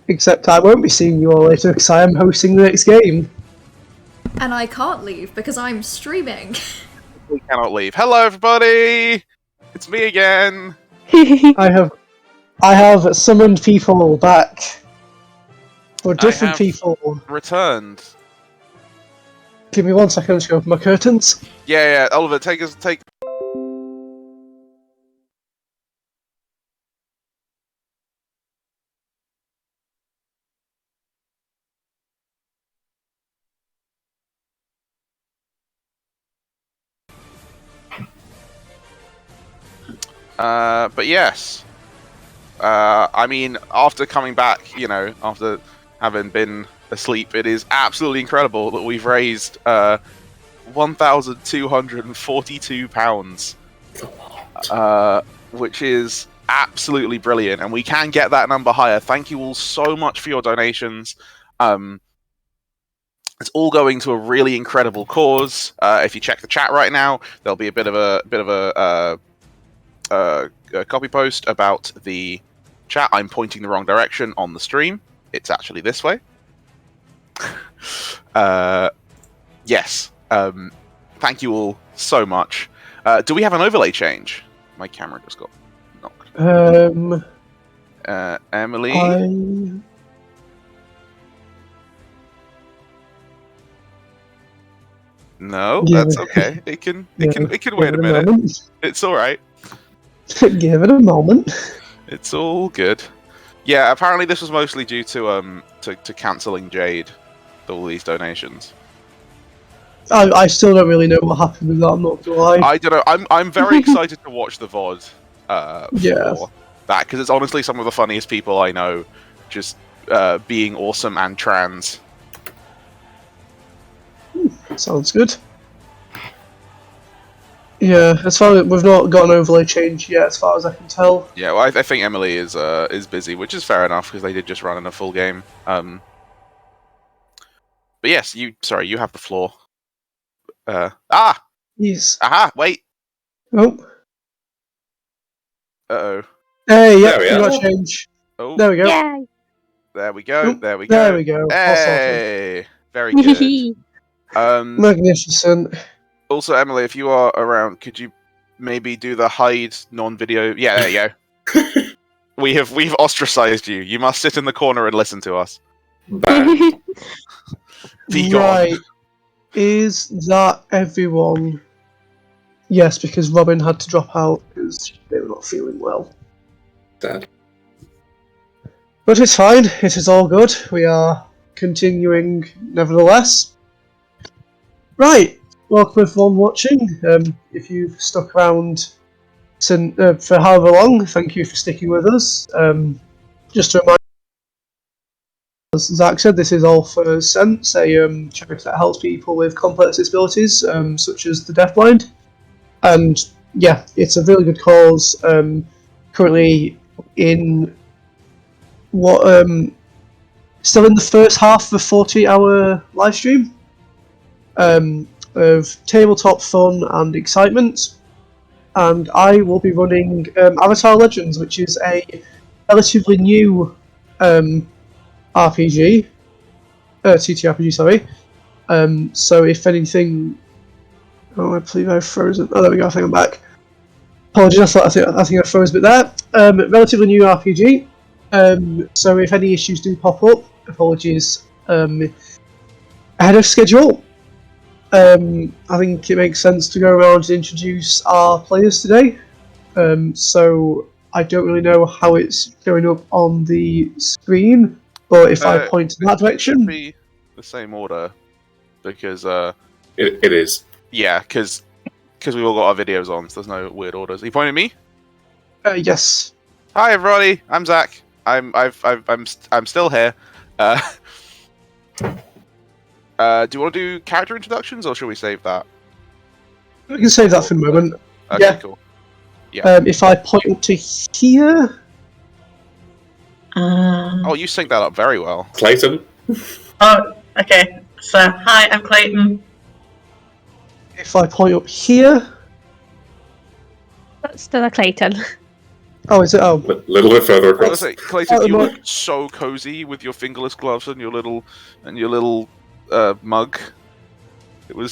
Except I won't be seeing you all later because I am hosting the next game. And I can't leave because I'm streaming. We cannot leave. Hello, everybody! It's me again. I have summoned people back. For different people. Returned. Give me 1 second to open my curtains. Yeah, Oliver, take. But yes. I mean, after coming back, after having been asleep, it is absolutely incredible that we've raised £1,242, which is absolutely brilliant, and we can get that number higher. Thank you all so much for your donations. It's all going to a really incredible cause. If you check the chat right now, there'll be a bit of a copy post about the chat. I'm pointing the wrong direction on the stream. It's actually this way. Yes. Thank you all so much. Do we have an overlay change? My camera just got knocked. Emily? No, that's okay. It can wait a minute. It's all right. Give it a moment. It's all good. Yeah, apparently this was mostly due to cancelling Jade, all these donations. I still don't really know what happened with that. I'm not gonna lie. I don't know. I'm very excited to watch the VOD for that, because it's honestly some of the funniest people I know, just being awesome and trans. Sounds good. Yeah, as far as we've not got an overlay change yet, as far as I can tell. Yeah, well, I think Emily is busy, which is fair enough because they did just run in a full game. But yes, you have the floor. Yes. Aha! Wait. Oh. Uh-oh. Hey, yeah, we got change. Oh. There we go. Yay. There we go. Oh, there we go. There we go. Hey, very good. Magnificent. Also, Emily, if you are around, could you maybe do the hide non-video? Yeah, there you go. We've ostracized you. You must sit in the corner and listen to us. Be gone. Right. Is that everyone? Yes, because Robin had to drop out because they were not feeling well. Dad. But it's fine. It is all good. We are continuing nevertheless. Right. Welcome everyone watching. If you've stuck around for however long, thank you for sticking with us. Just to remind, as Zach said, this is All for Sense, a charity that helps people with complex disabilities, such as the deafblind. And yeah, it's a really good cause. Currently in still in the first half of a 40-hour live stream of tabletop fun and excitement, and I will be running Avatar Legends, which is a relatively new RPG, TTRPG, sorry. So if anything, I believe I've frozen. Oh, there we go. I think I'm back. Apologies, I think I froze a bit there. Relatively new RPG. So if any issues do pop up, apologies. Ahead of schedule. I think it makes sense to go around and introduce our players today. So I don't really know how it's going up on the screen, but if I point in that direction, it should be the same order, because it is. Yeah, because we all got our videos on, so there's no weird orders. Are you pointing at me? Yes. Hi everybody, I'm Zach. I'm still here. Do you want to do character introductions, or should we save that? We can save that for the moment. Okay, yeah. Cool. Yeah. If I point up to here. Oh, you synced that up very well. Clayton? Oh, okay. So, hi, I'm Clayton. If I point up here. That's still a Clayton. Oh, is it? Oh, A little bit further I was across. say, Clayton, Oh, you look. look so cozy with your fingerless gloves and your little mug.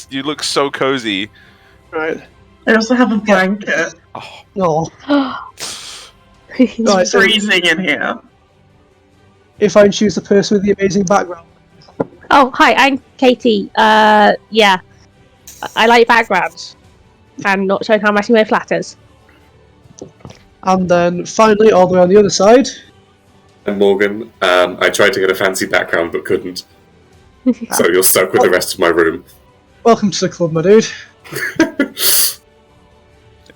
You look so cozy. right. I also have a blanket. Oh, Oh, It's right. So freezing in here. if I choose the person with the amazing background, Oh, hi, I'm Katie. Yeah, I like backgrounds and not showing how much my flatters. and then finally, all the way on the other side, And Morgan, I tried to get a fancy background but couldn't. So you're stuck with the rest of my room. welcome to the club, my dude. it's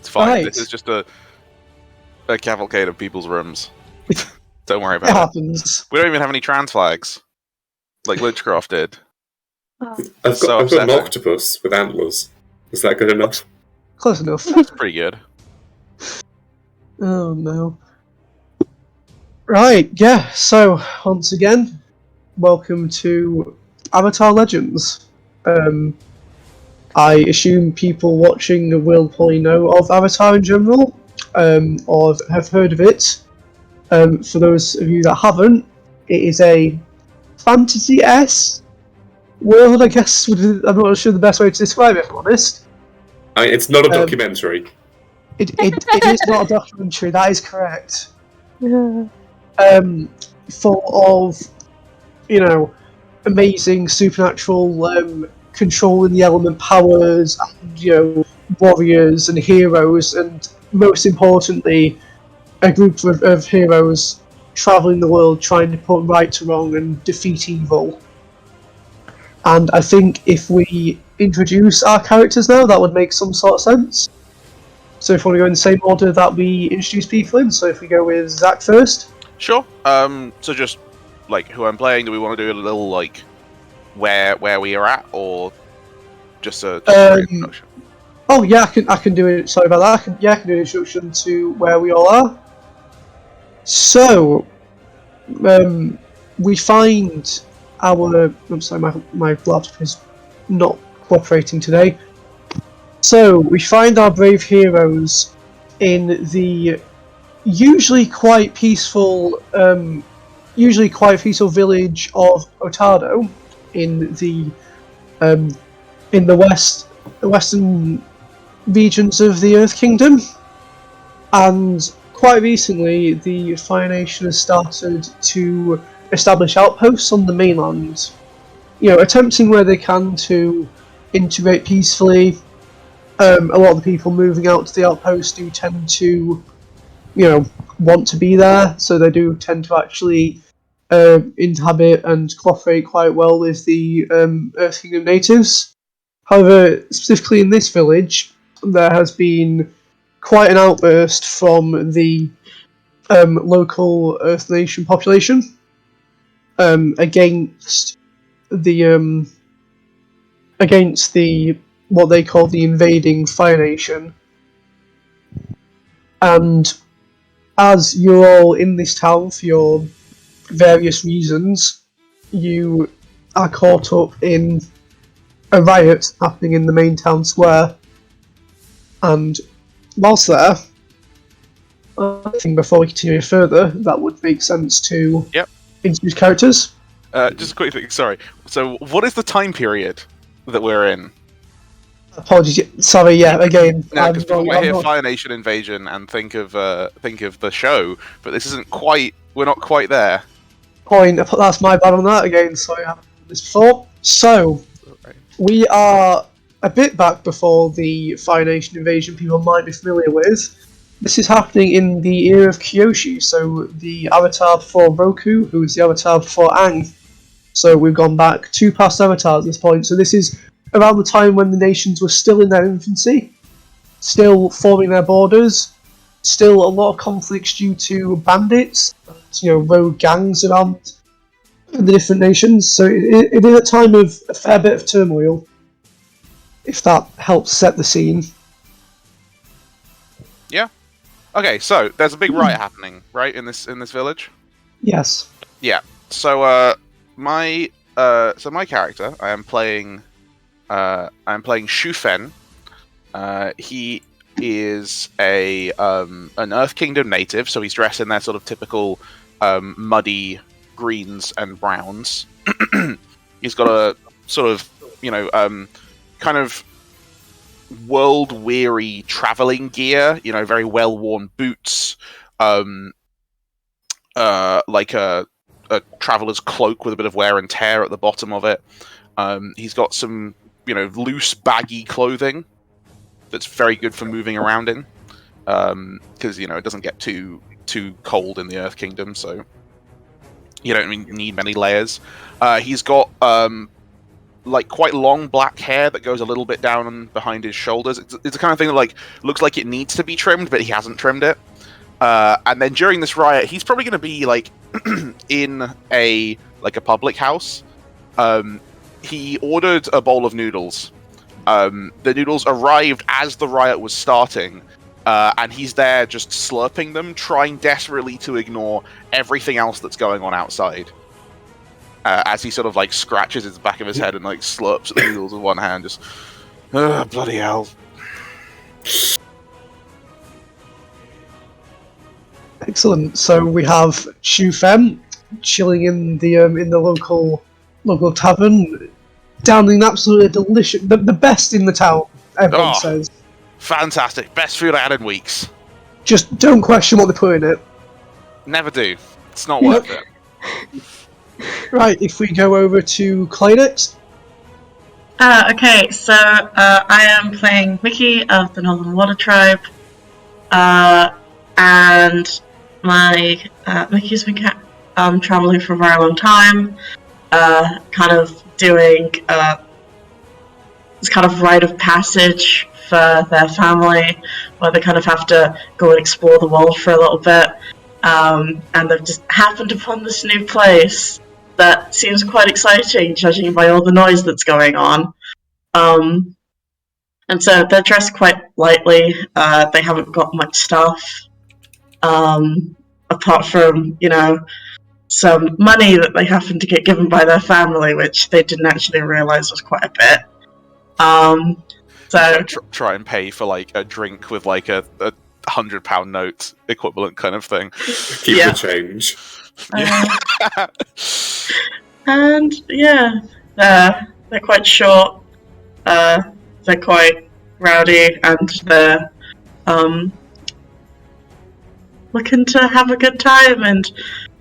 fine. Right. This is just a cavalcade of people's rooms. Don't worry It about it. happens. We don't even have any trans flags, like Lichcraft did. I've So got an upsetting. octopus with antlers. Is that good enough? Close enough. That's pretty good. Oh no. Right, yeah, so once again, welcome to Avatar Legends. I assume people watching will probably know of Avatar in general, or have heard of it. For those of you that haven't, it is a fantasy-esque world, I guess. I'm not sure the best way to describe it, if I'm honest. It's not a documentary. It is not a documentary, that is correct. Yeah. Full of, amazing supernatural controlling the element powers, and, warriors and heroes, and most importantly, a group of heroes traveling the world trying to put right to wrong and defeat evil. And I think if we introduce our characters now, that would make some sort of sense. So if we want to go in the same order that we introduce people in, so if we go with Zach first. Sure. So just like who I'm playing, do we want to do a little like where we are at, or just a brief introduction? Oh yeah, I can do it. Sorry about that. I can do an introduction to where we all are. So, we find our. I'm sorry, my laptop is not cooperating today. So we find our brave heroes in the usually quite peaceful village of Otado in the western regions of the Earth Kingdom, and quite recently the Fire Nation has started to establish outposts on the mainland, attempting where they can to integrate peacefully. A lot of the people moving out to the outposts do tend to, want to be there, so they do tend to actually inhabit and cooperate quite well with the Earth Kingdom natives. However, specifically in this village, there has been quite an outburst from the local Earth Nation population against the what they call the invading Fire Nation. And as you're all in this town for your various reasons, you are caught up in a riot happening in the main town square. And whilst there, I think before we continue further, that would make sense to introduce characters. Just a quick thing, sorry. So, what is the time period that we're in? Apologies, sorry, yeah, again. Now, because people might hear Fire Nation invasion and think of the show, but this isn't quite. We're not quite there. That's my bad on that again, sorry I haven't done this before. So, we are a bit back before the Fire Nation invasion people might be familiar with. This is happening in the era of Kyoshi, so the avatar before Roku, who is the avatar before Aang. So we've gone back 2 past avatars at this point, so this is around the time when the nations were still in their infancy, still forming their borders, still a lot of conflicts due to bandits, rogue gangs around the different nations, so it is a time of a fair bit of turmoil, if that helps set the scene. Yeah. Okay, so there's a big riot happening, right, in this village? Yes. Yeah. So my character, I'm playing Shufen. He is an Earth Kingdom native, so he's dressed in their sort of typical muddy greens and browns. He's got a sort of, kind of world-weary traveling gear, very well-worn boots, like a traveler's cloak with a bit of wear and tear at the bottom of it. He's got some, loose, baggy clothing that's very good for moving around in, because it doesn't get too cold in the Earth Kingdom, so you don't need many layers. He's got like quite long black hair that goes a little bit down behind his shoulders. It's the kind of thing that looks like it needs to be trimmed, but he hasn't trimmed it. And then during this riot, he's probably going to be in a public house. He ordered a bowl of noodles. The noodles arrived as the riot was starting, and he's there just slurping them, trying desperately to ignore everything else that's going on outside. As he sort of scratches his back of his head and slurps at the noodles with one hand, just bloody hell. Excellent. So we have Shu Fem chilling in the local tavern, downing absolutely delicious, the best in the town. Everyone says. Fantastic, best food I had in weeks. Just don't question what they put in it. Never do. It's not worth it. Right, if we go over to Clay next. Okay, so I am playing Mickey of the Northern Water Tribe, and my Mickey's been traveling for a very long time, kind of doing this kind of rite of passage for their family, where they kind of have to go and explore the world for a little bit, and they've just happened upon this new place that seems quite exciting, judging by all the noise that's going on. And so they're dressed quite lightly. They haven't got much stuff, apart from, some money that they happened to get given by their family, which they didn't actually realise was quite a bit. So try and pay for a drink with a £100 note equivalent kind of thing. Keep the change. And they're quite short. They're quite rowdy, and they're looking to have a good time and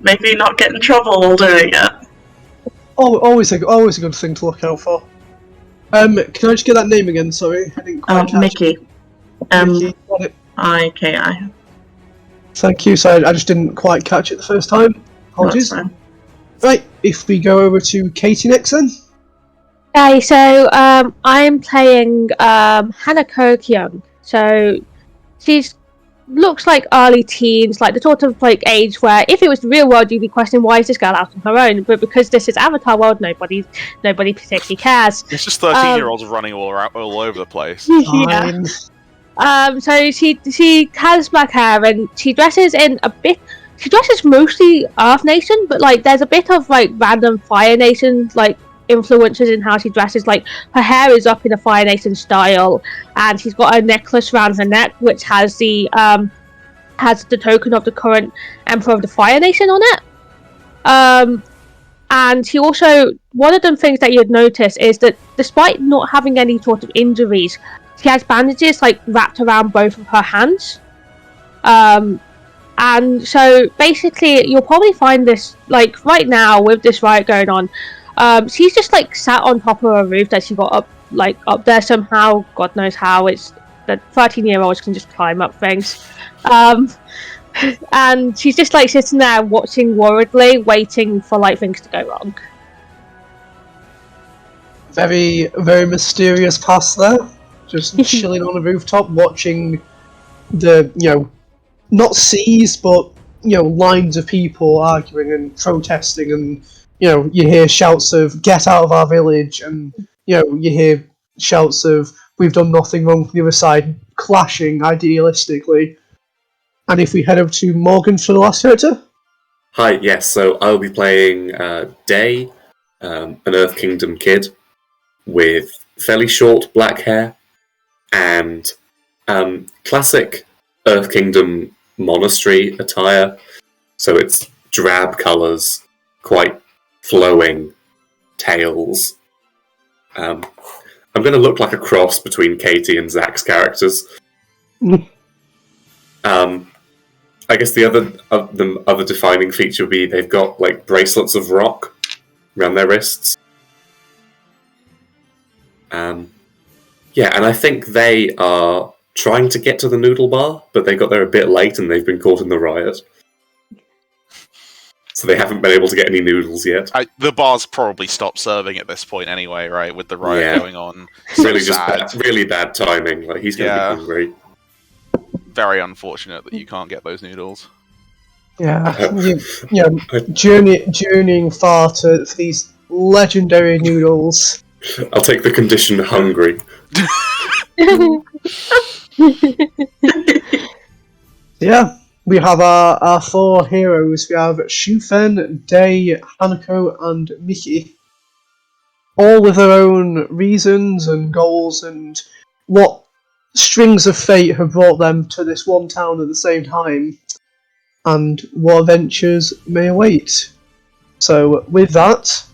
maybe not get in trouble while doing it. Always a good thing to look out for. Can I just get that name again? Sorry, I didn't quite catch Mickey. Mickey. Got it. I-K-I. Thank you. So I just didn't quite catch it the first time. Apologies. That's fine. Right, if we go over to Katie next then. Okay, so I'm playing Hannah Kokyung. So she's looks like early teens, like the sort of age where if it was the real world you'd be questioning why is this girl out on her own, but because this is Avatar world, nobody particularly cares. It's just 13-year-olds running all over the place. Yeah. So she has black hair and she dresses in a bit. She dresses mostly Earth Nation, but there's a bit of random Fire Nation influences in how she dresses. Her hair is up in a Fire Nation style, and she's got a necklace around her neck which has the token of the current Emperor of the Fire Nation on it. And she also, one of the things that you'd notice is that despite not having any sort of injuries, she has bandages wrapped around both of her hands. And so basically you'll probably find this right now with this riot going on. She's just sat on top of a roof that she got up there somehow. God knows how. It's that 13-year-olds can just climb up things. And she's just sitting there watching worriedly, waiting for things to go wrong. Very, very mysterious past there. Just chilling on a rooftop, watching the not seas, but lines of people arguing and protesting, and you hear shouts of "Get out of our village," and you hear shouts of "We've done nothing wrong" from the other side, clashing idealistically. And if we head over to Morgan for the last character. Hi, yes. So I'll be playing Day, an Earth Kingdom kid with fairly short black hair and Classic Earth Kingdom monastery attire. So it's drab colours, quite flowing tails. I'm going to look like a cross between Katie and Zach's characters. I guess the other defining feature would be they've got like bracelets of rock around their wrists. Yeah, and I think they are trying to get to the noodle bar, but they got there a bit late and they've been caught in the riot. So they haven't been able to get any noodles yet. The bar's probably stopped serving at this point anyway, right? With the riot going on. Really really bad timing. Like he's going to be hungry. Very unfortunate that you can't get those noodles. Yeah, journeying far for these legendary noodles. I'll take the condition hungry. Yeah, we have our four heroes. We have Shufen, Day, Hanako, and Miki. All with their own reasons and goals and what strings of fate have brought them to this one town at the same time, and what adventures may await. So, with that,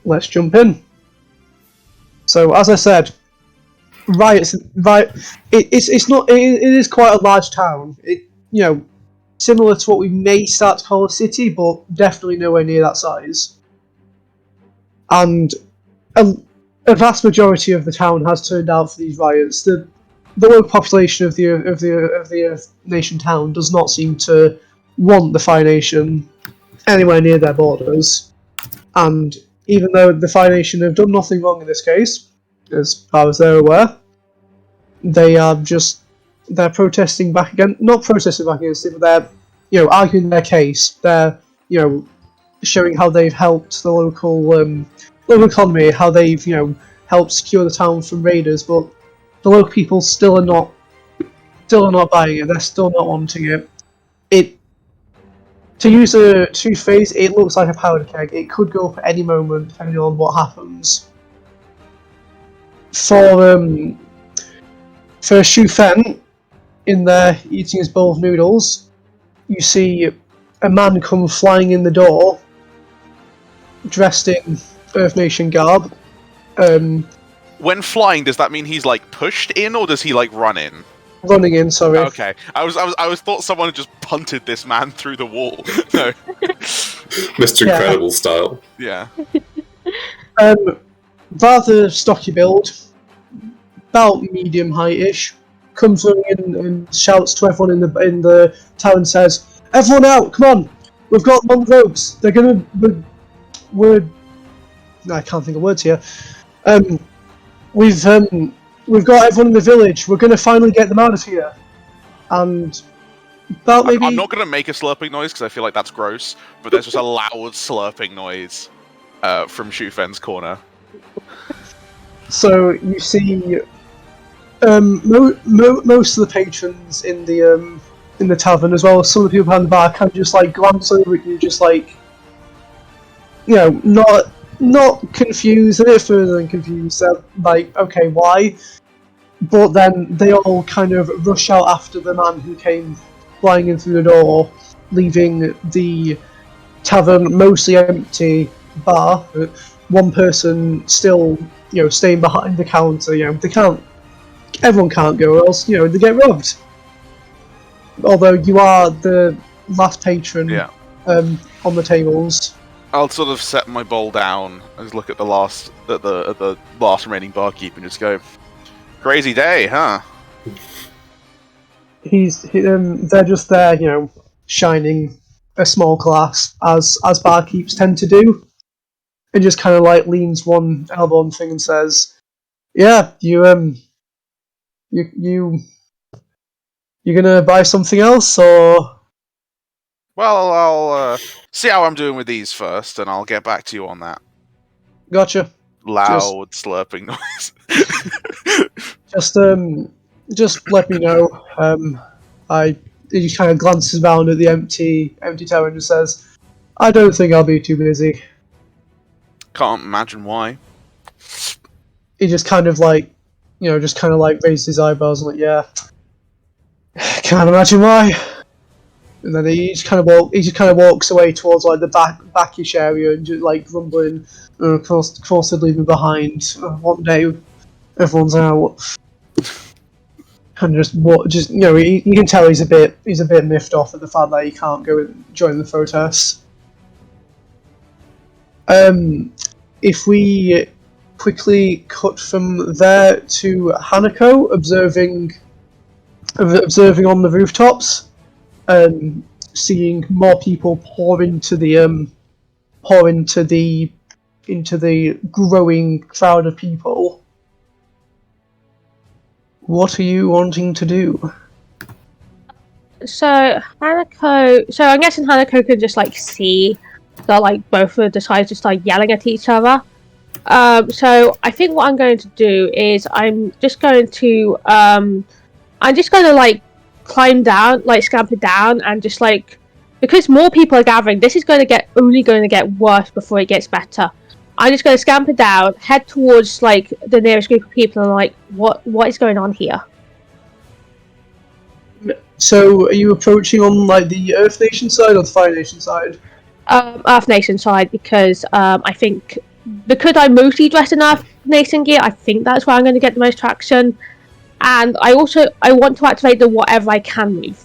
let's jump in. So, as I said, it is quite a large town. Similar to what we may start to call a city, but definitely nowhere near that size. And a vast majority of the town has turned out for these riots. The local population of the Earth Nation town does not seem to want the Fire Nation anywhere near their borders, and even though the Fire Nation have done nothing wrong in this case, as far as they're aware, they're protesting back again. Not protesting back against it, but they're arguing their case. They're showing how they've helped the local economy, how they've helped secure the town from raiders, but the local people still are not buying it. They're still not wanting it. To use a true phrase, it looks like a powder keg. It could go up at any moment, depending on what happens. For Shufen, in there eating his bowl of noodles, you see a man come flying in the door, dressed in Earth Nation garb. When flying, does that mean he's like pushed in, or does he like run in? Running in, sorry. Okay, I thought someone had just punted this man through the wall. No. Mr. Incredible style. Yeah. Rather stocky build, about medium height-ish. Comes running in and shouts to everyone in the town and says, "Everyone out! Come on! We've got them on the ropes. They're gonna. I can't think of words here. We've got everyone in the village. We're going to finally get them out of here." And about maybe... I'm not going to make a slurping noise because I feel like that's gross, but there's just a loud slurping noise from Shufen's corner. So you see most of the patrons in the tavern, as well as some of the people behind the bar, kind of just like glance over at you, just like, not confused, a bit further than confused. They're like, okay, why? But then they all kind of rush out after the man who came flying in through the door, leaving the tavern mostly empty bar. One person still, staying behind the counter. Everyone can't go, or else, they get robbed. Although you are the last patron on the tables. I'll sort of set my bowl down and look at the last remaining barkeep and just go, "Crazy day, huh?" They're just there, shining a small glass as barkeeps tend to do, and just kind of like leans one elbow on the thing and says, "Yeah, you're gonna buy something else, or?" Well, I'll see how I'm doing with these first, and I'll get back to you on that. Gotcha. Loud slurping noise. Just let me know. He just kind of glances around at the empty tower and just says, "I don't think I'll be too busy." Can't imagine why. He just kind of like just kind of like raises his eyebrows and like, yeah, can't imagine why. And then he just kind of walks away towards like the backish area and just like grumbling, of course they'd leave me behind. One day everyone's out. And just you can tell he's a bit miffed off at the fact that he can't go and join the protests. If we quickly cut from there to Hanako observing on the rooftops, seeing more people pour into the growing crowd of people. What are you wanting to do? So Hanako. So I'm guessing Hanako can just like see that like both of them decide to start yelling at each other. So I think what I'm going to do is I'm just going to like climb down, like scamper down, and just like because more people are gathering, this is only going to get worse before it gets better. I'm just going to scamper down, head towards like the nearest group of people, and like what is going on here? So, are you approaching on like the Earth Nation side or the Fire Nation side? Earth Nation side, because I think because I'm mostly dressed in Earth Nation gear, I think that's where I'm going to get the most traction. And I want to activate the whatever I can move.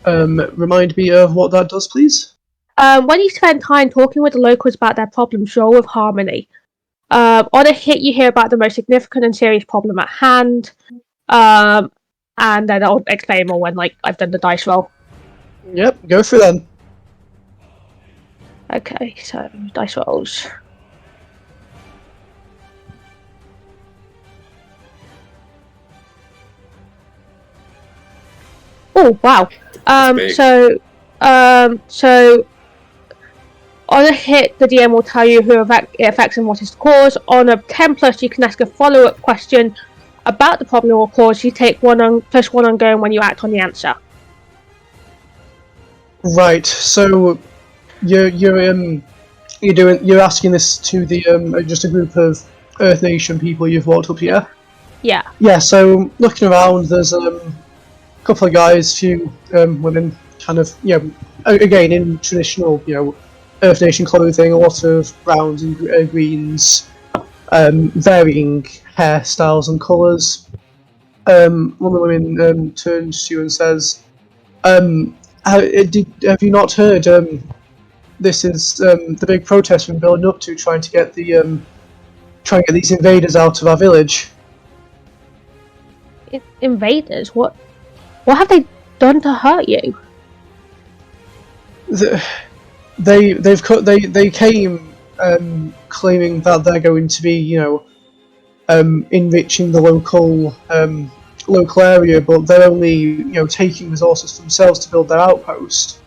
Remind me of what that does, please. When you spend time talking with the locals about their problems, roll with harmony. On a hit, you hear about the most significant and serious problem at hand. And then I'll explain more when like I've done the dice roll. Yep, go for them. Okay, so dice rolls. Oh wow. So on a hit, the DM will tell you who it affects and what is the cause. On a 10+, you can ask a follow-up question about the problem or cause. You take +1 ongoing when you act on the answer. Right. So you're asking this to the just a group of Earth Nation people you've walked up here. Yeah. Yeah. So looking around, there's a couple of guys, few women, kind of again in traditional Earth Nation clothing, a lot of browns and greens, varying hairstyles and colours. One of the women turns to you and says, have you not heard? This is the big protest we've been building up to, trying to get these invaders out of our village. Invaders? What have they done to hurt you? They came claiming that they're going to be enriching the local area, but they're only taking resources for themselves to build their outpost.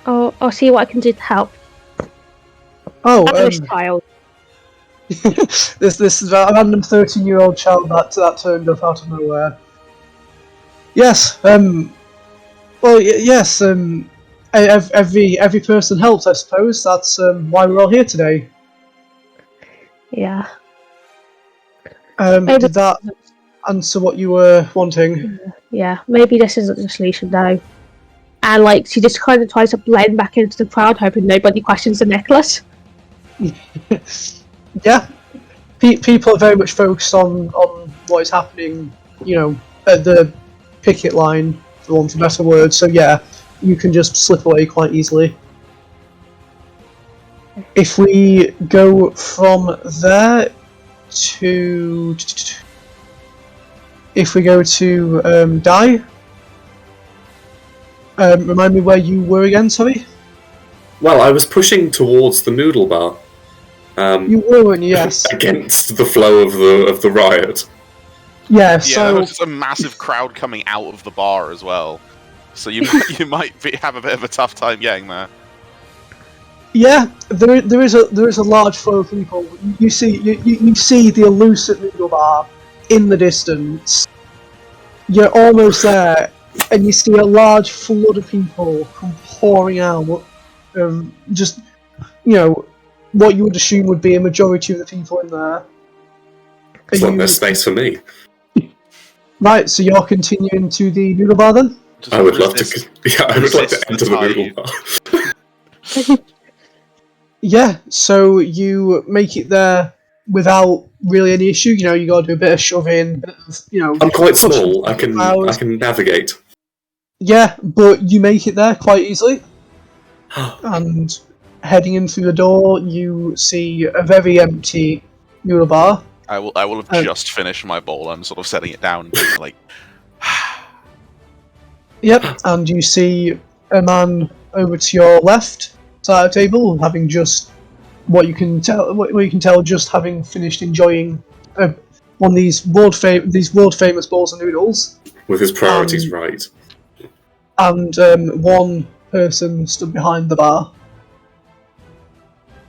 I'll see what I can do to help. Oh, this child. this is a random 13-year-old child that turned up out of nowhere. Yes. Well, yes. Every person helps, I suppose. That's why we're all here today. Yeah. Did that answer what you were wanting? Yeah. Maybe this isn't the solution though. And like she just kind of tries to blend back into the crowd, hoping nobody questions the necklace. Yeah. People are very much focused on what is happening. At the picket line, for want of a better word. So yeah, you can just slip away quite easily. If we go from there to... If we go to Die, remind me where you were again, sorry? Well, I was pushing towards the noodle bar. You were, yes. Against the flow of the riot. Yeah, there was just a massive crowd coming out of the bar as well. So you might have a bit of a tough time getting there. Yeah, there is a large flow of people. You see the elusive noodle bar in the distance. You're almost there, and you see a large flood of people come pouring out, just what you would assume would be a majority of the people in there. It's like there's space for me. Right, so you're continuing to the noodle bar then? I would love to. Yeah, I would like to enter the noodle bar. Yeah, so you make it there without really any issue. You got to do a bit of shoving. I'm quite small. I can navigate. Yeah, but you make it there quite easily. And heading in through the door, you see a very empty noodle bar. I will have just finished my bowl. I'm sort of setting it down, like. Yep, and you see a man over to your left side of the table, having just what you can tell, just having finished enjoying one of these world famous bowls of noodles. With his priorities right. And one person stood behind the bar.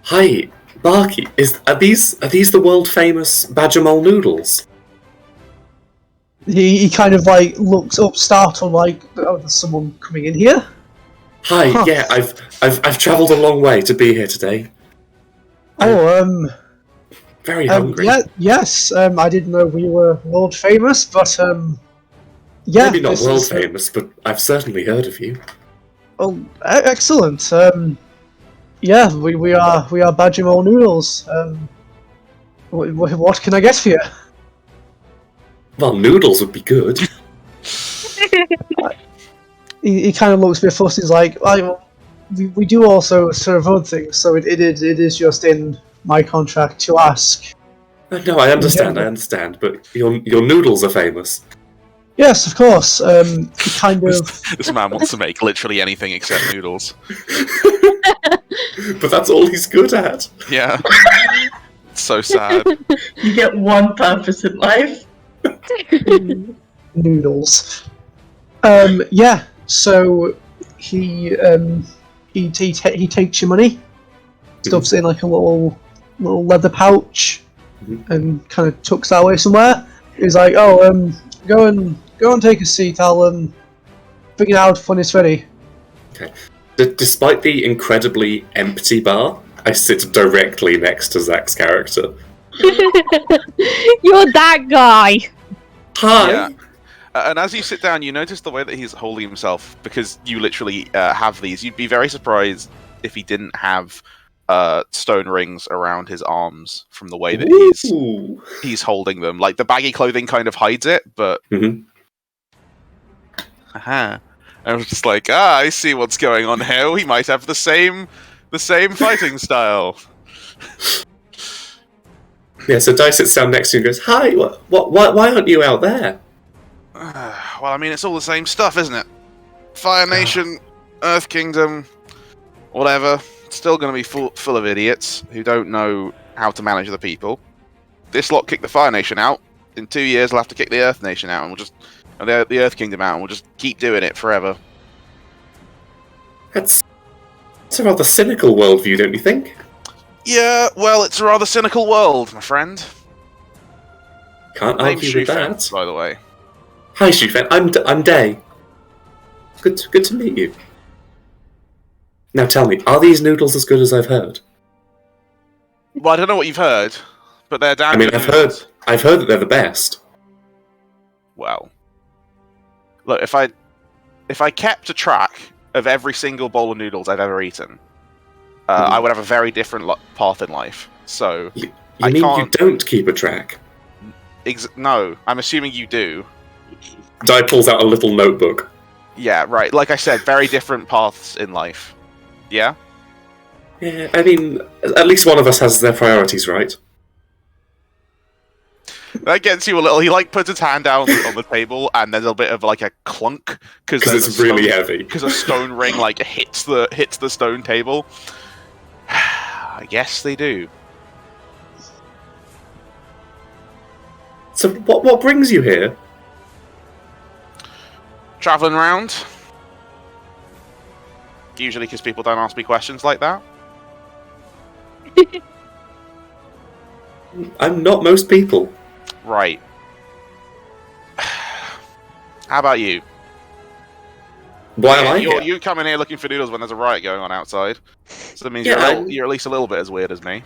Hi, Barky. Are these the world famous Badger Mole noodles? He kind of looks up, startled, oh, there's someone coming in here. Hi, yeah, I've travelled a long way to be here today. Very hungry. Yes. I didn't know we were world famous, but yeah. Maybe not world famous, but I've certainly heard of you. Oh, excellent. Yeah, we are Badger Mole Noodles. What can I get for you? Well, noodles would be good. He kind of looks a bit fussy. He's like, we do also serve other things, so it is just in my contract to ask. No, I understand, but your noodles are famous. Yes, of course. He kind of. This man wants to make literally anything except noodles. But that's all he's good at. Yeah. It's so sad. You get one purpose in life. Noodles. Yeah. So he takes your money, stuffs it in like a little leather pouch, and kind of tucks that away somewhere. He's like, "Oh, go and take a seat. I'll bring it out when it's ready." Okay. Despite the incredibly empty bar, I sit directly next to Zach's character. You're that guy. Hi. Yeah. And as you sit down, you notice the way that he's holding himself, because you literally have these. You'd be very surprised if he didn't have stone rings around his arms from the way that he's holding them. Like, the baggy clothing kind of hides it, but... Aha. I was just like, I see what's going on here. We might have the same fighting style. Yeah, so Dai sits down next to you and goes, "Hi, why aren't you out there?" Well, I mean, it's all the same stuff, isn't it? Fire Nation, Earth Kingdom, whatever. It's still going to be full of idiots who don't know how to manage the people. This lot kicked the Fire Nation out. In 2 years, we'll have to kick the Earth Nation out, and we'll just the Earth Kingdom out, and we'll just keep doing it forever. That's a rather cynical worldview, don't you think? Yeah, well, it's a rather cynical world, my friend. Can't Name's argue with Shufen, that. by the way. Hi, Shufen. I'm Day. Good to meet you. Now tell me, are these noodles as good as I've heard? Well, I don't know what you've heard, but they're damn. I mean, I've heard that they're the best. Well, look, if I kept a track of every single bowl of noodles I've ever eaten, I would have a very different path in life. So you mean you don't keep a track? No, I'm assuming you do. Dai pulls out a little notebook. Yeah, right. Like I said, very different paths in life. Yeah? Yeah, I mean, at least one of us has their priorities right. That gets you a little... He, puts his hand down on the table, and there's a bit of, a clunk. Because it's really heavy. Because a stone ring, hits the stone table. I guess they do. So, what brings you here? Traveling around. Usually because people don't ask me questions like that. I'm not most people. Right. How about you? Why am I you're, here? you come in here looking for noodles when there's a riot going on outside. So that means Yeah, you're at least a little bit as weird as me.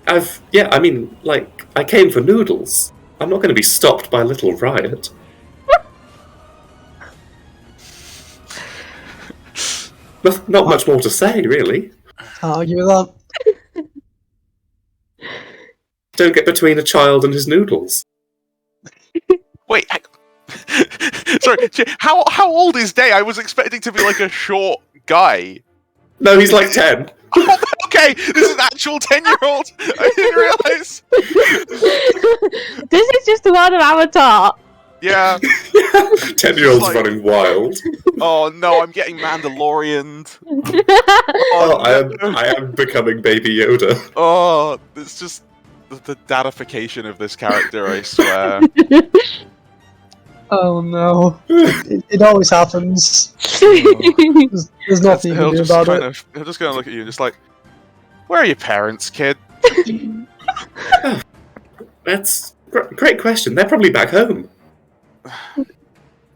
I mean, like, I came for noodles. I'm not going to be stopped by a little riot. Not much more to say, really. Can't argue with that. Don't get between a child and his noodles. Wait, sorry. How old is Day? I was expecting to be like a short guy. No, he's like 10. Oh, okay, this is an actual 10-year-old. I didn't realize. This is just the world of Avatar. Yeah. 10-year-olds Like- running wild. Oh no, I'm getting Mandalorianed. Oh, no. I am becoming Baby Yoda. Oh, it's just the datification of this character. I swear. Oh no. It always happens. There's nothing you can do about it. He'll just gonna look at you, just like, where are your parents, kid? That's great question. They're probably back home.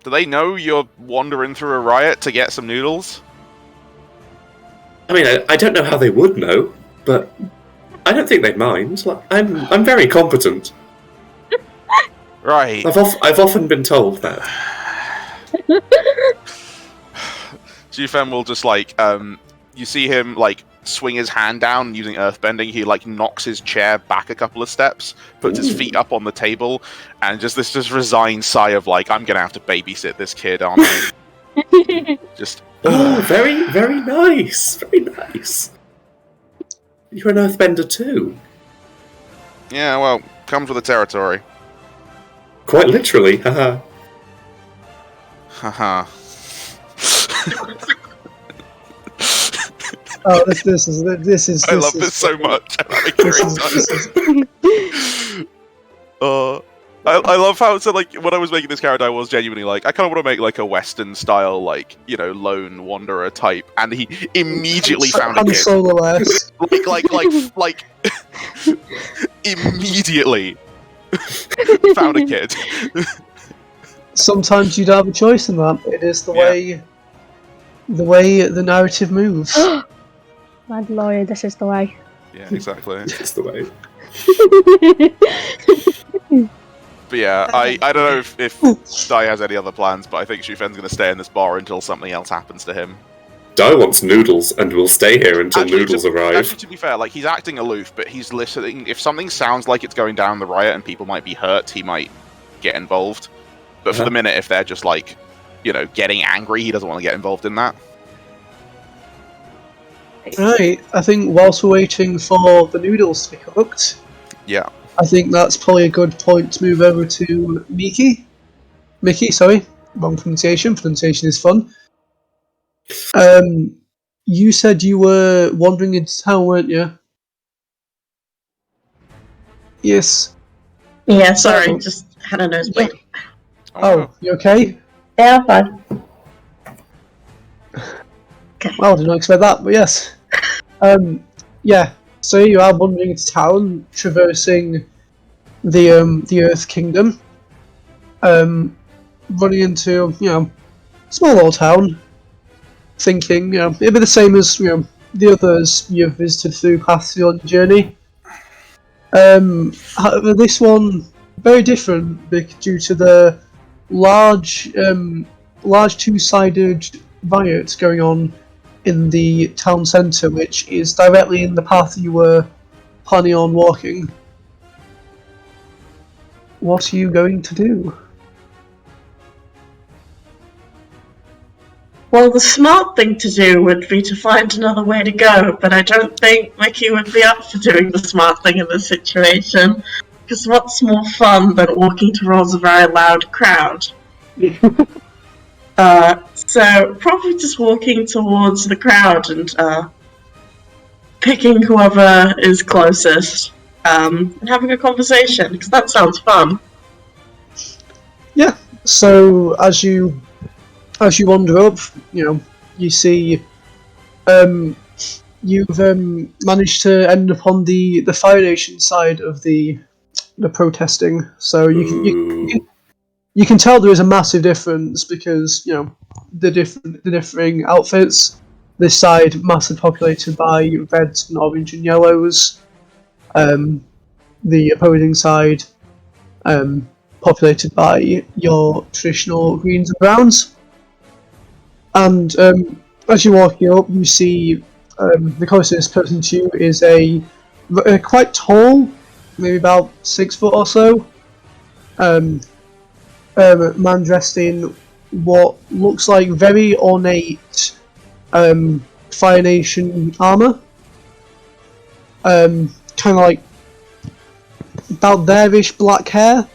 Do they know you're wandering through a riot to get some noodles? I mean, I don't know how they would know, but I don't think they'd mind. Like, I'm very competent. Right. I've often been told that. Jufem will just like, you see him like swing his hand down using earthbending. He like knocks his chair back a couple of steps, puts his feet up on the table, and just resigned sigh of like, I'm gonna have to babysit this kid, aren't I? Just Oh, very, very nice. Very nice. You're an earthbender too. yeah, well, comes with the territory. Quite literally, haha. Haha. Oh, this is. I love this so much. I'm having a great time. I love how so like when I was making this character, I was genuinely like, I kind of want to make like a Western style, like, you know, lone wanderer type, and he immediately found a Han kid. Solo-esque. like immediately found a kid. Sometimes you don't have a choice in that. It is the way the narrative moves. Mandalorian, this is the way. Yeah, exactly. That's the way. But yeah, I don't know if Dai has any other plans, but I think Shufen's going to stay in this bar until something else happens to him. Dai wants noodles and will stay here until Actually, noodles arrive. Actually, to be fair, like, he's acting aloof, but he's listening. If something sounds like it's going down the riot and people might be hurt, he might get involved. But for the minute, if they're just like, you know, getting angry, he doesn't want to get involved in that. Right, I think whilst we're waiting for the noodles to be cooked, Yeah. I think that's probably a good point to move over to Mickey, sorry, wrong pronunciation. Pronunciation is fun. You said you were wandering into town, weren't you? Yes. Yeah, sorry, just had a nosebleed. Oh, you okay? Yeah, I'm fine. Well, I did not expect that, but yes. Yeah. So you are wandering into town, traversing the Earth Kingdom, running into, you know, small old town, thinking, you know, it'd be the same as, you know, the others you've visited through past your journey. However, this one very different due to the large two-sided riot going on in the town centre, which is directly in the path you were planning on walking. What are you going to do? Well, the smart thing to do would be to find another way to go, but I don't think Mickey would be up for doing the smart thing in this situation. Because what's more fun than walking towards a very loud crowd? So probably just walking towards the crowd and picking whoever is closest and having a conversation, because that sounds fun. Yeah. So as you wander up, you know, you see, you've managed to end up on the Fire Nation side of the protesting. So you you can tell there is a massive difference because the differing outfits. This side massively populated by reds and orange and yellows. The opposing side populated by your traditional greens and browns. And as you're walking up, you see the closest person to you is a quite tall, maybe about 6 foot or so, man dressed in what looks like very ornate Fire Nation armor. Kind of like about there-ish black hair,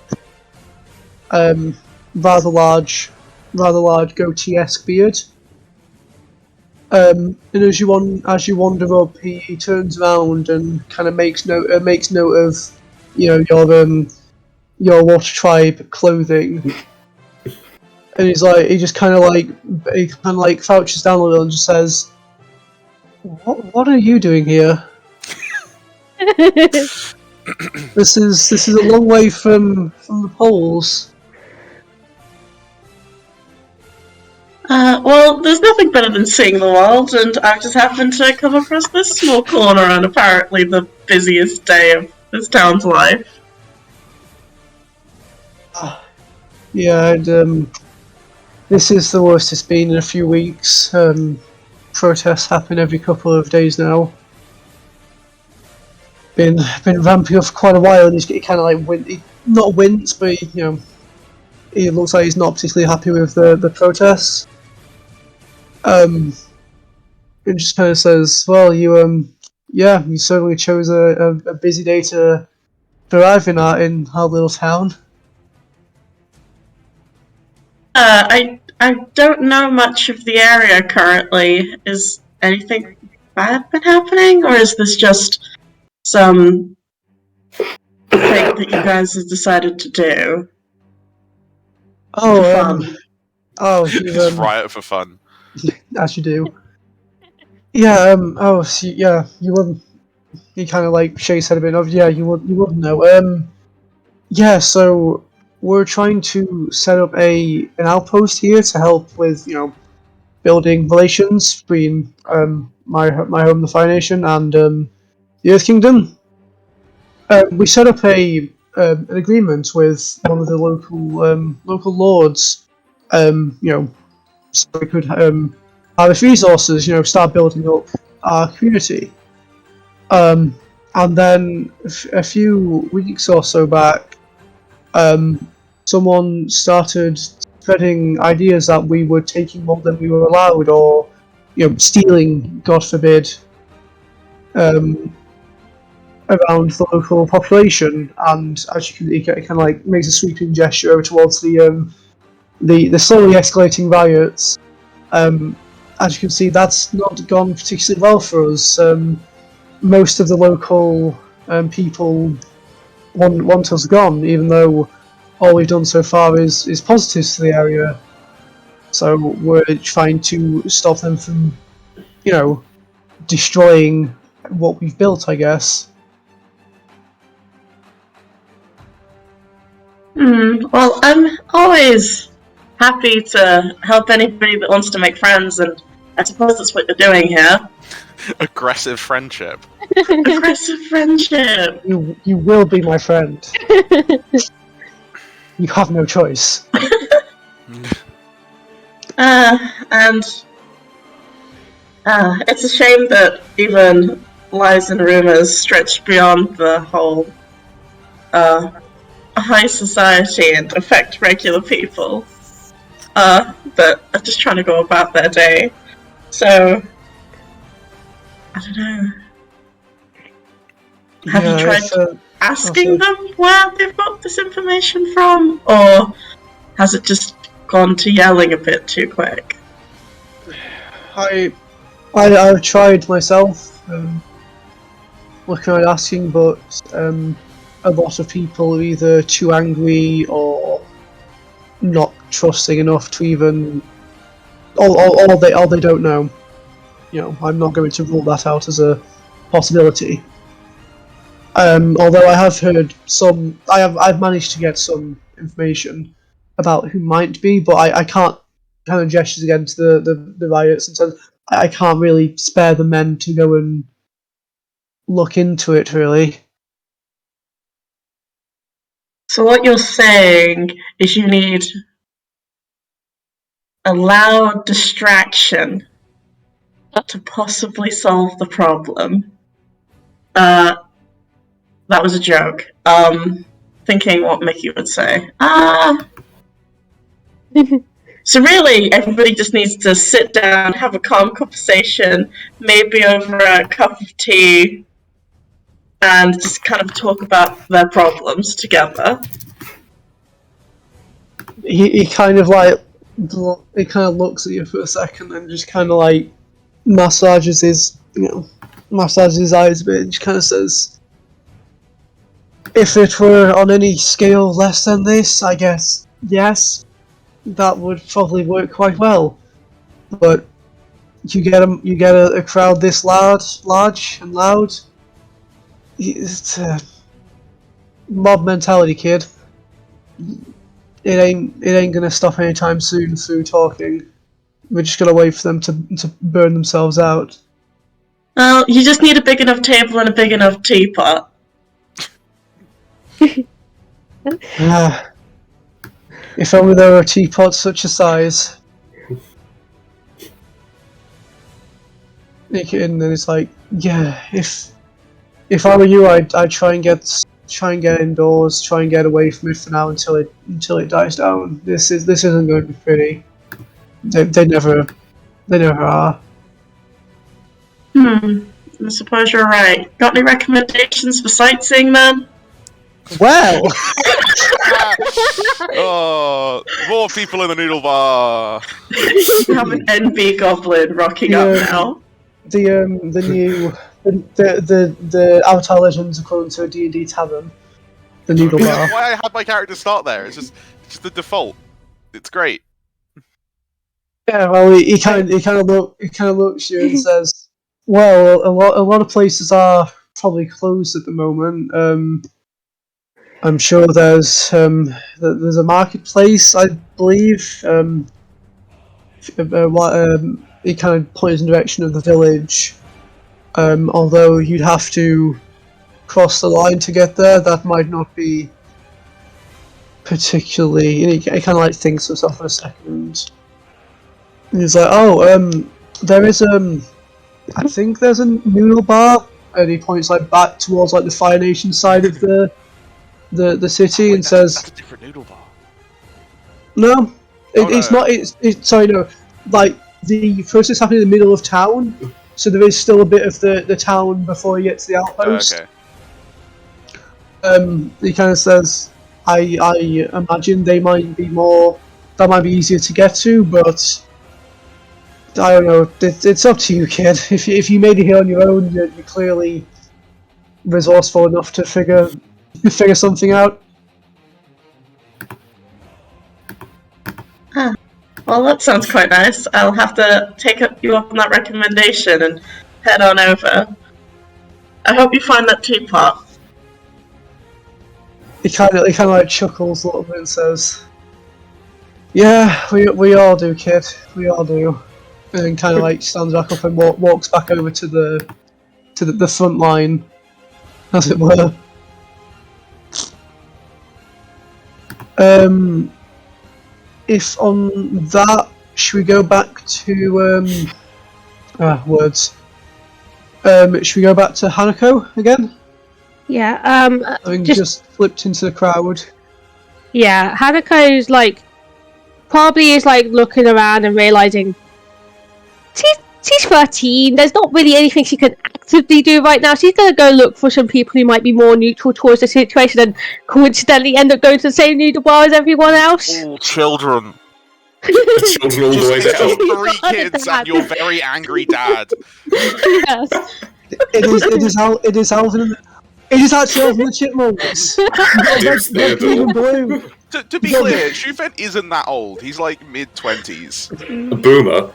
rather large goatee-esque beard. And as you wander up, he turns around and kind of makes note of your Water Tribe clothing, and he just kind of like crouches down a little and just says, "What are you doing here? This is a long way from the poles." Well, there's nothing better than seeing the world, and I've just happened to come across this small corner on apparently the busiest day of this town's life. Yeah, and this is the worst it's been in a few weeks. Protests happen every couple of days now. Been ramping up for quite a while, and he's kind of like not wince, but he looks like he's not particularly happy with the protests. And just kind of says, "Well, you certainly chose a busy day to arrive in our little town." I don't know much of the area currently. Is anything bad been happening, or is this just some thing that you guys have decided to do? Oh, For fun? It's riot for fun. As you do. Yeah. You kind of like shakes his head a bit. You wouldn't know. Yeah. So we're trying to set up an outpost here to help with building relations between my home, the Fire Nation, and the Earth Kingdom. We set up an agreement with one of the local lords. So we could harvest resources. Start building up our community. And then a few weeks or so back, someone started spreading ideas that we were taking more than we were allowed, or stealing, God forbid, around the local population. And as you can, he kind of like makes a sweeping gesture over towards the slowly escalating riots. As you can see, that's not gone particularly well for us. Most of the local people want us gone, even though all we've done so far is positives to the area. So we're trying to stop them from, destroying what we've built, I guess. Well, I'm always happy to help anybody that wants to make friends, and I suppose that's what you're doing here. Aggressive friendship. Aggressive friendship! You will be my friend. You have no choice. It's a shame that even lies and rumors stretch beyond the whole high society and affect regular people. But are just trying to go about their day. So, I don't know. Have you tried asking them where they've got this information from? Or has it just gone to yelling a bit too quick? I've tried myself, looking around asking, but a lot of people are either too angry or not trusting enough to even, or they don't know. I'm not going to rule that out as a possibility. Although I have heard some, I've managed to get some information. about who might be, but I can't kind of gestures again to the riots and says I can't really spare the men to go and look into it really. So what you're saying is you need a loud distraction to possibly solve the problem. That was a joke. Thinking what Mickey would say. So really, everybody just needs to sit down, have a calm conversation, maybe over a cup of tea, and just kind of talk about their problems together. He kind of like he kind of looks at you for a second and just kind of like massages his eyes a bit and just kind of says, if it were on any scale less than this, I guess yes, that would probably work quite well. But you get a crowd this large and loud. It's mob mentality, kid. It ain't gonna stop anytime soon through talking. We're just gonna wait for them to burn themselves out. Well, you just need a big enough table and a big enough teapot. If only there were teapots such a size. And then it's like, yeah, if I were you, I'd try and get indoors, try and get away from it for now until it dies down. This isn't going to be pretty. They never are. I suppose you're right. Got any recommendations for sightseeing, then? Well, Oh, more people in the noodle bar. You have an NB goblin rocking up now. the new the Avatar Legends according to a D&D tavern, the noodle bar. That's why I had my character start there. It's just the default. It's great. Yeah, well, he kind of looks at you and says, "Well, a lot of places are probably closed at the moment. I'm sure there's a marketplace, I believe. He kind of points in the direction of the village. Although you'd have to cross the line to get there, that might not be particularly." And he kind of like thinks himself for a second. And he's like, there is I think there's a noodle bar, and he points like back towards like the Fire Nation side of the city and says, "That's a different noodle bar." "No, it's no. not. It's sorry, no. Like the process happening in the middle of town, so there is still a bit of the town before you get to the outpost." Okay. He kind of says, I imagine that might be easier to get to, but I don't know. It's up to you, kid. If you made it here on your own, you're clearly resourceful enough to figure something out. Well, that sounds quite nice. I'll have to take you up on that recommendation and head on over. I hope you find that teapot. He kind of like chuckles a little bit and says, "Yeah, we all do, kid. We all do." And then kind of like stands back up and walks back over to the front line, as it were. If on that, should we go back to words? Should we go back to Hanako again? Yeah. Having just flipped into the crowd. Yeah, Hanako's like probably is like looking around and realizing she's 13. There's not really anything she can actively do right now. She's gonna go look for some people who might be more neutral towards the situation and coincidentally end up going to the same noodle bar as everyone else. All children. Children all the way Just down. 3 kids and your very angry dad. Yes. It is actually Alvin the Chipmunks. Dibs there, Red, green, and blue. To be clear, Shufen isn't that old. He's like mid-20s. A boomer.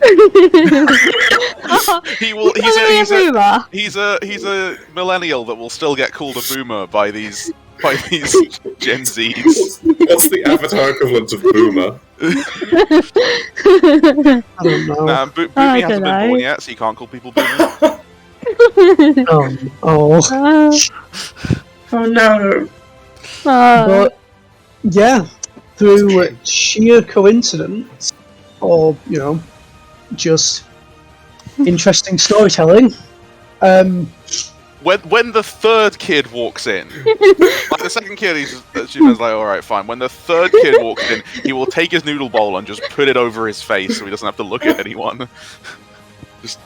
He's a millennial that will still get called a boomer by these by these Gen Zs. What's the Avatar equivalent of boomer? I don't know. Nah, Boomy hasn't been born yet, so you can't call people boomers. Oh. Oh no. But yeah, through sheer coincidence, or just interesting storytelling, When the third kid walks in, like the second kid, Shumen's like, all right, fine. When the third kid walks in, he will take his noodle bowl and just put it over his face, so he doesn't have to look at anyone. Just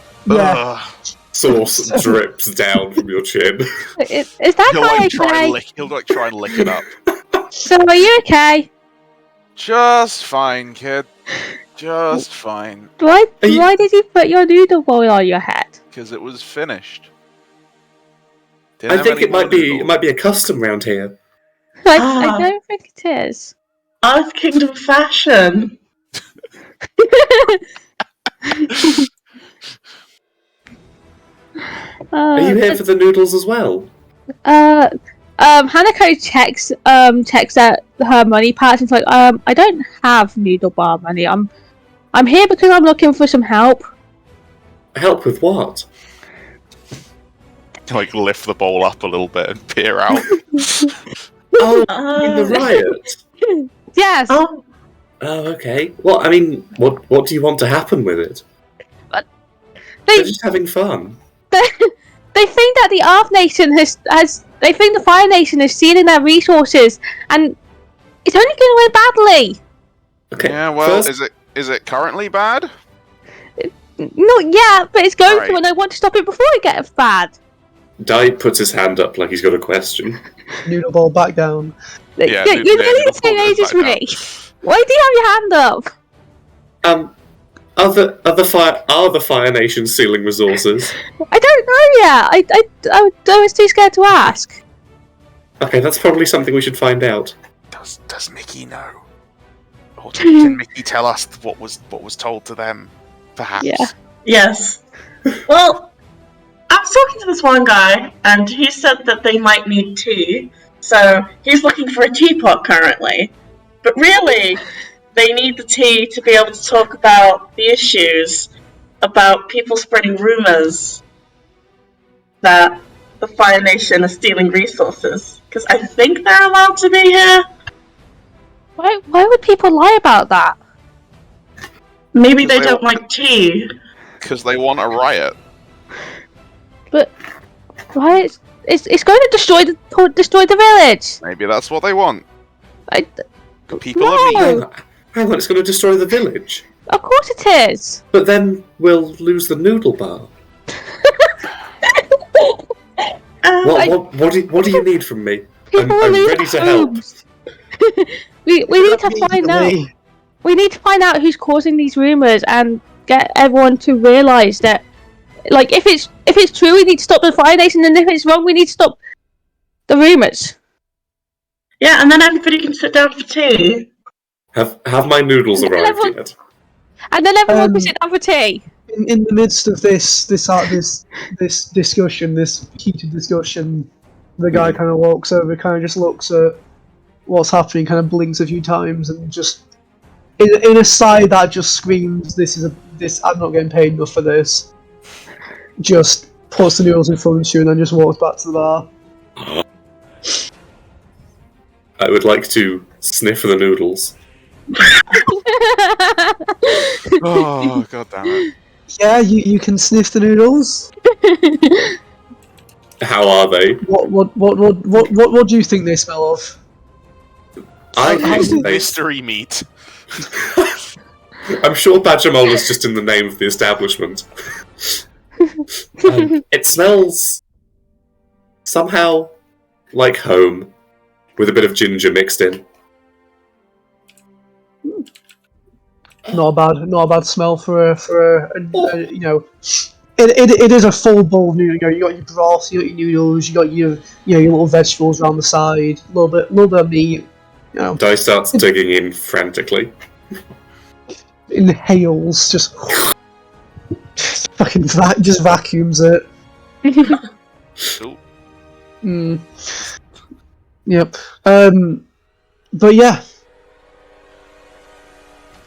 Sauce drips down from your chin. Is that guy okay? He'll try and lick it up. So are you okay? Just fine, kid. Just fine. Why did you put your noodle bowl on your head? Because it was finished. I think it might be a custom round here. I don't think it is. Earth Kingdom fashion. Are you here for the noodles as well? Hanako checks out her money patch and is like, I don't have noodle bar money. I'm here because I'm looking for some help. Help with what? Like lift the bowl up a little bit and peer out. Oh, in the riot. Yes. Oh, Okay. Well, I mean, what do you want to happen with it? They're just having fun. They think that the Earth Nation they think the Fire Nation is stealing their resources, and it's only going to end badly. Okay. Yeah. Well, first, is it currently bad? Not yet, but it's going Right. to, and I want to stop it before it gets bad. Dai puts his hand up like he's got a question. Noodle ball back down. Yeah, You're noodle really the same ball age goes as back me. Why do you have your hand up? Are the Fire Nation stealing resources? I don't know yet. I was too scared to ask. Okay, that's probably something we should find out. Does Mickey know? Or can Mickey tell us what was told to them? Perhaps. Yeah. yes. Well, I was talking to this one guy, and he said that they might need tea, so he's looking for a teapot currently. But really, they need the tea to be able to talk about the issues about people spreading rumors that the Fire Nation is stealing resources. Because I think they're allowed to be here. Why would people lie about that? Maybe they They don't want- like tea. Because they want a riot. But why? It's going to destroy the village. Maybe that's what they want. People No. are mean. Hang on, it's going to destroy the village. Of course it is. But then we'll lose the noodle bar. What do you need from me? I'm People will lose ready to their help. homes. we need to find out. We need to find out who's causing these rumors and get everyone to realize that, like, if it's true, we need to stop the Fire Nation, and if it's wrong, we need to stop the rumors. Yeah, and then everybody can sit down for tea. Have my noodles arrived Everyone- yet? And then everyone can sit down for tea. In the midst of this discussion, this heated discussion, the guy kind of walks over, kind of just looks at what's happening, kind of blinks a few times, and just in a sigh that just screams, "This I'm not getting paid enough for this." Just puts the noodles in front of you and then just walks back to the bar. I would like to sniff the noodles. Oh, god damn it. Yeah, you can sniff the noodles. How are they? What do you think they smell of? I think they. Mystery meat. I'm sure Badgermole is just in the name of the establishment. It smells somehow like home, with a bit of ginger mixed in. Not a bad smell for a you know. It is a full bowl of noodles. You got your broth, you got your noodles, you got your your little vegetables around the side, a little bit of meat. You know, Dai starts digging in frantically. inhales, just fucking just vacuums it. Cool. Mm. Yep. But yeah.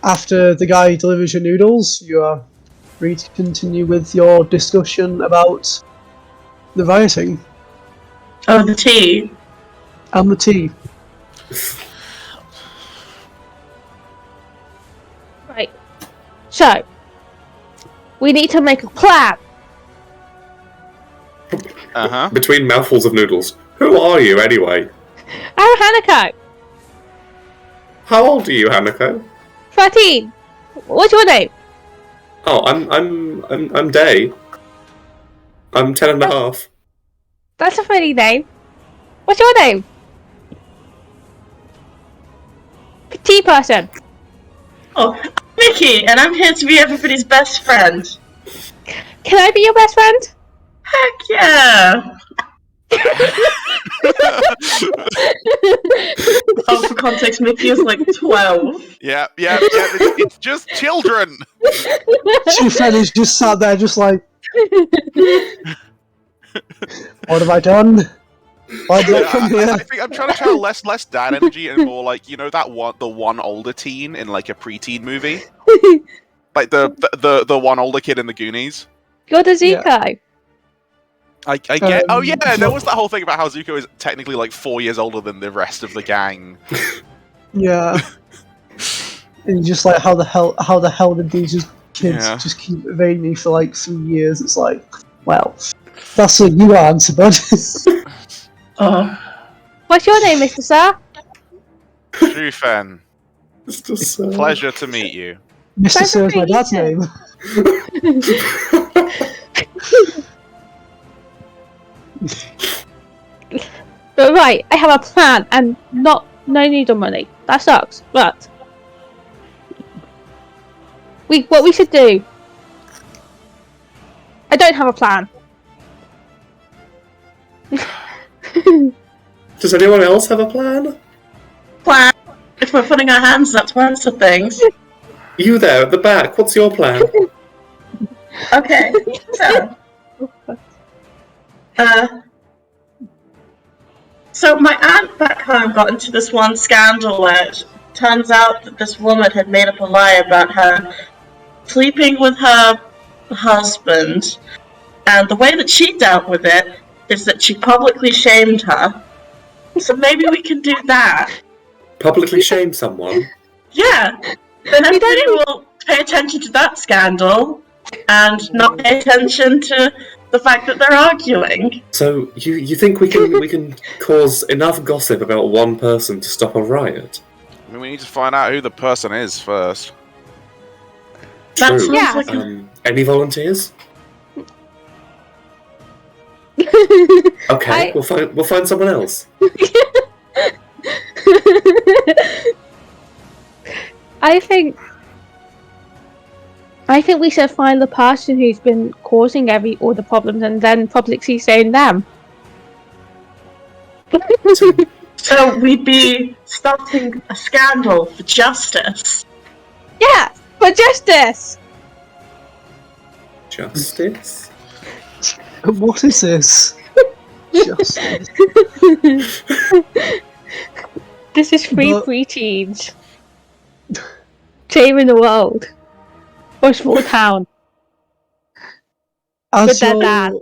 After the guy delivers your noodles, you are free to continue with your discussion about the rioting Oh, the tea. and the tea. Right. So, we need to make a plan. Uh-huh. Between mouthfuls of noodles. Who are you, anyway? I'm Hanako. How old are you, Hanako? 13. What's your name? Oh, I'm Day. I'm 10 and a half. That's a funny name. What's your name? Tea person. Oh, I'm Mickey, and I'm here to be everybody's best friend. Can I be your best friend? Heck yeah! Oh, for context, Mickey is like 12. Yeah. It's just children. Chief is just sat there, just like, what have I done? Why did I come here? I think I'm trying to channel less dad energy and more like, you know, the one older teen in like a preteen movie, like the one older kid in the Goonies. You're the Zuko. I get. Oh yeah, there was that whole thing about how Zuko is technically like 4 years older than the rest of the gang. Yeah. And just like, how the hell did these kids just keep evading me for like 3 years? It's like, well, that's what you answer, bud. What's your name, Mr. Sir? Shufen, pleasure to meet you. Mr. Sir is my dad's name. But right, I have a plan and no need of money. That sucks. But what we should do. I don't have a plan. Does anyone else have a plan? Plan. If we're putting our hands up to answer things. You there at the back, what's your plan? Okay, so my aunt back home got into this one scandal where it turns out that this woman had made up a lie about her sleeping with her husband, and the way that she dealt with it is that she publicly shamed her. So maybe we can do that. Publicly shame someone? Yeah. Then everybody will pay attention to that scandal and not pay attention to the fact that they're arguing. So you think we can cause enough gossip about one person to stop a riot? I mean, we need to find out who the person is first. That True. sounds Yeah. like Any volunteers? Okay, we'll find someone else. I think we should find the person who's been causing all the problems and then publicly shame them. So we'd be starting a scandal for justice. Yeah, for justice. Justice? What is this? Justice. This is free But- preteens. Saving the world. Or small town. As With their your- dad.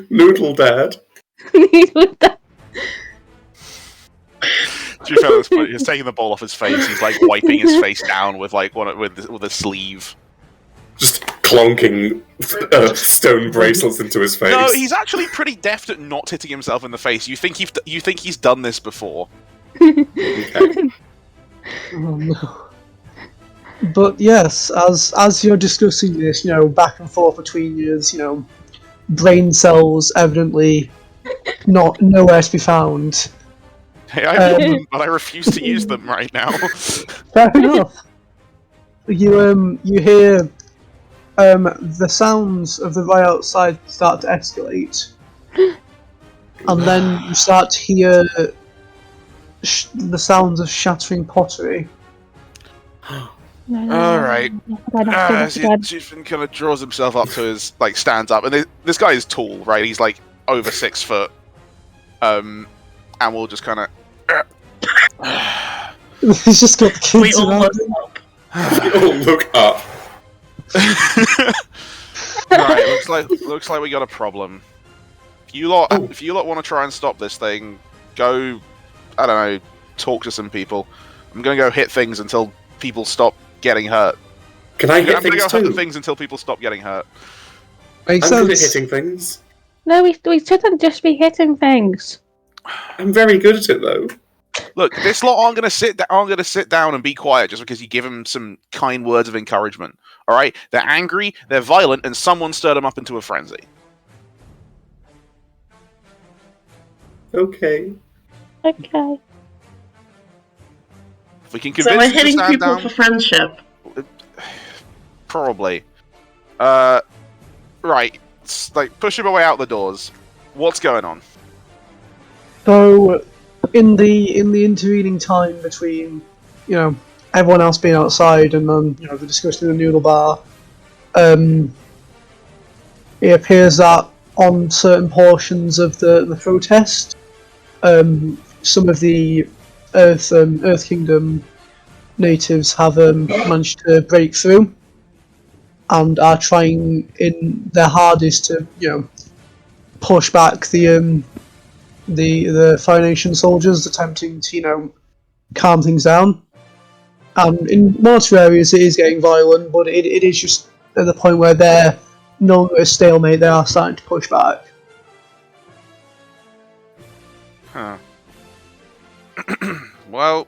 Noodle Dad. He's taking the ball off his face. He's like wiping his face down with like with a sleeve. Just clonking stone bracelets into his face. No, he's actually pretty deft at not hitting himself in the face. You think he's done this before? Okay. Oh no. But yes, as you're discussing this, back and forth between yours, brain cells evidently nowhere to be found. Hey, I have them, but I refuse to use them right now. Fair enough. You hear the sounds of the riot outside start to escalate, and then you start to hear the sounds of shattering pottery. All right. Shufen kind of draws himself up to his stands up, and this guy is tall, right? He's like over 6 foot. and we'll just kind of. He's just got the kids We all around look him. up. Oh, look up. Right, looks like we got a problem. If you lot Oh. want to try and stop this thing, go. I don't know. Talk to some people. I'm gonna go hit things until people stop getting hurt. Can I I'm hit gonna things go hit too? things until people stop getting hurt. Makes I'm good at sense. hitting things. No, we shouldn't just be hitting things. I'm very good at it though. Look, this lot aren't gonna sit down and be quiet just because you give them some kind words of encouragement. All right, they're angry, they're violent, and someone stirred them up into a frenzy. Okay. Okay. If we can So convince we're them to hitting stand people down, for friendship. probably. Right, push him away out the doors. What's going on? So, in the intervening time between, everyone else being outside and then, the discussion in the noodle bar, it appears that on certain portions of the protest, some of the Earth Kingdom natives have managed to break through and are trying in their hardest to, push back the Fire Nation soldiers, attempting to, calm things down. In one or two areas it is getting violent, but it is just at the point where they're no longer a stalemate, they are starting to push back. Huh. Well,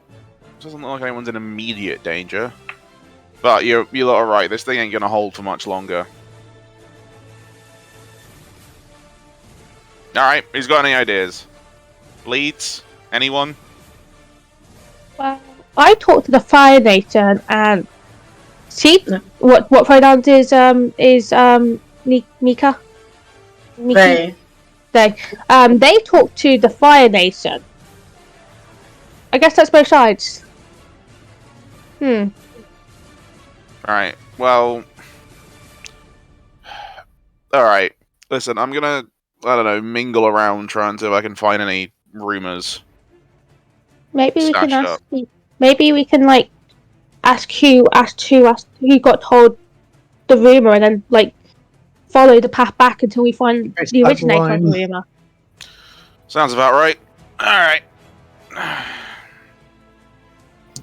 doesn't look like anyone's in immediate danger. But you lot are right, this thing ain't gonna hold for much longer. Alright, who's got any ideas? Leads? Anyone? Well, I talked to the Fire Nation and she what pronouns is Nika? They. They talked to the Fire Nation. I guess that's both sides. Alright, well... Alright, listen, I'm gonna, I don't know, mingle around trying to see if I can find any rumours. Maybe we can Stashed ask. up. Maybe we can ask who got told the rumor, and then follow the path back until we find Trace the back the originator of the line. rumor. Sounds about right. Alright.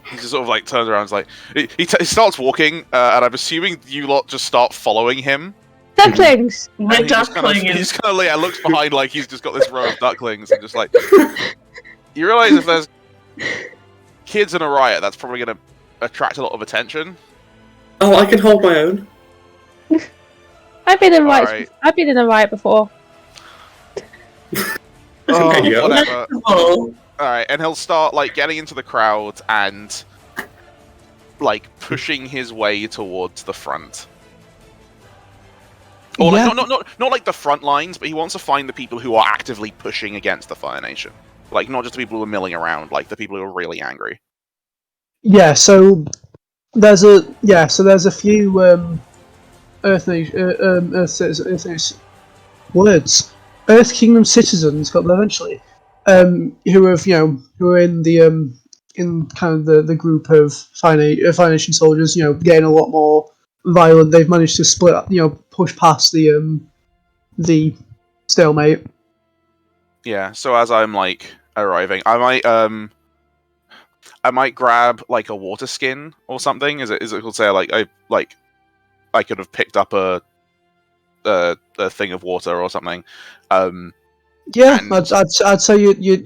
He just sort of turns around and is he starts walking, and I'm assuming you lot just start following him. Ducklings. We're And he just kind ducklings. of looks behind like he's just got this row of ducklings and just you realise if there's kids in a riot, that's probably going to attract a lot of attention. Oh, I can hold my own. I've been in riots. Alright. I've been in a riot before. Oh, Yeah. whatever. Oh, Alright, and he'll start getting into the crowd and pushing his way towards the front. Or Yeah. not like the front lines, but he wants to find the people who are actively pushing against the Fire Nation. Not just the people who are milling around, the people who are really angry. Yeah, so there's a few Earth Kingdom citizens got there eventually, who are in the in kind of the group of Fire Nation soldiers, getting a lot more violent. They've managed to split, push past the stalemate. Yeah. So as I'm arriving, I might grab a water skin or something. Is it cool to say I could have picked up a thing of water or something. Yeah, And- I'd say I'd say on your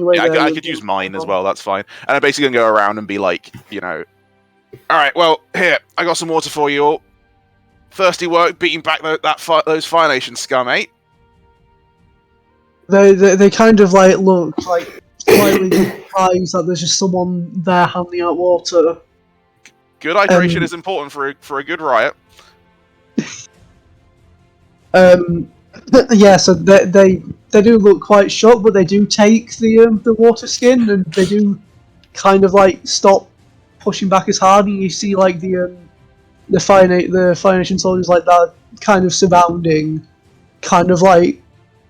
way Yeah, there. I could use mine as well. That's fine. And I'm basically gonna go around and be all right. Well, here I got some water for you all. Thirsty work beating back those Fire Nation scum, eh? They kind of look slightly surprised that there's just someone there handing out water. Good hydration is important for a good riot. Yeah, so they do look quite shocked, but they do take the water skin, and they do kind of stop pushing back as hard, and you see the Fire Nation soldiers that kind of surrounding, kind of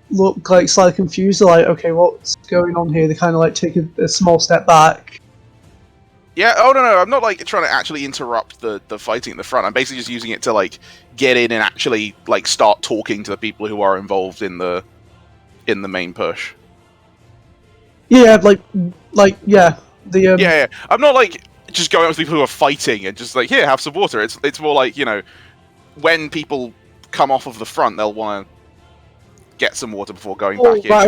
look like slightly confused. They're like, okay, what's going on here? They kind of like take a small step back. Yeah. Oh no, I'm not like trying to actually interrupt the fighting at the front. I'm basically just using it to like get in and actually like start talking to the people who are involved in the main push. Yeah, yeah. Yeah. I'm not like just going up to people who are fighting and just like, here, have some water. It's more like, when people come off of the front, they'll want to get some water before going back in. Right,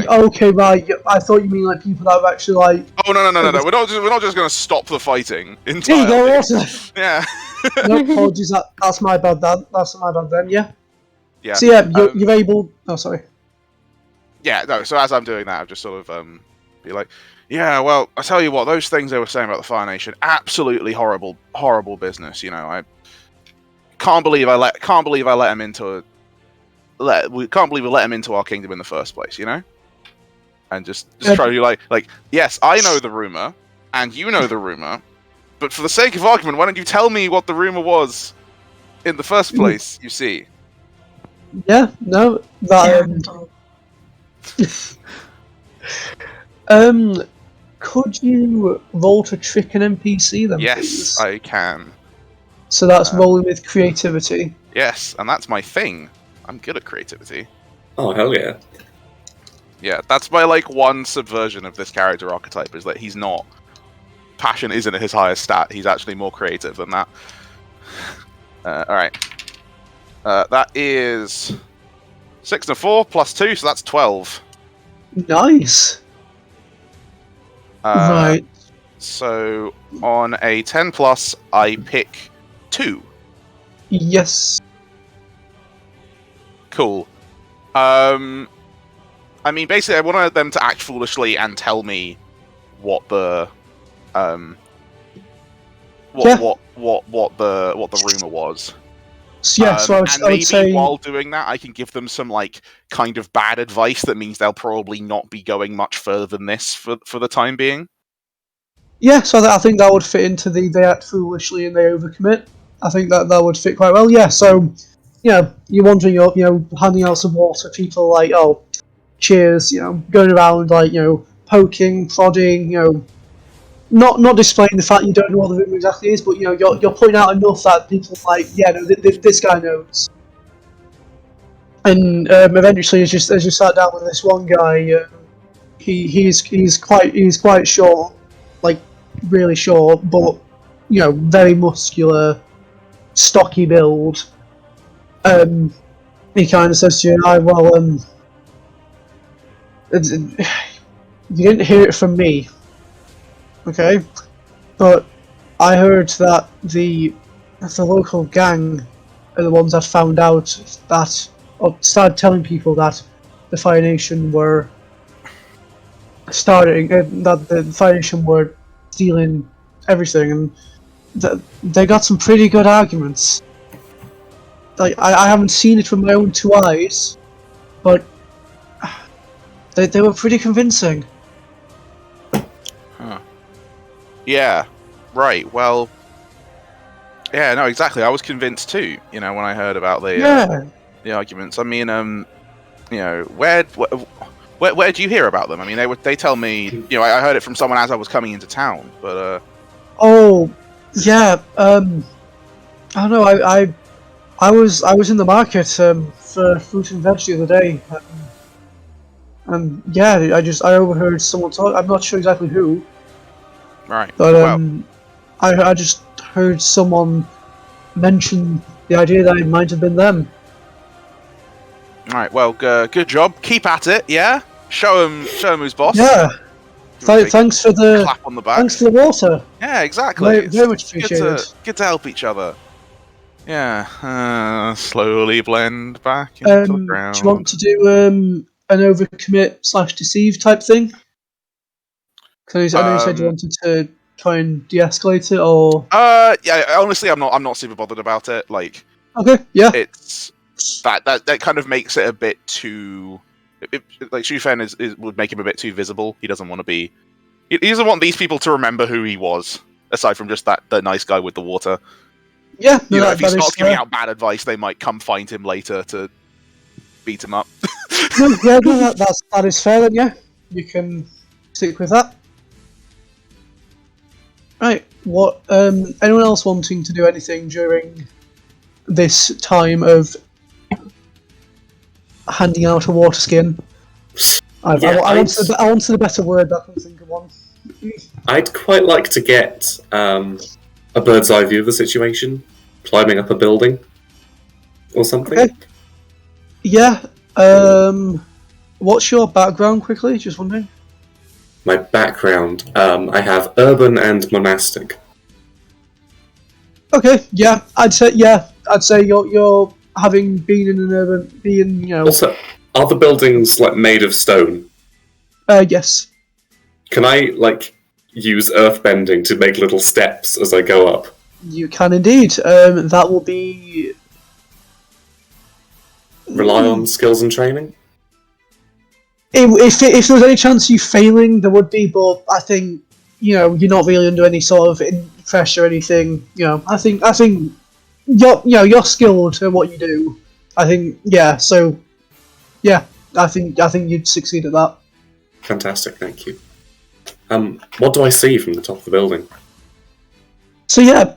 okay, right. I thought you mean like people that have actually like. Oh no! We're not just going to stop the fighting Here you entirely. go, water. Yeah. No apologies. That's my bad. That's my bad then. Yeah. Yeah. So yeah, you're able. Oh, sorry. Yeah. No. So as I'm doing that, I've just sort of be like, yeah. Well, I tell you what, those things they were saying about the Fire Nation, absolutely horrible business. I can't believe I let them into. We can't believe we let him into our kingdom in the first place, and just try to like yes, I know the rumor, and you know the rumor, but for the sake of argument, why don't you tell me what the rumor was in the first place? You see? Yeah. No. That. Could you roll to trick an NPC then? Yes, please? I can. So that's rolling with creativity. Yes, and that's my thing. I'm good at creativity. Oh, hell yeah. Yeah, that's my one subversion of this character archetype, is that he's not... Passion isn't his highest stat, he's actually more creative than that. Alright. That is... 6 and 4 plus 2, so that's 12. Nice. Right. So, on a 10 plus, I pick 2. Yes. Cool. I mean, basically, I wanted them to act foolishly and tell me what the what the rumor was. So, yeah, so I would say while doing that, I can give them some kind of bad advice that means they'll probably not be going much further than this for the time being. Yeah, so I think that would fit into they act foolishly and they overcommit. I think that would fit quite well. Yeah, so you're wandering up, handing out some water. People are like, oh, cheers, going around poking, prodding, not displaying the fact you don't know what the room exactly is, but you're pointing out enough that people are like, yeah, no, this guy knows. And eventually, as you sat down with this one guy, he's quite short, really short, but very muscular, stocky build. He kind of says to you, you didn't hear it from me, okay? But I heard that the local gang are the ones that found out that, or started telling people that the Fire Nation were that the Fire Nation were stealing everything, and they got some pretty good arguments. I haven't seen it with my own 2 eyes, but they were pretty convincing. Huh. Yeah. Right. Well. Yeah. No. Exactly. I was convinced too. When I heard about the arguments. I mean, where did you hear about them? I mean, they tell me. I heard it from someone as I was coming into town. But. Oh, yeah. I don't know. I was in the market for fruit and veg the other day, and yeah, I overheard someone talk. I'm not sure exactly who. Right. But well. I just heard someone mention the idea that it might have been them. All right. Well, good job. Keep at it. Yeah. Show him who's boss. Yeah. Thanks for the clap on the back. Thanks for the water. Yeah, exactly. Very much appreciated. Good to help each other. Yeah. Slowly blend back into the ground. Do you want to do an overcommit / deceive type thing? Because I know you said you wanted to try and de-escalate it, or yeah. Honestly, I'm not super bothered about it. Okay, yeah. It's that kind of makes it a bit too. Shufen would make him a bit too visible. He doesn't want to be. He doesn't want these people to remember who he was, aside from just the nice guy with the water. Yeah, if he starts giving out bad advice, they might come find him later to beat him up. No, that is fair then, yeah. You can stick with that. Right, what, anyone else wanting to do anything during this time of handing out a water skin? I wanted a better word, but I couldn't think of one. I'd quite like to get a bird's eye view of the situation, climbing up a building or something. Okay. Yeah, what's your background quickly, just wondering? My background, I have urban and monastic. Okay, yeah, I'd say you're having been in an urban, Also, are the buildings like made of stone? Yes. Can I use earthbending to make little steps as I go up? You can indeed. That will be Rely on skills and training? if there was any chance of you failing, there would be, but I think you're not really under any sort of pressure or anything. I think you're skilled at what you do. I think So yeah, I think you'd succeed at that. Fantastic, thank you. What do I see from the top of the building? So yeah,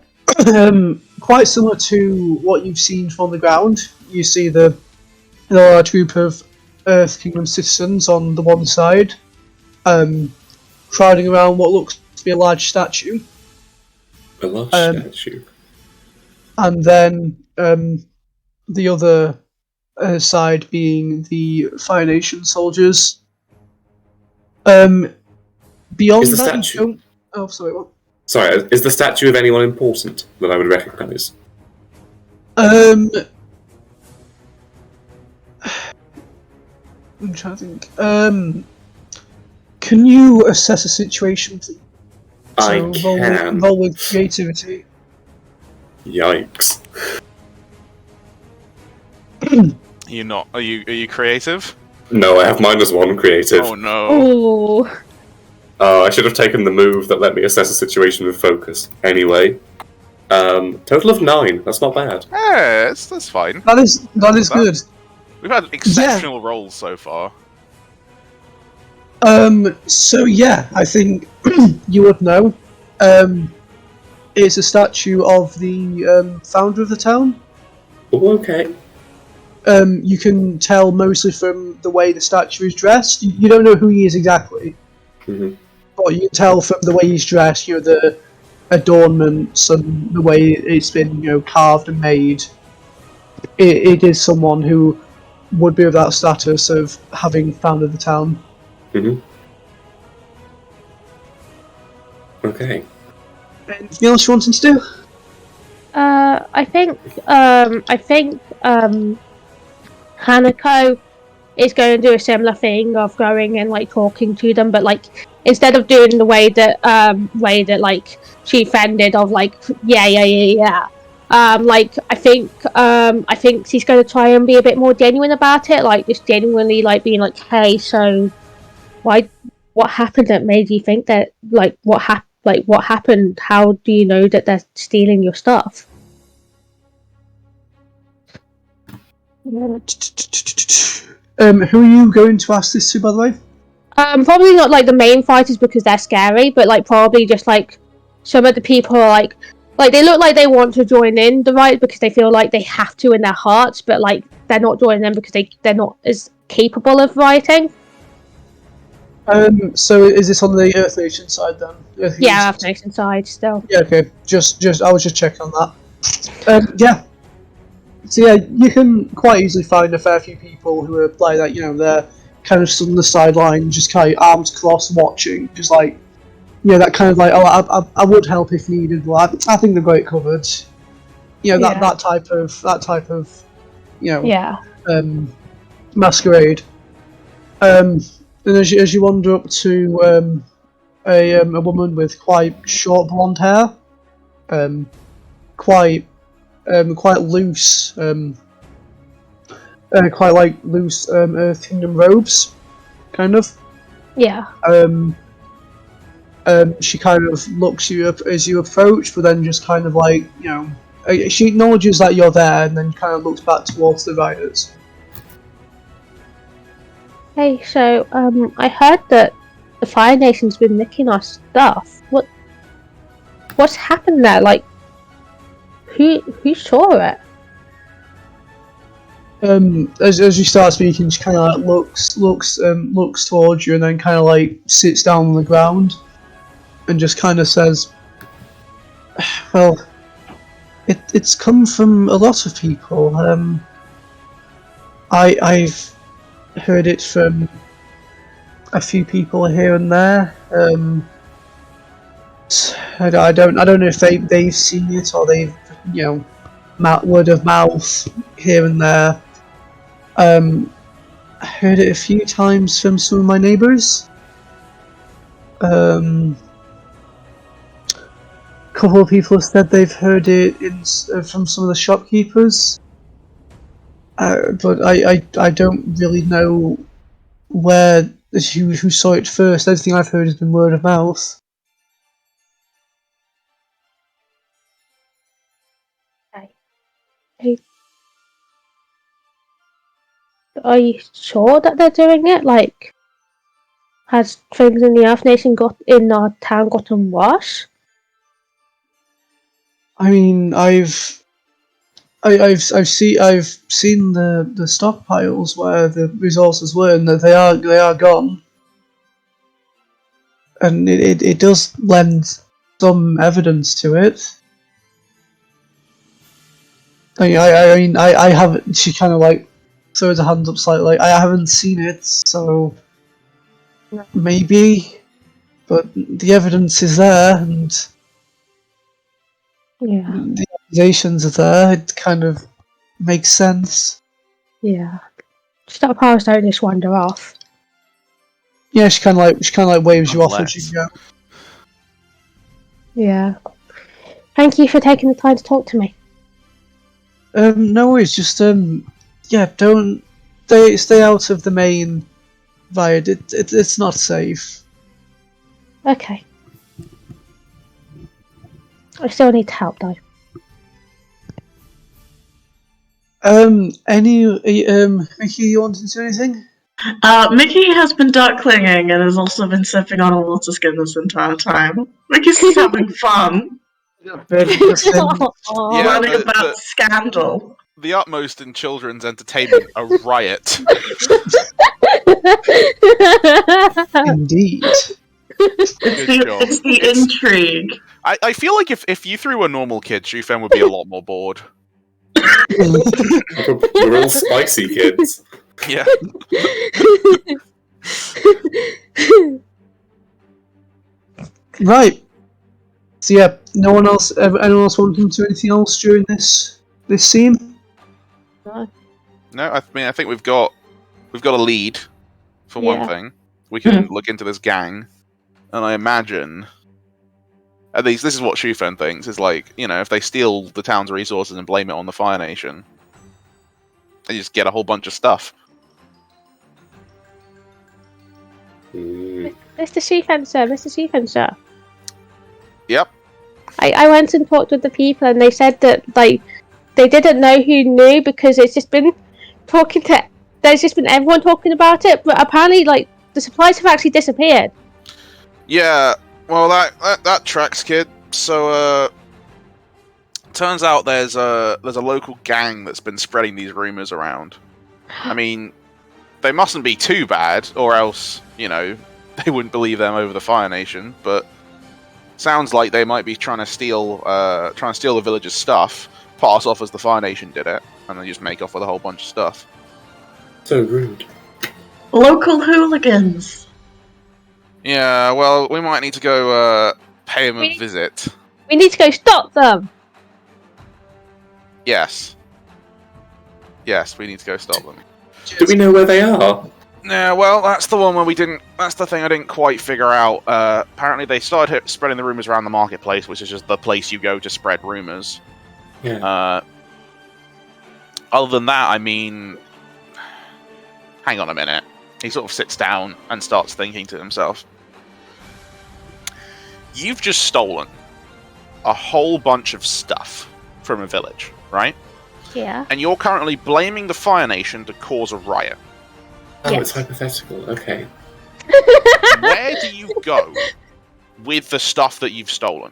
quite similar to what you've seen from the ground. You see the large group of Earth Kingdom citizens on the one side, crowding around what looks to be a large statue. A large statue. And then the other side being the Fire Nation soldiers. Beyond Is the that, statue... you don't... Oh, sorry, what? Sorry, is the statue of anyone important that I would recognise? I'm trying to think. Can you assess a situation, please? I can. Roll with creativity. Yikes. You're not. Are you creative? No, I have -1 creative. Oh no. Oh. I should have taken the move that let me assess a situation with focus. Anyway, total of 9. That's not bad. Yeah, that's fine. That is good. We've had exceptional rolls so far. So yeah, I think you would know. It's a statue of the founder of the town. Oh, okay. You can tell mostly from the way the statue is dressed. You don't know who he is exactly, but you can tell from the way he's dressed. The adornments and the way it's been, carved and made. It is someone who would be of that status of having founded the town. Okay. Anything else you wanted to do? I think Hanako is going to do a similar thing of going and talking to them, but instead of doing the way that she offended of yeah. I think she's going to try and be a bit more genuine about it, just genuinely being hey, so what happened that made you think that what happened? How do you know that they're stealing your stuff? Who are you going to ask this to, by the way? Probably not the main fighters because they're scary, but probably just some of the people are they look like they want to join in the riot because they feel like they have to in their hearts, but they're not joining them because they're not as capable of rioting. So is this on the Earth Nation side then? Earth Nation side still. Yeah, okay. Just I was just checking on that. Yeah. So yeah, you can quite easily find a fair few people who are that. They're kind of stood on the sideline, just kind of arms crossed, watching, just that kind of I would help if needed. Well, I think they've got it covered. That type of masquerade. And as you wander up to a woman with quite short blonde hair, quite loose, quite loose Earth Kingdom robes, kind of. Yeah. She kind of looks you up as you approach, but then just kind of she acknowledges that you're there, and then kind of looks back towards the riders. Hey, so I heard that the Fire Nation's been nicking our stuff. What's happened there? Like, who saw it? As you start speaking, she kind of like looks towards you, and then kind of like sits down on the ground, and just kind of says, "Well, it's come from a lot of people. I've heard it from a few people here and there. I don't know if they've seen it or they've word of mouth here and there. I heard it a few times from some of my neighbours. A couple of people have said they've heard it from some of the shopkeepers. But I don't really know who saw it first. Everything I've heard has been word of mouth." Hey, are you sure that they're doing it? Like, has things in the Earth Nation in our town gotten worse? I mean, I've seen the stockpiles where the resources were, and that they are gone, and it does lend some evidence to it. I haven't. She kind of like throws her hands up slightly. Like, I haven't seen it, so maybe, but the evidence is there, and Yeah. the accusations are there. It kind of makes sense. Yeah. Stockpiles don't just wander off. Yeah, she kind of like waves you off as you go. Yeah. Thank you for taking the time to talk to me. No worries. Just don't stay out of the main viad. It's not safe. Okay. I still need help though. Mickey, you wanted to do anything? Mickey has been duck clinging and has also been sipping on a water skin this entire time. Mickey's just having fun. Learning about scandal. The utmost in children's entertainment, a riot. Indeed. It's the intrigue. I feel like if you threw a normal kid, Shufen would be a lot more bored. We're all spicy kids. Yeah. Right. So yeah, anyone else wanting to do anything else during this scene? No, I mean I think we've got a lead for one thing. We can look into this gang, and I imagine, at least this is what Shufen thinks, is like, if they steal the town's resources and blame it on the Fire Nation, they just get a whole bunch of stuff. Mr. Shufen, sir. Yep. I went and talked with the people, and they said that they didn't know who knew because there's just been everyone talking about it, but apparently the supplies have actually disappeared. Yeah, well that tracks, kid. So turns out there's a local gang that's been spreading these rumors around. I mean, they mustn't be too bad, or else they wouldn't believe them over the Fire Nation, but sounds like they might be trying to steal the village's stuff, pass off as the Fire Nation did it, and then just make off with a whole bunch of stuff. So rude. Local hooligans. Yeah, well, we might need to go pay them a visit. We need to go stop them. Yes, we need to go stop them. Do we know where they are? Yeah, well, that's the one where we didn't. That's the thing I didn't quite figure out. Apparently, they started spreading the rumors around the marketplace, which is just the place you go to spread rumors. Yeah. Other than that, I mean, hang on a minute. He sort of sits down and starts thinking to himself. You've just stolen a whole bunch of stuff from a village, right? Yeah. And you're currently blaming the Fire Nation to cause a riot. Oh, Yes. it's hypothetical. Okay. Where do you go with the stuff that you've stolen?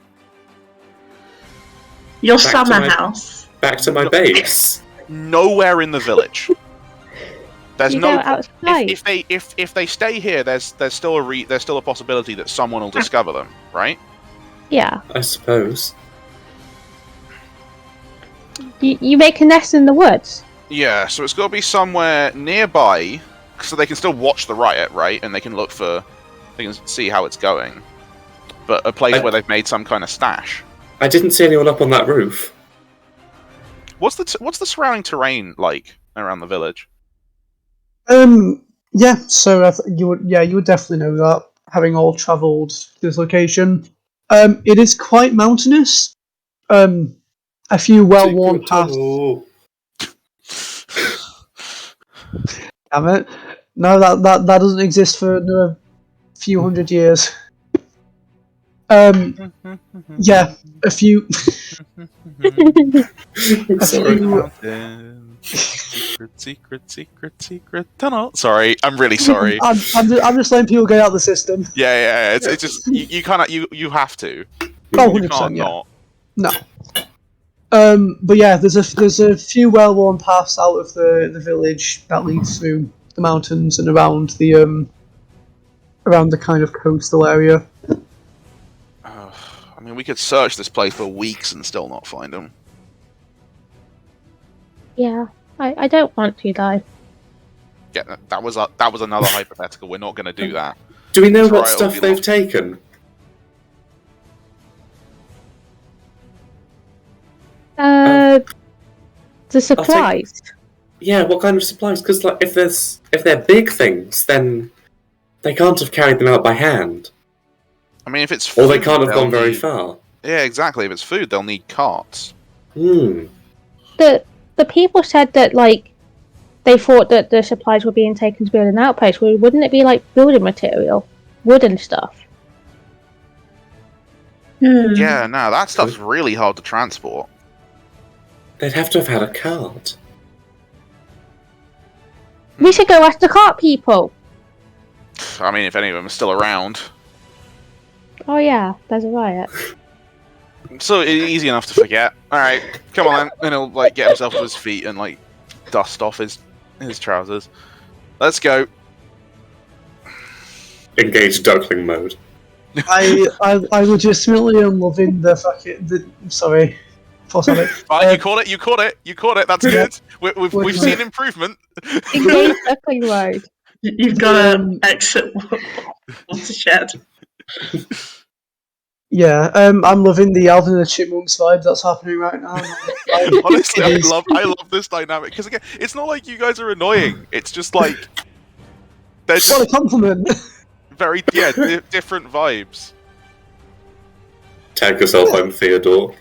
Your Back to summer my- house. Back to my base. Nowhere in the village. There's You no. go outside. If they stay here, there's still a possibility that someone will discover them, right? Yeah. I suppose. You make a nest in the woods. Yeah, so it's got to be somewhere nearby, so they can still watch the riot, right? And they can they can see how it's going. But a place where they've made some kind of stash. I didn't see anyone up on that roof. What's the surrounding terrain like around the village? Yeah. So you would definitely know that, having all travelled to this location. It is quite mountainous. A few well-worn Secret paths. tunnel. Damn it! No, that doesn't exist for another few hundred years. Yeah, a few. Sorry. Secret tunnel. Sorry, I'm really sorry. I'm just letting people get out of the system. Yeah. It's just you can't you have to. Oh, You 100%, can't yeah. not. No. But yeah, there's a few well-worn paths out of the village that lead through the mountains and around the kind of coastal area. I mean, we could search this place for weeks and still not find them. Yeah. I don't want to though. Yeah, that was another hypothetical. We're not going to do that. Do we know Try what it'll stuff be they've long. taken? The supplies. Yeah, what kind of supplies? Because like, if they're big things, then they can't have carried them out by hand, I mean, if it's or food, they can't have they'll gone very need- far. Yeah, exactly. If it's food, they'll need carts. Hmm. The people said that like they thought that the supplies were being taken to build an outpost. Well, wouldn't it be like building material, wood and stuff? Yeah, no, that stuff's really hard to transport. They'd have to have had a cart. We should go ask the cart people. I mean, if any of them are still around. Oh yeah, there's a riot. So easy enough to forget. Alright, come on then. And he'll like get himself to his feet and like dust off his trousers. Let's go. Engage duckling mode. I legitimately am loving the fucking sorry. Force on it. Fine, you caught it, that's good. We've seen improvement. Engage duckling mode. You've got to exit watershed. Yeah, I'm loving the Alvin and the Chipmunks vibe that's happening right now. Honestly, I love this dynamic because again, it's not like you guys are annoying. It's just like they're What a just compliment! very different vibes. Tag yourself, I'm Theodore.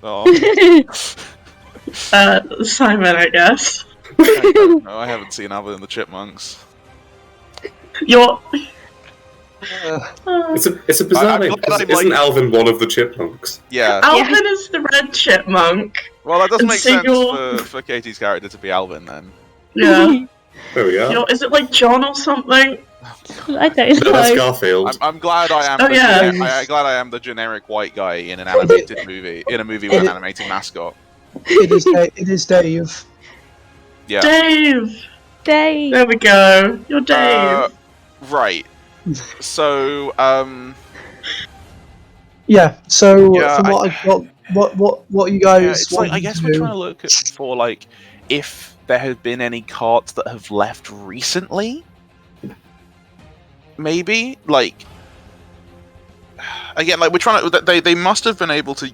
Oh, Simon, I guess. no, I haven't seen Alvin and the Chipmunks. You're. It's a bizarre I'm name. glad I'm Isn't like- Alvin one of the chipmunks? Yeah. Alvin is the red chipmunk. Well, that does And make single- sense for Katie's character to be Alvin then. Yeah. There we are. Is it like John or something? I don't No, that's know. Garfield. I'm glad I am. Oh, yeah. I'm glad I am the generic white guy in an animated movie. In a movie with an animated mascot. It is Dave. Yeah. Dave! Dave. There we go. You're Dave. Right. So, Yeah. So Yeah, from what I got, what you guys yeah, it's like, I want guess to we're do? trying to look for like if there have been any carts that have left recently. Maybe like again, like we're trying to. They must have been able to.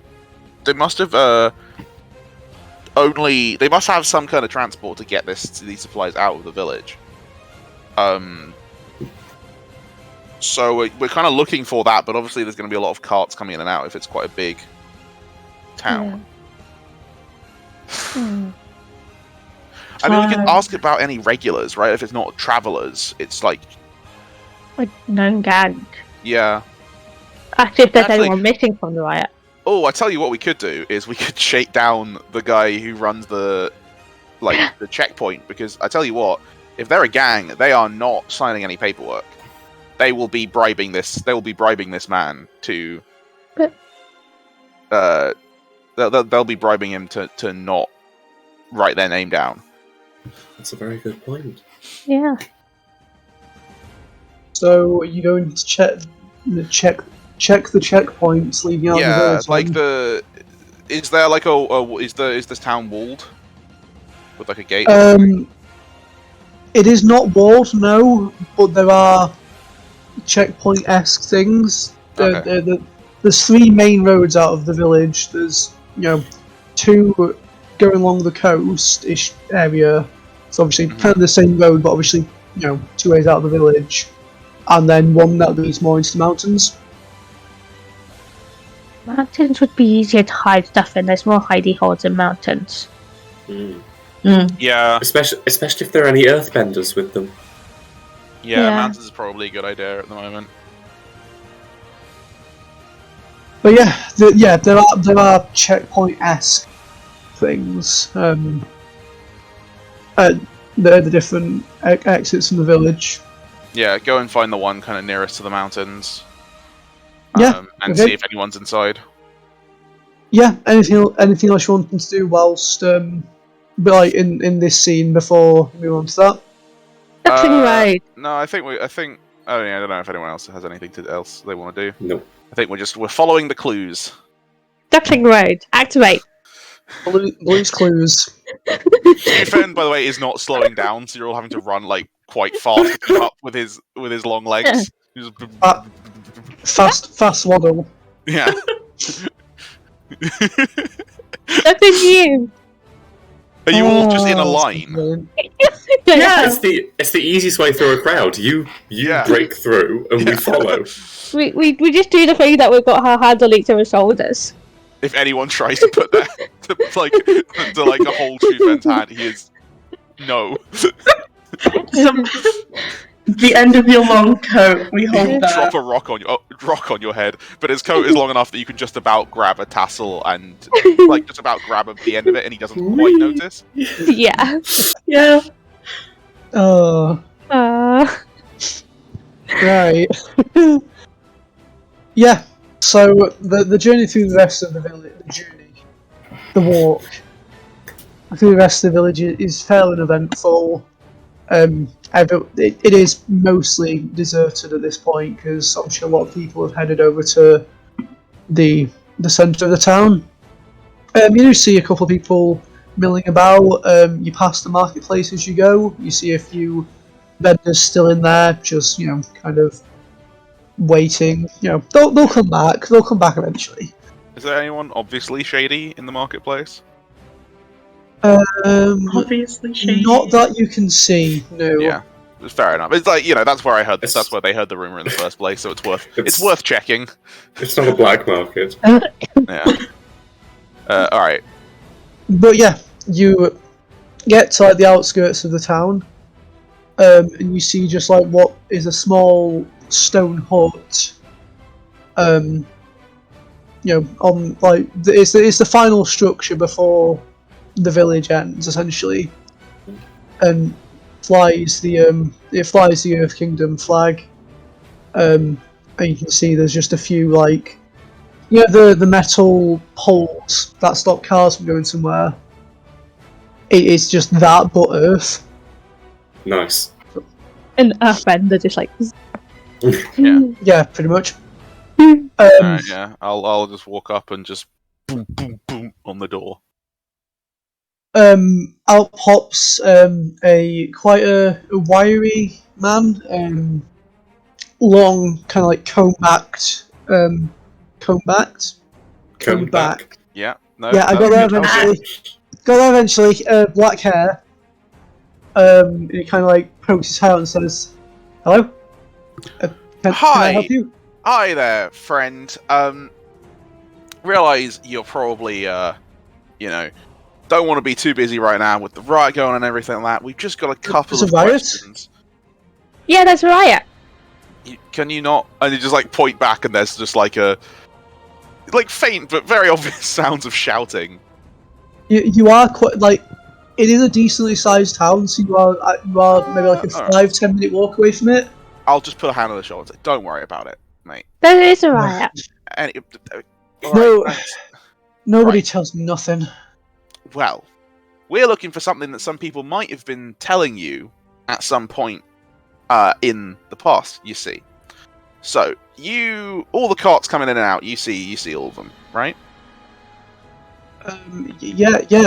They must have only. They must have some kind of transport to get these supplies out of the village. So we're kind of looking for that, but obviously there's going to be a lot of carts coming in and out if it's quite a big town. I mean, we could ask about any regulars, right? If it's not travelers, it's like, A known gang. yeah. Actually, if there's Actually- anyone missing from the riot. Oh, I tell you what we could do is we could shake down the guy who runs the checkpoint, because I tell you what, if they're a gang, they are not signing any paperwork. They will be bribing this. They will be bribing this man to. But- They'll be bribing him to not write their name down. That's a very good point. Yeah. So are you going to check the checkpoints leading out of the Yeah, village? like then? is there like is this town walled with like a gate? It is not walled, no, but there are checkpoint-esque things. Okay. There's 3 main roads out of the village. There's 2 going along the coast-ish area. It's obviously kind of the same road, but obviously 2 ways out of the village, and then one that leads more into the mountains. Mountains would be easier to hide stuff in. There's more hidey holes in mountains. Yeah, Especially if there are any earthbenders with them. yeah, mountains is probably a good idea at the moment. But there are checkpoint-esque things. At the different exits from the village. Yeah, go and find the one kind of nearest to the mountains. Yeah, and okay. see if anyone's inside. Yeah, anything else you want them to do whilst but like in this scene before we move on to that? Duckling Road. No, I think I don't know if anyone else has anything else they want to do. No. I think we're following the clues. Duckling Road. Activate. Blue's Clues. Fen, by the way, is not slowing down, so you're all having to run like quite fast to keep up with his long legs. He's just- Fast waddle. Yeah. Look at you. Are you all just in a line? Yeah. It's the easiest way through a crowd. You Yeah. break through and we follow. We just do the thing that we've got our hands on each other's shoulders. If anyone tries to put that to a whole Fen's hand, he is no. The end of your long coat, we hold that. Drop a rock on your head, but his coat is long enough that you can just about grab a tassel and just about grab the end of it, and he doesn't quite notice. Yeah. Yeah. Oh, right. Yeah. So the journey through the rest of the village, the walk through the rest of the village is fairly uneventful. It is mostly deserted at this point because obviously a lot of people have headed over to the centre of the town. You do see a couple of people milling about. You pass the marketplace as you go. You see a few vendors still in there, just kind of waiting. They'll come back. They'll come back eventually. Is there anyone obviously shady in the marketplace? Obviously, shady. Not that you can see. No. Yeah, fair enough. It's like that's where I heard. That's where they heard the rumor in the first place. So it's worth checking. It's not a black market. Yeah. All right. But yeah, you get to the outskirts of the town, and you see just what is a small stone hut. On it's the final structure before the village ends, essentially, and flies the Earth Kingdom flag. And you can see there's just a few the metal poles that stop cars from going somewhere. It's just that, but Earth. Nice. An earthbender just Yeah, pretty much. Alright, yeah. I'll just walk up and just boom, boom, boom on the door. Out pops quite a wiry man, long, kind of combed back. Yeah. No. Yeah, I got there eventually. Black hair. He kind of pokes his hair out and says, "Hello. Can I help you?" Hi there, friend. Realize you're probably don't want to be too busy right now with the riot going and everything like that. We've just got a couple of questions. Yeah, there's a riot. Can you not? And you just point back, and there's just a faint but very obvious sounds of shouting. You are quite is a decently sized town, so you are maybe like a alright. 5-10 minute walk away from it. I'll just put a hand on the shoulder and say, don't worry about it, mate. That is a riot. And No. thanks. Nobody Right. tells me nothing. Well, we're looking for something that some people might have been telling you at some point in the past, you see. So, all the carts coming in and out, you see all of them, right? Yeah.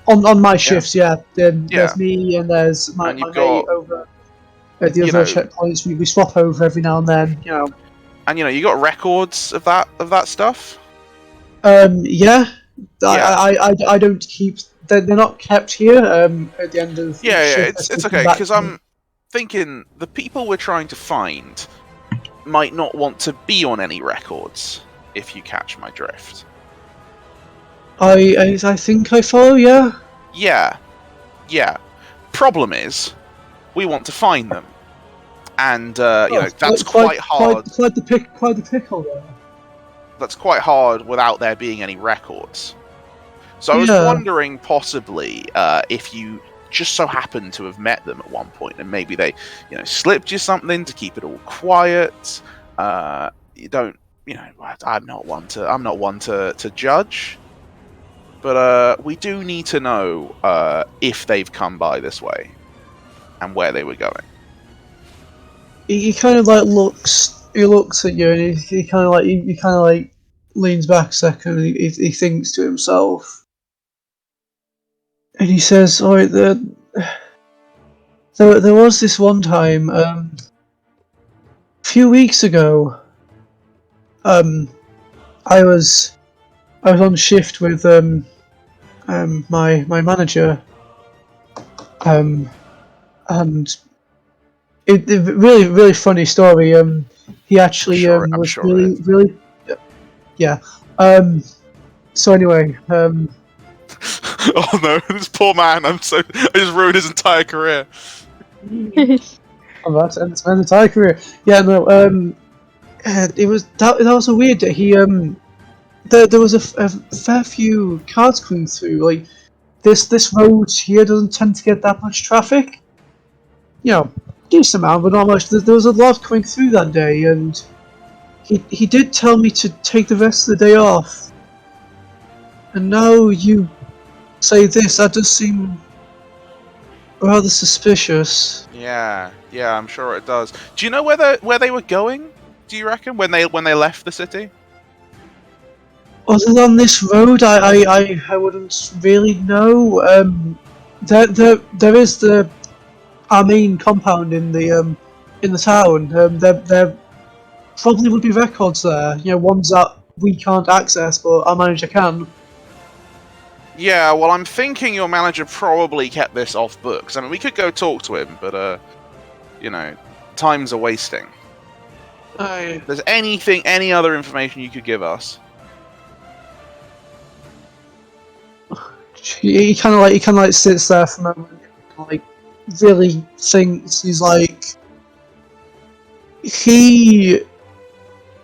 On my shifts, yeah. There's me and there's my And you've mate got, over at the other checkpoints. We swap over every now and then, you know. And you got records of that stuff. Yeah. I don't keep. They're not kept here. At the end of It's okay because I'm thinking the people we're trying to find might not want to be on any records. If you catch my drift. I think I follow. Yeah. Yeah. Problem is, we want to find them, and that's quite hard. Quite the pickle there. That's quite hard without there being any records. So I was wondering, possibly, if you just so happened to have met them at one point, and maybe they, slipped you something to keep it all quiet. You don't, I'm not one to judge, but we do need to know if they've come by this way and where they were going. He kind of looks. He looks at you, and he kind of leans back a second. And he thinks to himself. And he says, "Alright, there was this one time, a few weeks ago. I was on shift with my manager, and it really funny story. He actually was sure really yeah. So anyway, Oh no, this poor man! I just ruined his entire career. Oh, that's ends my entire career. Yeah, no. It was that was a weird day. He there was a fair few cars coming through. Like this road here doesn't tend to get that much traffic. Decent amount, but not much. There was a lot coming through that day, and he did tell me to take the rest of the day off. And now you say this, that does seem rather suspicious. Yeah, I'm sure it does. Do you know where they were going? Do you reckon when they left the city? Other than this road, I wouldn't really know. There is our main compound in the town. There probably would be records there. Ones that we can't access, but our manager can. Yeah, well, I'm thinking your manager probably kept this off books. I mean, we could go talk to him, but time's a wasting. If there's any other information you could give us? He kind of sits there for a moment, really thinks. He's like, he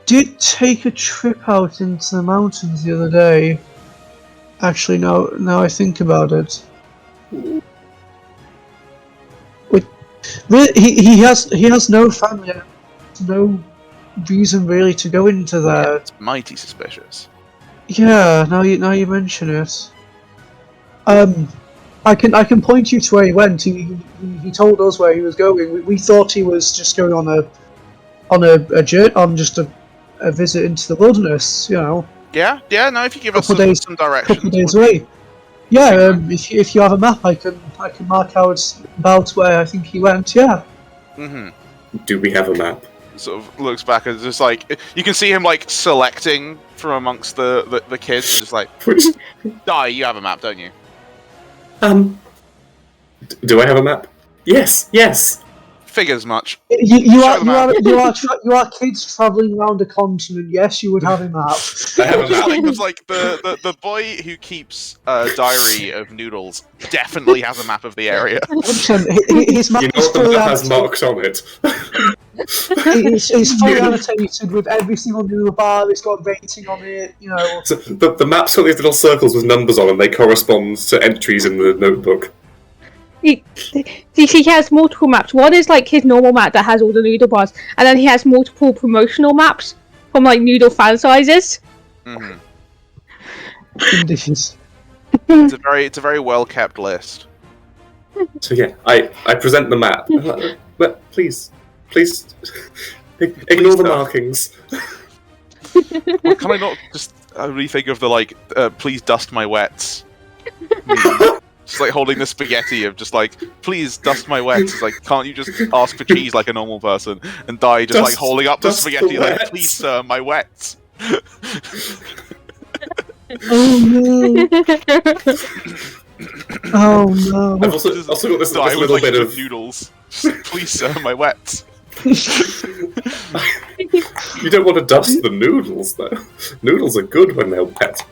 did take a trip out into the mountains the other day. Actually, now I think about it. Really, he has no family, no reason really to go into there. Yeah, it's mighty suspicious. Yeah, now you mention it. I can point you to where he went. He told us where he was going. We thought he was just going on a journey, on just a visit into the wilderness. Yeah. No, if you give us some directions. Couple of days away. Yeah. If you have a map, I can mark out about where I think he went. Yeah. Mhm. Do we have a map? Sort of looks back and just you can see him selecting from amongst the kids, just you have a map, don't you? Do I have a map? Yes. Figures much. You are kids traveling around a continent. Yes, you would have a map. I have a map. It was the boy who keeps a diary of noodles definitely has a map of the area. His map You know is what the fully map has out. marked on it? It's fully annotated with every single noodle bar. It's got a rating on it. You know. So the map's got these little circles with numbers on, and they correspond to entries in the notebook. He has multiple maps. One is like his normal map that has all the noodle bars, and then he has multiple promotional maps from like noodle fan sizes. Mm-hmm. Conditions. It's a very well kept list. So yeah, I present the map. But please, ignore the don't. markings. Well, can I not just only think of the please dust my wets? Just like holding the spaghetti of just like, please dust my wets. It's like, can't you just ask for cheese like a normal person and die just like holding up the spaghetti like, please sir, my wets. Oh no! Oh no! I've also got this Die with little like bit of noodles. Please sir, my wets. You don't want to dust the noodles, though. Noodles are good when they're wet.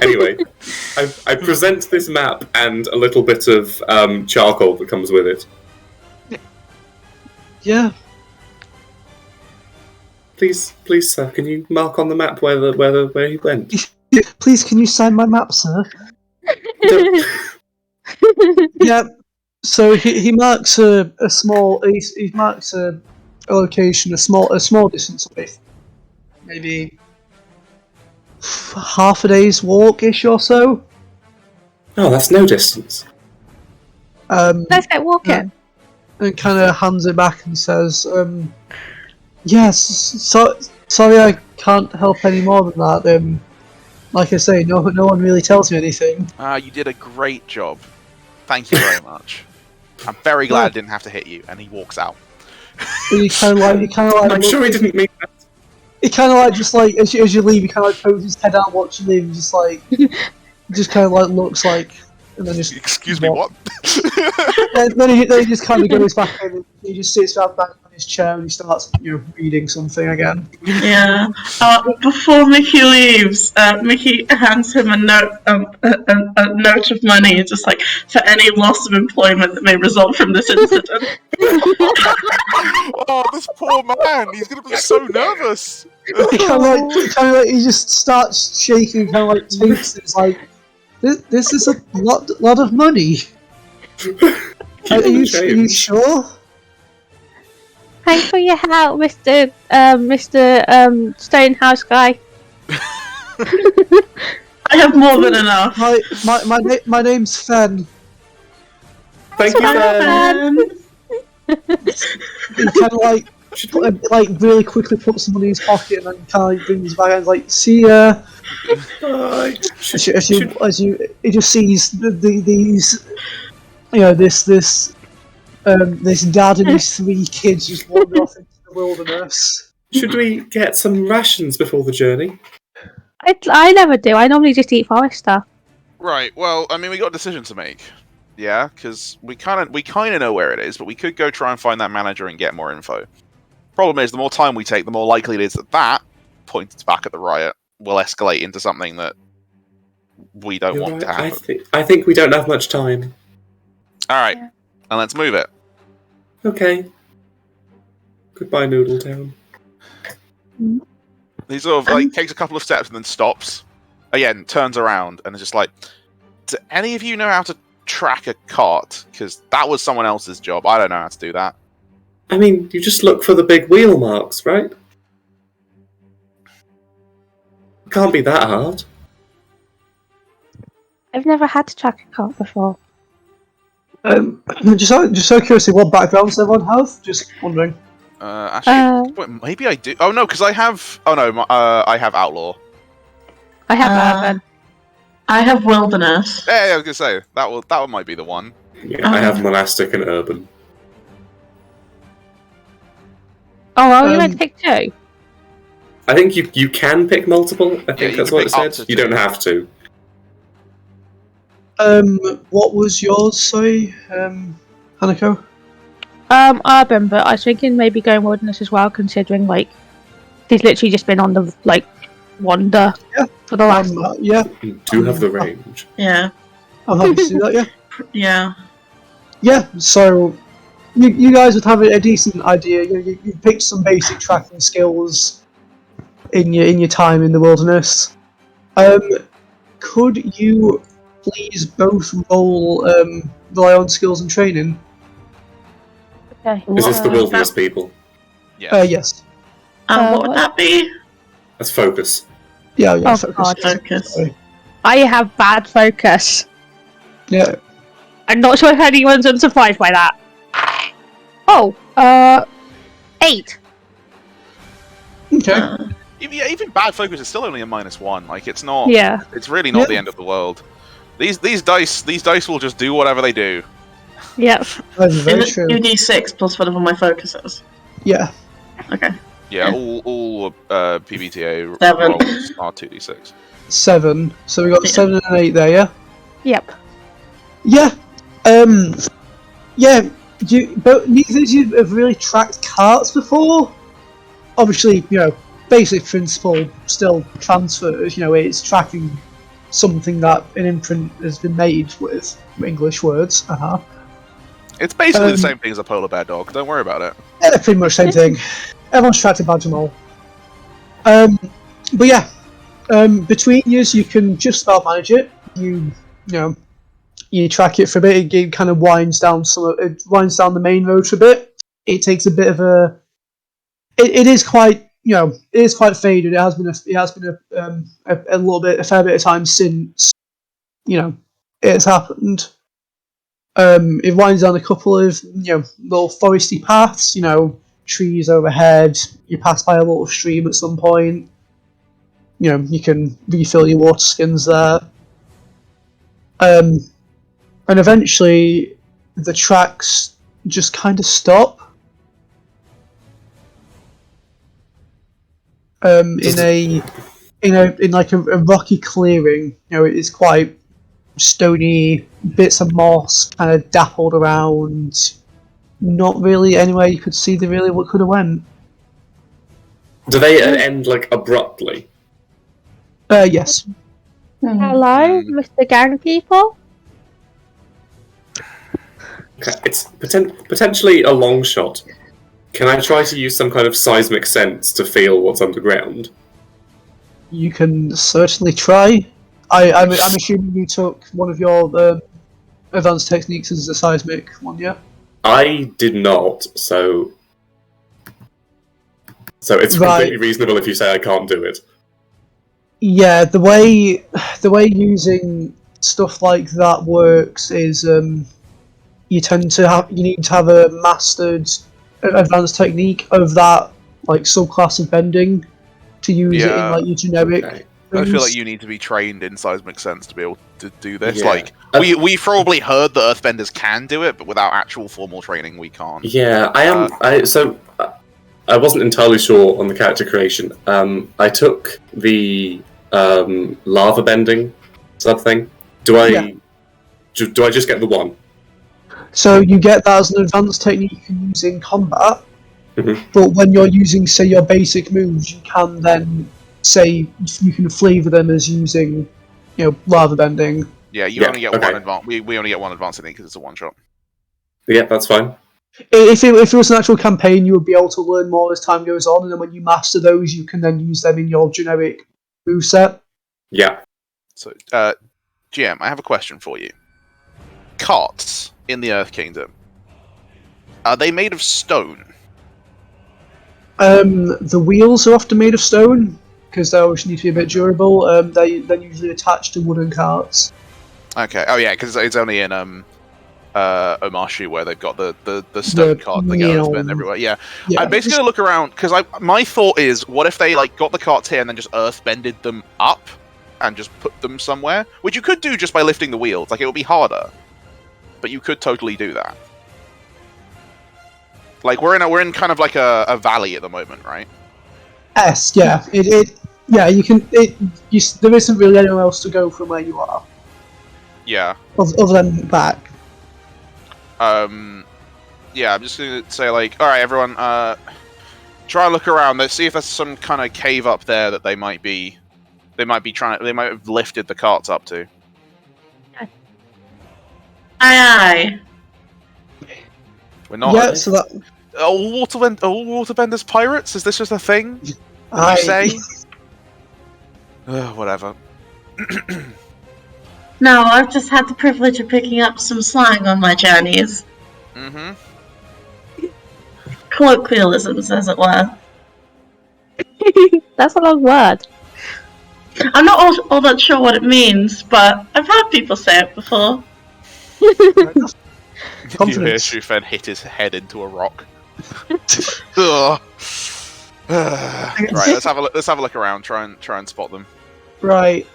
Anyway, I present this map and a little bit of charcoal that comes with it. Yeah. Please, sir, can you mark on the map where he went? Please, can you sign my map, sir? Yeah. So he marks a small. He marks a location a small distance away. Maybe half a day's walk-ish or so. Oh, that's no distance. Let's get walking. And kind of hands it back and says, "Yes, sorry, I can't help any more than that. Like I say, no one really tells me anything." You did a great job. Thank you very much. I'm very glad I didn't have to hit you. And he walks out. He kind of like. I'm sure he didn't mean that. He kind of like just like as you leave, he kind of like poses his head out watching you, and just like, just kind of like looks like, and then just. Excuse me, what? then he just kind of goes back in, and he just sits back on his chair and he starts reading something again. Yeah. Before Mickey leaves, Mickey hands him a note of money, just like for any loss of employment that may result from this incident. Oh, this poor man! He's gonna be so nervous. He he just starts shaking, kind of like takes it. It's like this is a lot of money. Are you sure? Thanks for your help, Mr. Stonehouse guy. I have more than enough. My name's Fen. Thank you, Ben. He kind of like really quickly puts the money in his pocket and then kind of brings it back and like, see ya. As you he just sees these, this dad and his 3 kids just wander off into the wilderness. Should we get some rations before the journey? I never do. I normally just eat forest stuff. Right. Well, I mean, we got a decision to make. Yeah, because we kind of know where it is, but we could go try and find that manager and get more info. Problem is, the more time we take, the more likely it is that pointed back at the riot will escalate into something that we don't want to happen. I think we don't have much time. All right, and let's move it. Okay. Goodbye, Noodle Town. He sort of takes a couple of steps and then stops. Again, turns around and is just like, "Do any of you know how to track a cart? Because that was someone else's job. I don't know how to do that." I mean, you just look for the big wheel marks, right? Can't be that hard. I've never had to track a cart before. Just so curious, what backgrounds does everyone have? Just wondering. Actually, maybe I do. Oh no, because I have. Oh no, I have outlaw. I have urban. I have wilderness. Yeah, I was gonna say that one might be the one. Yeah, I have monastic and urban. Oh, are you meant to pick 2? I think you can pick multiple. I think that's what it said. You don't have to. What was yours? Sorry, Hanako. Urban, but I was thinking maybe going wilderness as well, considering he's literally just been on the wander for the last. Yeah. You do have the range. Yeah. I'm happy to see that. Yeah. Yeah. Yeah. So, you guys would have a decent idea. You picked some basic tracking skills in your time in the wilderness. Could you please both roll rely on skills and training? Okay. Is this the What- wilderness people? Yes. Yes. What would that be? That's focus. Yeah. Oh, Focus. God. Focus. Sorry. I have bad focus. Yeah. I'm not sure if anyone's unsurprised by that. Oh, 8. Okay. Even bad focus is still only a -1. Like it's not. Yeah. It's really not Yeah. the end of the world. These dice will just do whatever they do. Yep. That's Is very it true. 2d6 plus whatever my focus is? Yeah. Okay. Yeah, Yeah. all PBTA 7. rolls are 2d6. 7. So we got Yeah. 7 and 8 there. Yeah. Yep. Yeah. Yeah. But neither of you have really tracked carts before. Obviously, basic principle still transfers. It's tracking something that an imprint has been made with English words. It's basically the Um, same thing as a polar bear dog. Don't worry about it. Yeah, pretty much same thing. Everyone's tracked a badge and all. But yeah, between you can just about manage it. You track it for a bit. It kind of winds down the main road for a bit. It takes a bit of a. It is quite it is quite faded. It has been a fair bit of time since it has happened. It winds down a couple of little foresty paths. Trees overhead. You pass by a little stream at some point. You can refill your water skins there. And eventually, the tracks just kind of stop. In like a rocky clearing. It is quite stony. Bits of moss kind of dappled around. Not really anywhere you could see what could have went. Do they end like abruptly? Yes. Hello, Mr. Gang People. Okay, it's potentially a long shot. Can I try to use some kind of seismic sense to feel what's underground? You can certainly try. I'm assuming you took one of your advanced techniques as a seismic one, yeah? I did not, so it's Right. completely reasonable if you say I can't do it. Yeah, the way using stuff like that works is you need to have a mastered advanced technique of that like subclass of bending to use it in Yeah. like your generic. Okay. I feel like things. you need to be trained in seismic sense to be able to do this. Yeah. Like we probably heard that earthbenders can do it, but without actual formal training, we can't. Yeah, I am. I wasn't entirely sure on the character creation. I took the lava bending sub thing. Do I just get the one? So you get that as an advanced technique you can use in combat, Mhm. but when you're using, say, your basic moves, you can then say you can flavour them as using, lava bending. Yeah, you Yeah, only get okay. one advance. We only get one advance in it because it's a one shot. Yeah, that's fine. If it was an actual campaign, you would be able to learn more as time goes on, and then when you master those, you can then use them in your generic moveset. Yeah. So, GM, I have a question for you. Carts in the Earth Kingdom, are they made of stone? The wheels are often made of stone because they always need to be a bit durable. They then usually attached to wooden carts. Okay. Oh yeah, because it's only in Omashu where they've got the stone cart that get neon. earthbent everywhere. Yeah. Yeah, I'm basically gonna look around because my thought is, what if they like got the carts here and then just earthbended them up and just put them somewhere, which you could do just by lifting the wheels. Like it would be harder, but you could totally do that. Like we're in kind of like a valley at the moment, right? yes, yeah. You can. There isn't really anywhere else to go from where you are, Yeah. other than back. Yeah, I'm just gonna say like, all right, everyone, try and look around. Let's see if there's some kind of cave up there that they might have lifted the carts up to. Aye, aye. We're not. Yeah, so that All waterbenders pirates? Is this just a thing? Would I you say? Whatever. No, I've just had the privilege of picking up some slang on my journeys. Mm-hmm. Colloquialisms, as it were. That's a long word. I'm not all that sure what it means, but I've heard people say it before. You hear confidence. Shufen hit his head into a rock. Ugh. Right, let's have a look around. Try and spot them. Right.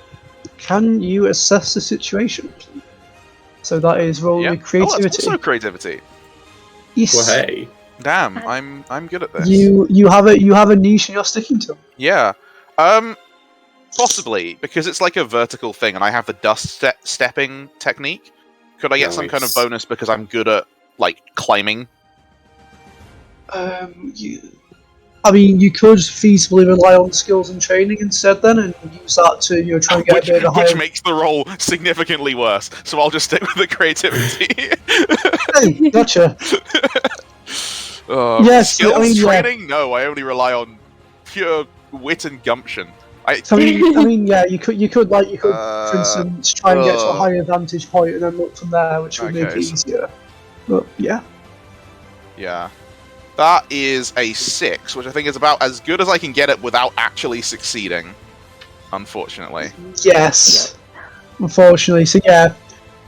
Can you assess the situation? So that is rolling Yeah. with Oh, creativity. that's also creativity. Yes. Well, hey. Damn, I'm good at this. You have a niche and you're sticking to. Yeah. Possibly because it's like a vertical thing, and I have the dust stepping technique. Could I get some kind of Nice. bonus because I'm good at like climbing? I mean, you could feasibly rely on skills and training instead, then, and use that to try and get a bit of a higher. Which makes the roll significantly worse. So I'll just stick with the creativity. Hey, gotcha. Yes, skills I mean, yeah. training? No, I only rely on pure wit and gumption. So, I mean, yeah, you could, for instance, try and get to a higher vantage point and then look from there, which would make it easier. But yeah, Yeah. That is a 6, which I think is about as good as I can get it without actually succeeding. Unfortunately. yes. Unfortunately, so yeah,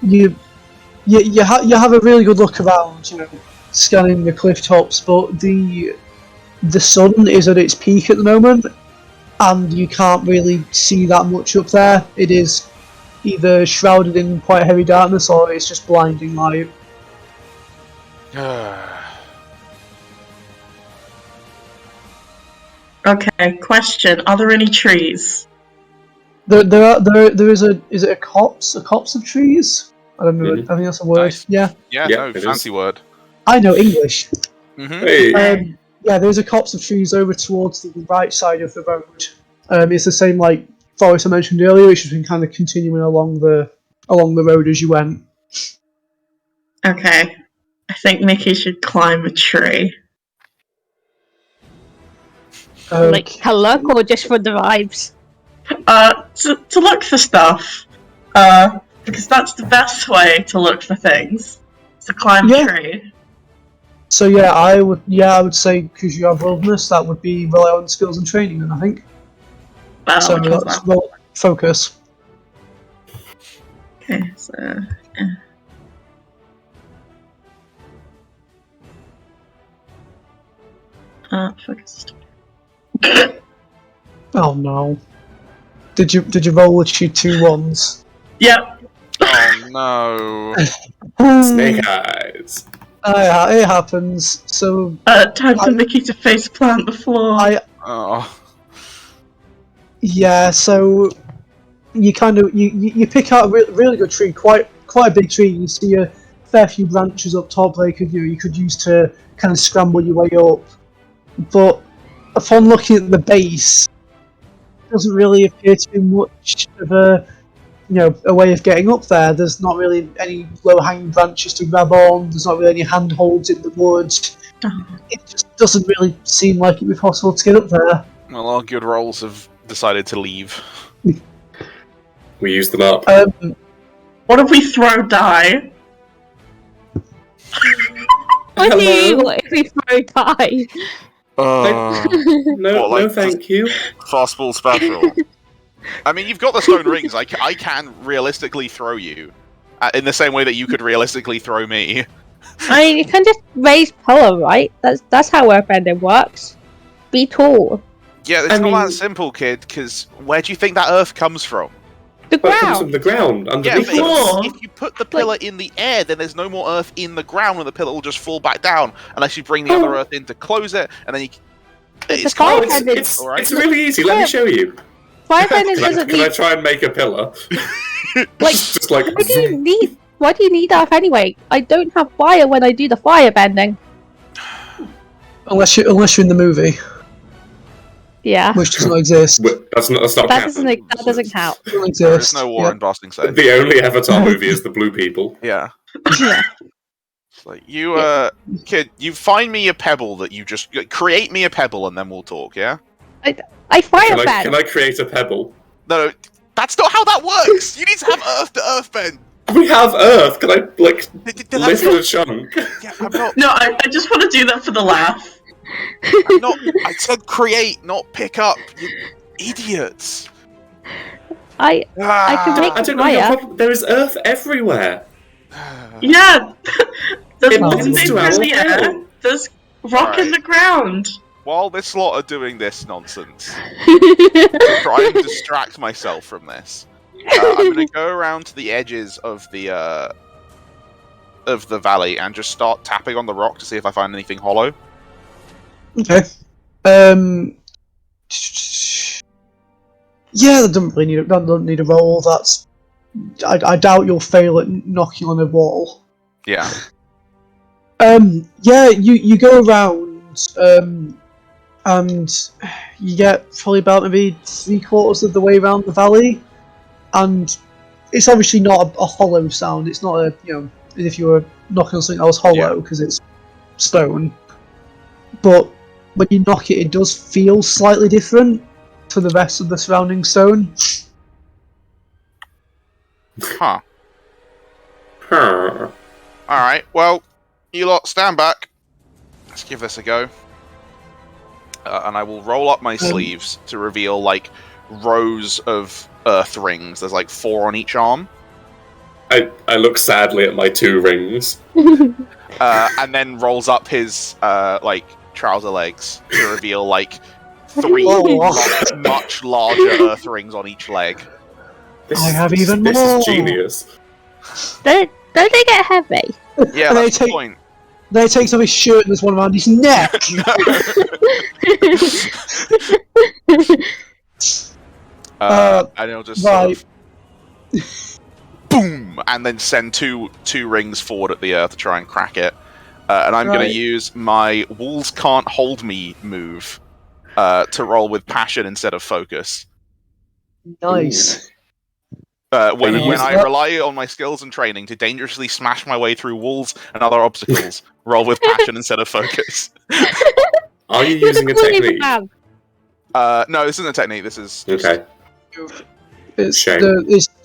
you have a really good look around, scanning the cliff tops, but the sun is at its peak at the moment, and you can't really see that much up there. It is either shrouded in quite heavy darkness or it's just blinding light. Okay, question. Are there any trees? There is it a copse of trees? I don't know. Mhm. I think that's a word. Nice. Yeah, Yeah, Yeah, no, it fancy is. word. I know English. Mm-hmm. Hey. Yeah, there's a copse of trees over towards the right side of the road. It's the same like forest I mentioned earlier, which has been kind of continuing along the road as you went. Okay. I think Mickey should climb a tree. Like, hello, or just for the vibes? To look for stuff. Because that's the best way to look for things. To climb Yeah. a tree. So yeah, I would say because you have wilderness, that would be rely on skills and training. Then I think. So Which one's that's that? focus. Okay, so yeah. Focused. Oh no! Did you roll with your 2 ones? Yep. Oh no. Snake eyes. It happens. So Time for Mickey to face plant the floor. Oh. Yeah, so you kind of you pick out a really good tree, quite a big tree. You see a fair few branches up top that you could use to kind of scramble your way up. But upon looking at the base, it doesn't really appear to be much of a way of getting up there. There's not really any low-hanging branches to grab on. There's not really any handholds in the woods. It just doesn't really seem like it'd be possible to get up there. Well, our good rolls have decided to leave. We use them up. What if we throw die? What do you Hello? if we throw die? No, What, like, no, thank you. Fastball special. I mean, you've got the stone rings. I can realistically throw you. In the same way that you could realistically throw me. I mean, you can just raise pillar, right? That's how earthbending works. Be tall. Yeah, it's I not mean- that simple, kid, because where do you think that earth comes from? The Well, it comes from ground. the ground Yeah, underneath but us. floor. if you put the pillar in the air, then there's no more earth in the ground, and the pillar will just fall back down, unless you bring the other earth in to close it, and then you... It's fire kind of... bending- It's Alright. really easy. Let me show you. Firebending Can I, doesn't can I need. try and make a pillar? Like, Just like. Why do you need? Why do you need earth anyway? I don't have fire when I do the firebending. Unless you're in the movie, Yeah, which does not exist. That's not that canon. doesn't count. Doesn't exist. There is no war Yeah. in Boston State. The only Avatar movie is the Blue People. Yeah. Yeah. It's like, you, kid, you find me a pebble that you just... Create me a pebble and then we'll talk, yeah? I fire back. Can I create a pebble? No, that's not how that works! You need to have Earth to Earth bend! We have Earth. Can I lift That's a chunk? Yeah, I'm not... No, I just want to do that for the laugh. I'm not... I said create, not pick up, you idiots! I can make I don't know your fire. problem. There is Earth everywhere. Yeah, there's It mountains bends in to our the air. will. There's rock in Alright. the ground. While this lot are doing this nonsense, to try and distract myself from this, I'm going to go around to the edges of the valley and just start tapping on the rock to see if I find anything hollow. Okay. Yeah, that doesn't really need that doesn't need a roll. That's I doubt you'll fail at knocking on a wall. Yeah. Yeah, you go around, and you get probably about maybe 3/4 of the way around the valley, and it's obviously not a hollow sound. It's not a as if you were knocking on something that was hollow because it's stone. But when you knock it, it does feel slightly different to the rest of the surrounding stone. Huh. Huh. Alright, well, you lot stand back. Let's give this a go. And I will roll up my sleeves to reveal, like, rows of earth rings. There's, like, 4 on each arm. I look sadly at my 2 rings. And then rolls up his, like, trouser legs to reveal, like, 3 much larger earth rings on each leg. I have even this more. is genius. Don't they get heavy? Yeah, And that's they the point. Then he takes off his shirt and there's one around his neck. And he'll just right. sort of boom, and then send two rings forward at the earth to try and crack it. And I'm going to use my Wolves Can't Hold Me move to roll with passion instead of focus. Nice. When use I that? rely on my skills and training to dangerously smash my way through walls and other obstacles, roll with passion instead of focus. Are you using a technique? No, this isn't a technique. This is just, Okay. Shame.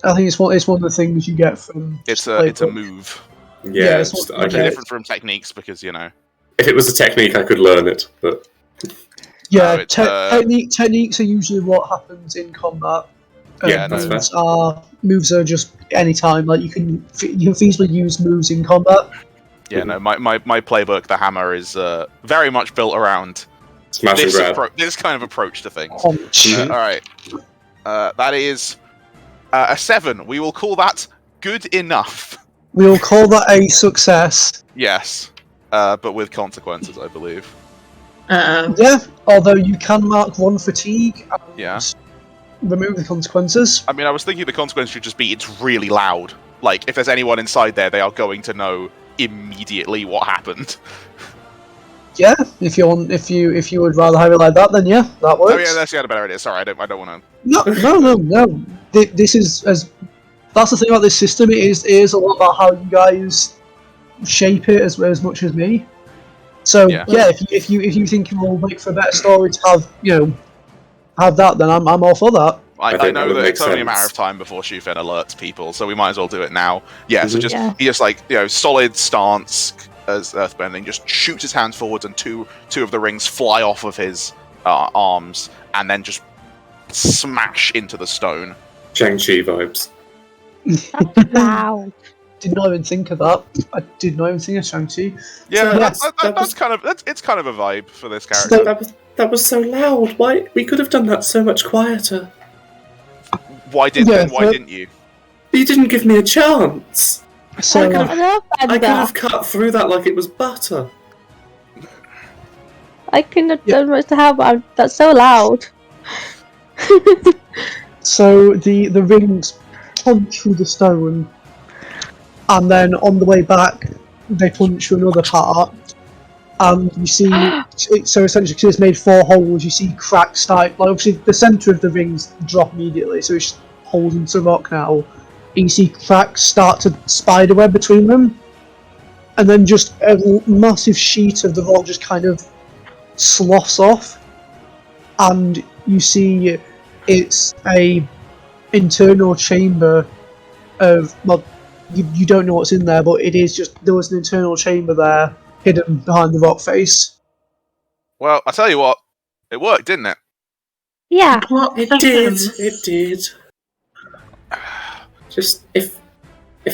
I think it's one of the things you get from. it's a move. Yeah, it's just- what- It's Okay. different from techniques because If it was a technique, I could learn it, but Yeah, No, it's, techniques are usually what happens in combat. Yeah, that's fair. Moves are just any time. Like you can feasibly use moves in combat. Yeah, no, my playbook, the hammer, is very much built around smash and grab. this kind of approach to things. Punch. Mhm. All right, that is a 7. We will call that good enough. We'll call that a success. Yes, but with consequences, I believe. Yeah, although you can mark 1 fatigue and Yeah. remove the consequences. I mean, I was thinking the consequence should just be it's really loud. Like, if there's anyone inside there, they are going to know immediately what happened. Yeah, if you would rather have it like that, then yeah, that works. Oh yeah, that's a better idea. Sorry, I don't want to. No. This is that's the thing about this system. It is a lot about how you guys shape it as much as me. So Yeah. if you think it will make for a better story to have that, then I'm all for that. I think that know would that make it's only a sense. matter of time before Shufen alerts people, so we might as well do it now. Yeah, so Mhm. just Yeah. he just like solid stance as earthbending, just shoots his hands forwards, and two of the rings fly off of his arms, and then just smash into the stone. Shang-Chi vibes. Wow. Did not even think of that. I did not even think of Shang-Chi. Yeah, So, that's was- kind of it's kind of a vibe for this character. That was so loud. Why? We could have done that so much quieter. Why Yeah, didn't you? You didn't give me a chance. So I could've- I love I could Bender. have cut through that like it was butter. I couldn't have Yeah. done much to help, but that's so loud. So the rings punch through the stone, and then on the way back, they punch through another part, and you see. So essentially, because it's made 4 holes, you see cracks start. Like obviously, the center of the rings drop immediately, so it's holes into rock now. And you see cracks start to spiderweb between them, and then just a massive sheet of the rock just kind of sloughs off, and you see it's a internal chamber of, well, you don't know what's in there, but it is just, there was an internal chamber there hidden behind the rock face. Well, I tell you what, it worked, didn't it? Yeah. Plot It thickens. did. Just if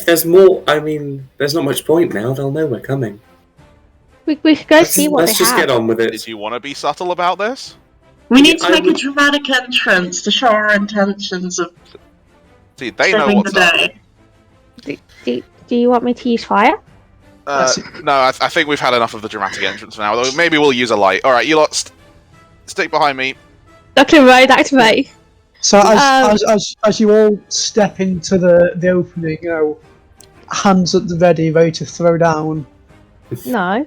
there's more, I mean, there's not much point now. They'll know we're coming. We should go see what Let's they just have. get on with it. Did you want to be subtle about this? We need to I make a would- dramatic entrance to show our intentions of See, they know saving what's the up. day. Do you want me to use fire? No, I think we've had enough of the dramatic entrance for now. Though maybe we'll use a light. All right, you lot, stick behind me. Dr. Road, activate. So as you all step into the opening, you know, hands at the ready to throw down. No.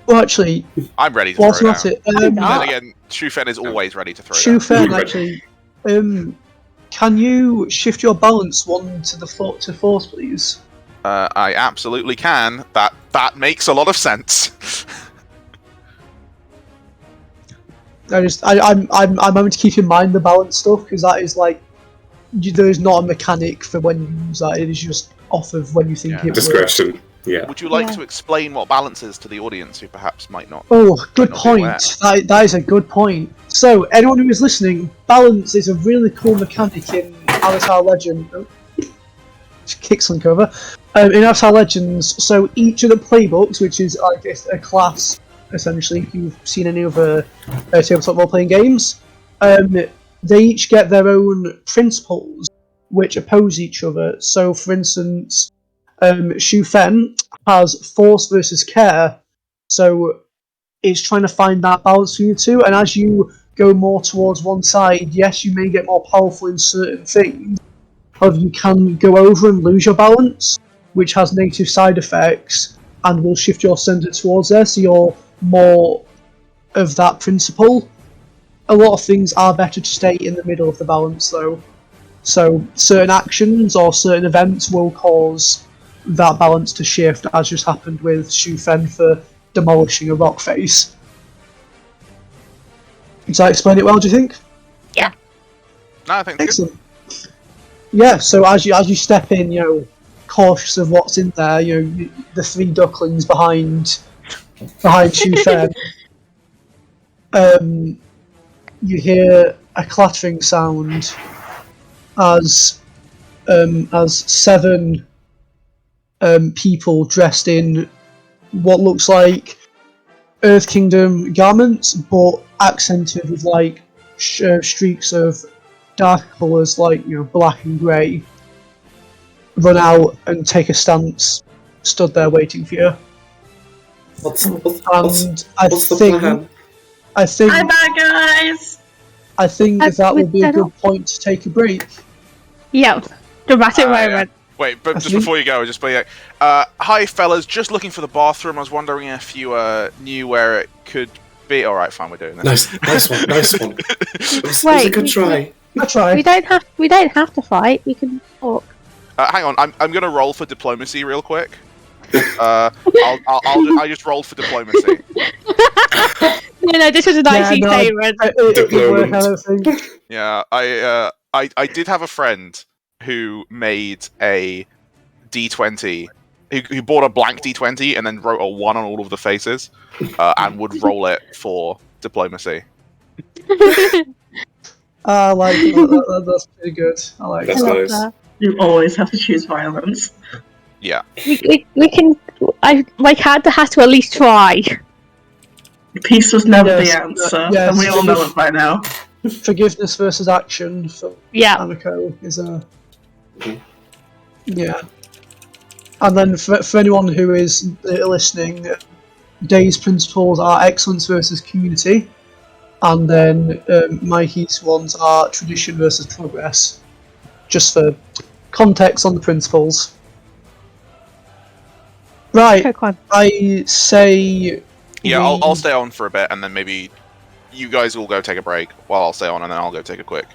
Well, actually, I'm ready to whilst throw we're down. at it, Then not. again, Shufen is always ready to throw Shu down. Fen, actually, can you shift your balance 1 to the to force, please? I absolutely can. That makes a lot of sense. I'm having to keep in mind the balance stuff, because that is like, there's not a mechanic for when you use that. It is just off of when you think Yeah. it will. Discretion. Yeah. Would you like Yeah. to explain what balance is to the audience who perhaps might not? Oh, good Might not be aware. point. That is a good point. So, anyone who is listening, balance is a really cool mechanic in Avatar Legend. Oh, just kick something over. In Avatar Legends, so each of the playbooks, which is like a class, essentially, if you've seen any other tabletop role-playing games, they each get their own principles which oppose each other. So, for instance, Shu Fen has force versus care, so it's trying to find that balance between the two, and as you go more towards one side, yes, you may get more powerful in certain things, however you can go over and lose your balance, which has negative side effects, and will shift your centre towards there, so you're more of that principle. A lot of things are better to stay in the middle of the balance, though. So certain actions or certain events will cause that balance to shift, as just happened with Shu Fen for demolishing a rock face. Does that explain it well, do you think? No, I think it's good. Excellent. Yeah, so as you step in, you know, cautious of what's in there, you know, the 3 ducklings behind Shu Fen, you hear a clattering sound as 7 people dressed in what looks like Earth Kingdom garments, but accented with like streaks of dark colours, like, you know, black and grey, run out and take a stance, stood there waiting for you. What's And what's the plan? I think Hi, bad guys. that would be a I don't- good point to take a break. Yep. Dramatic Yeah. moment. Wait, but I just think- before you go, just be like, hi fellas, just looking for the bathroom. I was wondering if you knew where it could be. All right, fine, we're doing this. Nice one. It was a Wait, good try. I try. We don't have to fight. We can talk. Hang on, I'm gonna roll for diplomacy real quick. I just rolled for diplomacy. No, this is a nice statement. It would work, I don't think. Yeah, I did have a friend who made a D20. Who bought a blank D20 and then wrote a 1 on all of the faces, and would roll it for diplomacy. I like that. That's pretty good. I like That's that. I love nice. that. You always have to choose violence. Yeah. We can. My character has to at least try. Peace was never Yes, the answer, yes. and we all know it by now. Forgiveness versus action for Yeah. Aniko is a... Yeah. And then for anyone who is listening, Day's principles are excellence versus community, and then Mikey's ones are tradition versus progress. Just for context on the principles. Right, Okay, come on. I say... Yeah, I'll stay on for a bit, and then maybe you guys will go take a break while I'll stay on, and then I'll go take a quick.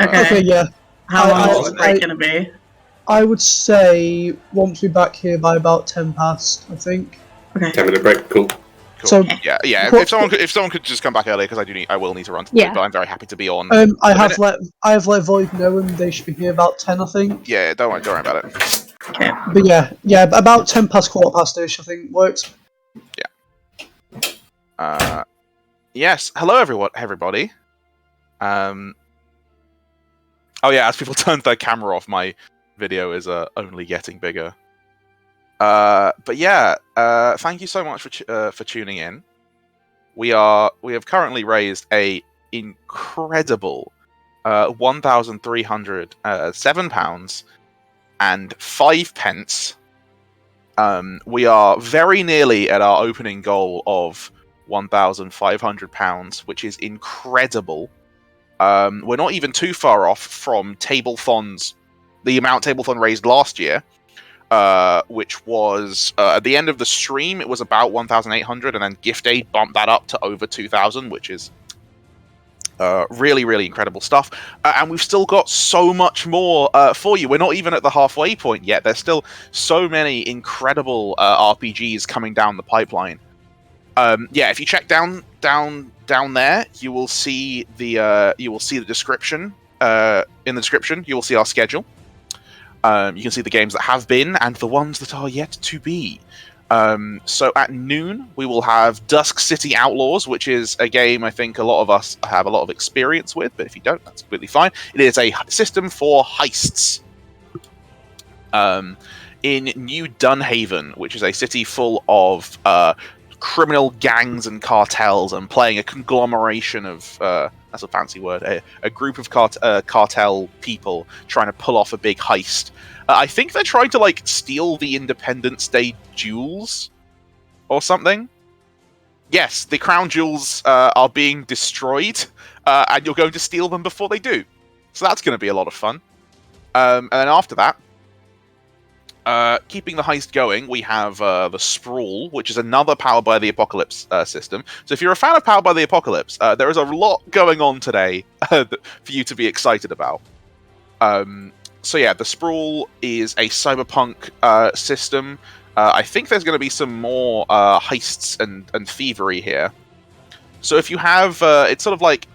Okay. Okay, yeah. How long I- is the break I- gonna be? I would say won't be back here by about 10 past, I think. Okay. 10-minute break. Cool. Cool. So yeah. what- If someone could just come back earlier, because I will need to run to Yeah. but I'm very happy to be on. I a have minute. let Void know, and they should be here about 10, I think. Yeah, don't worry about it. Okay. But yeah, about 10 past, quarter past ish, I think works. Yes. Hello, everybody. Oh yeah, as people turn their camera off, my video is only getting bigger. But yeah, thank you so much for tuning in. We have currently raised a incredible £1,307 and 5 pence. We are very nearly at our opening goal of £1,500, which is incredible. We're not even too far off from the amount Tablethon raised last year, which was at the end of the stream it was about 1,800, and then Gift Aid bumped that up to over 2,000, which is really, really incredible stuff. And we've still got so much more for you. We're not even at the halfway point yet. There's still so many incredible RPGs coming down the pipeline. If you check down there, you will see the description. In the description, you will see our schedule. You can see the games that have been and the ones that are yet to be. So at noon, we will have Dusk City Outlaws, which is a game I think a lot of us have a lot of experience with, but if you don't, that's completely fine. It is a system for heists. In New Dunhaven, which is a city full of criminal gangs and cartels, and playing a conglomeration of that's a fancy word, a group of cartel people trying to pull off a big heist. I think they're trying to steal the Independence Day jewels or something. Yes, the crown jewels are being destroyed, and you're going to steal them before they do. So that's going to be a lot of fun. And then after that, keeping the heist going, we have the Sprawl, which is another Powered by the Apocalypse system. So if you're a fan of Powered by the Apocalypse, there is a lot going on today for you to be excited about. So yeah, the Sprawl is a cyberpunk system. I think there's going to be some more heists and thievery here. So if you have, it's sort of like,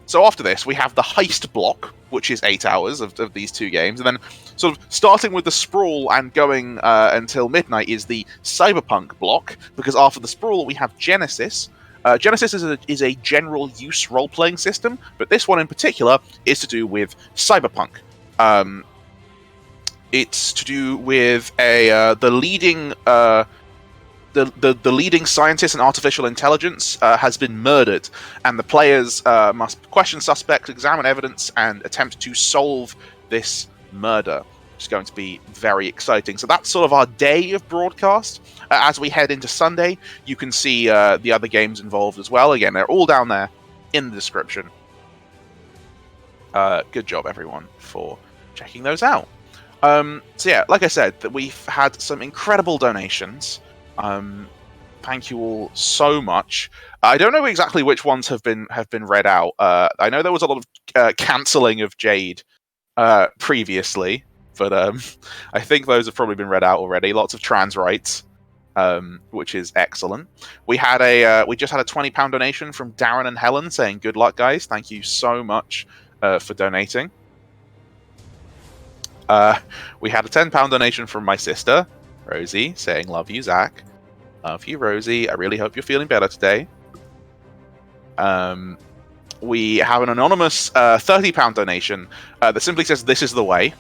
so after this, we have the heist block, which is 8 hours of these two games, and then sort of starting with the Sprawl and going until midnight is the cyberpunk block, because after the Sprawl we have Genesis. Genesis is a general use role-playing system, but this one in particular is to do with cyberpunk. It's to do with the leading scientist in artificial intelligence has been murdered, and the players must question suspects, examine evidence, and attempt to solve this murder. Which is going to be very exciting. So that's sort of our day of broadcast. As we head into Sunday, you can see the other games involved as well. Again, they're all down there in the description. Good job, everyone, for checking those out. So yeah, like I said, that we've had some incredible donations. Thank you all so much. I don't know exactly which ones have been read out. I know there was a lot of cancelling of Jade previously, but I think those have probably been read out already. Lots of trans rights, which is excellent. We just had a £20 donation from Darren and Helen saying good luck, guys. Thank you so much for donating. We had a £10 donation from my sister, Rosie, saying love you, Zach. Love you, Rosie. I really hope you're feeling better today. We have an anonymous £30 donation that simply says, this is the way.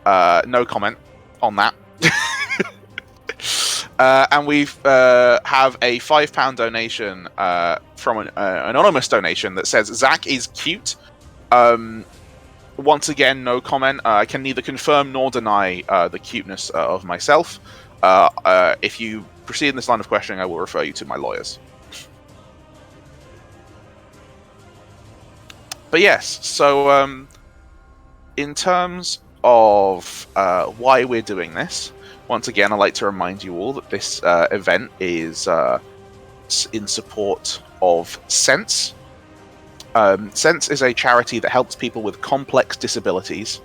No comment on that. And we have a £5 donation from an anonymous donation that says, Zach is cute. Once again, no comment. I can neither confirm nor deny the cuteness of myself. If you proceed in this line of questioning, I will refer you to my lawyers. But yes, so in terms of why we're doing this, once again, I'd like to remind you all that this event is in support of Sense. Sense is a charity that helps people with complex disabilities.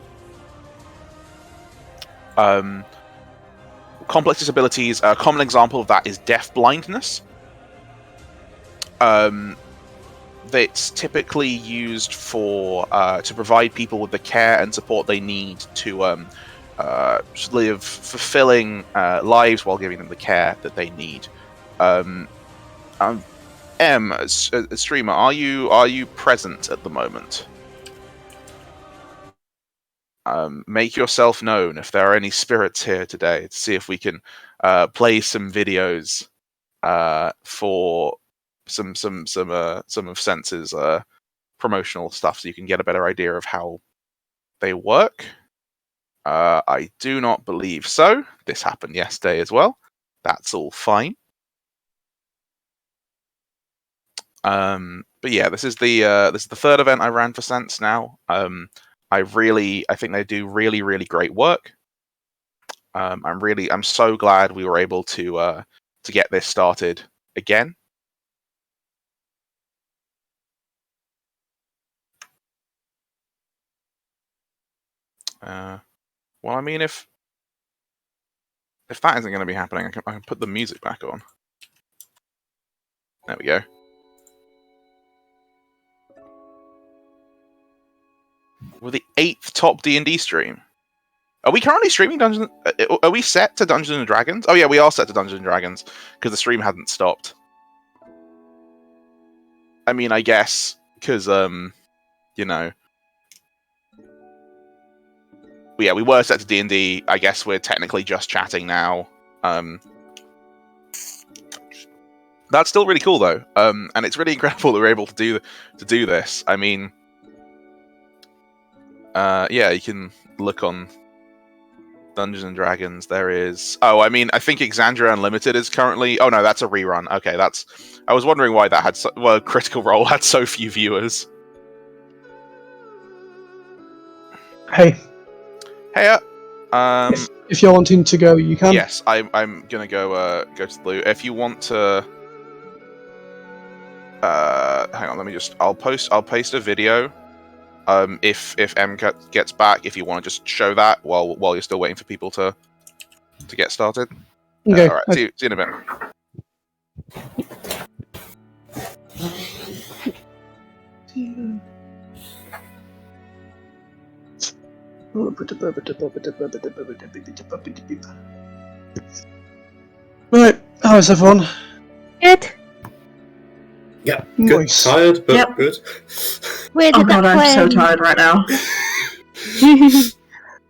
Complex disabilities. A common example of that is deaf blindness. That's typically used for to provide people with the care and support they need to live fulfilling lives while giving them the care that they need. Streamer, are you present at the moment? Make yourself known if there are any spirits here today to see if we can play some videos for some of Sense's promotional stuff, so you can get a better idea of how they work. I do not believe so. This happened yesterday as well. That's all fine. But yeah, this is the third event I ran for Sense now. I think they do really great work. I'm so glad we were able to get this started again. Well, I mean, if that isn't going to be happening, I can put the music back on. There we go. We're the 8th top D&D stream. Are we currently streaming Dungeons? Are we set to Dungeons and Dragons? Oh yeah, we are set to Dungeons and Dragons because the stream hadn't stopped. I mean, I guess because you know. Yeah, we were set to D&D. I guess we're technically just chatting now. That's still really cool though, and it's really incredible that we're able to do this. I mean, yeah, you can look on Dungeons and Dragons. There is. Oh, I mean, I think Exandria Unlimited is currently. Oh no, that's a rerun. Okay, that's. I was wondering why that had Critical Role had so few viewers. Hey. Hey, if you're wanting to go, you can. Yes, I'm gonna go to the loo. If you want to, hang on. Let me just. I'll paste a video. If M gets back, if you want to just show that while you're still waiting for people to get started. Okay. All right. See you in a bit. Right, how's everyone? Good. Yeah, good. Nice. Tired, but Yep. good. Where Oh did god, that I'm so plan? tired right now.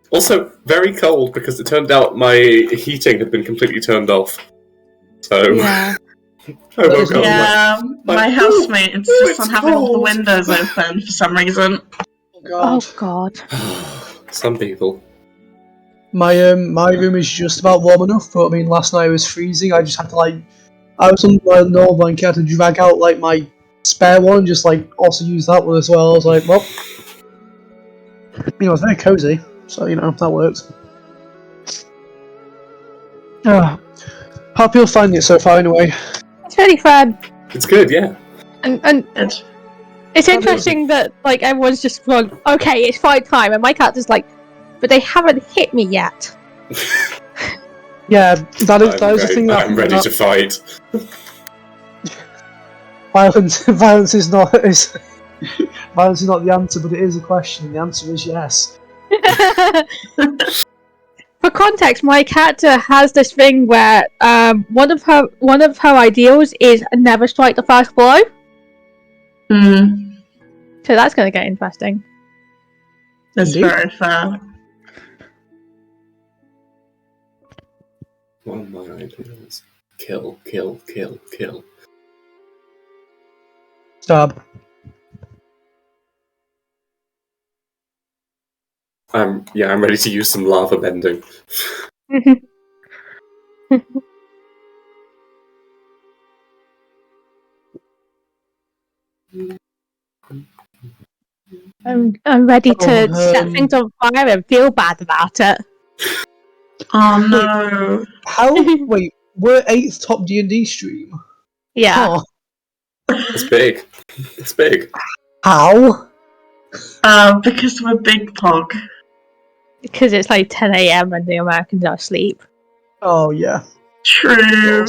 Also, very cold because it turned out my heating had been completely turned off. So Yeah. I woke up Yeah, my like, housemate it's insists on having all the cold. windows open for some reason. Oh Oh god. Some people. My room is just about warm enough, but I mean, last night it was freezing. I just had to I was on my normal blanket, I had to drag out my spare one and just also use that one as well. I was like, well, it's very cozy, so that works. Hope you'll find it so far anyway. It's really fun. It's good, yeah. And it's interesting that everyone's just gone, okay, it's fight time, and my character's like, but they haven't hit me yet. Yeah, that is the thing. I'm ready to fight. Violence is not violence is not the answer, but it is a question. The answer is yes. For context, my character has this thing where one of her ideals is never strike the first blow. So that's going to get interesting. That's Indeed. very fair. One of my ideas. Kill, kill, kill, kill. Stab. I'm ready to use some lava bending. I'm ready to set things on fire and feel bad about it. Oh no. How? Wait, we're 8th top D&D stream. Yeah. Huh. It's big. It's big. How? Because we're Big Pog. Because it's like 10 a.m. and the Americans are asleep. Oh yeah. True.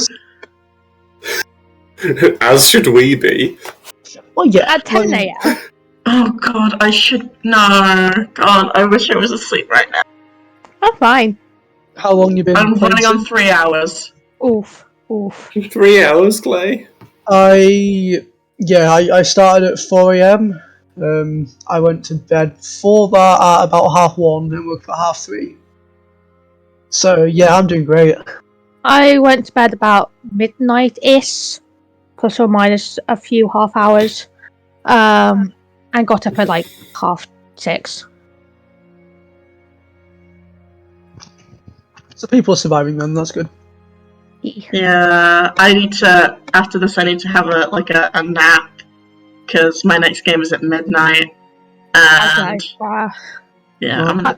As should we be. Well, yeah. At 10 like, a.m. Oh god, I should. No. God, I wish I was asleep right now. I'm fine. How long you been I'm playing? running on Sim? 3 hours. Oof. 3 hours, Clay? I started at 4 a.m. I went to bed for that at about 1:30 and woke up at 3:30. So yeah, I'm doing great. I went to bed about midnight-ish, plus or minus a few half hours, and got up at like 6:30. So people are surviving then, that's good. Yeah, I need to. After this, I need to have a nap because my next game is at midnight. And Okay. yeah, I'm gonna.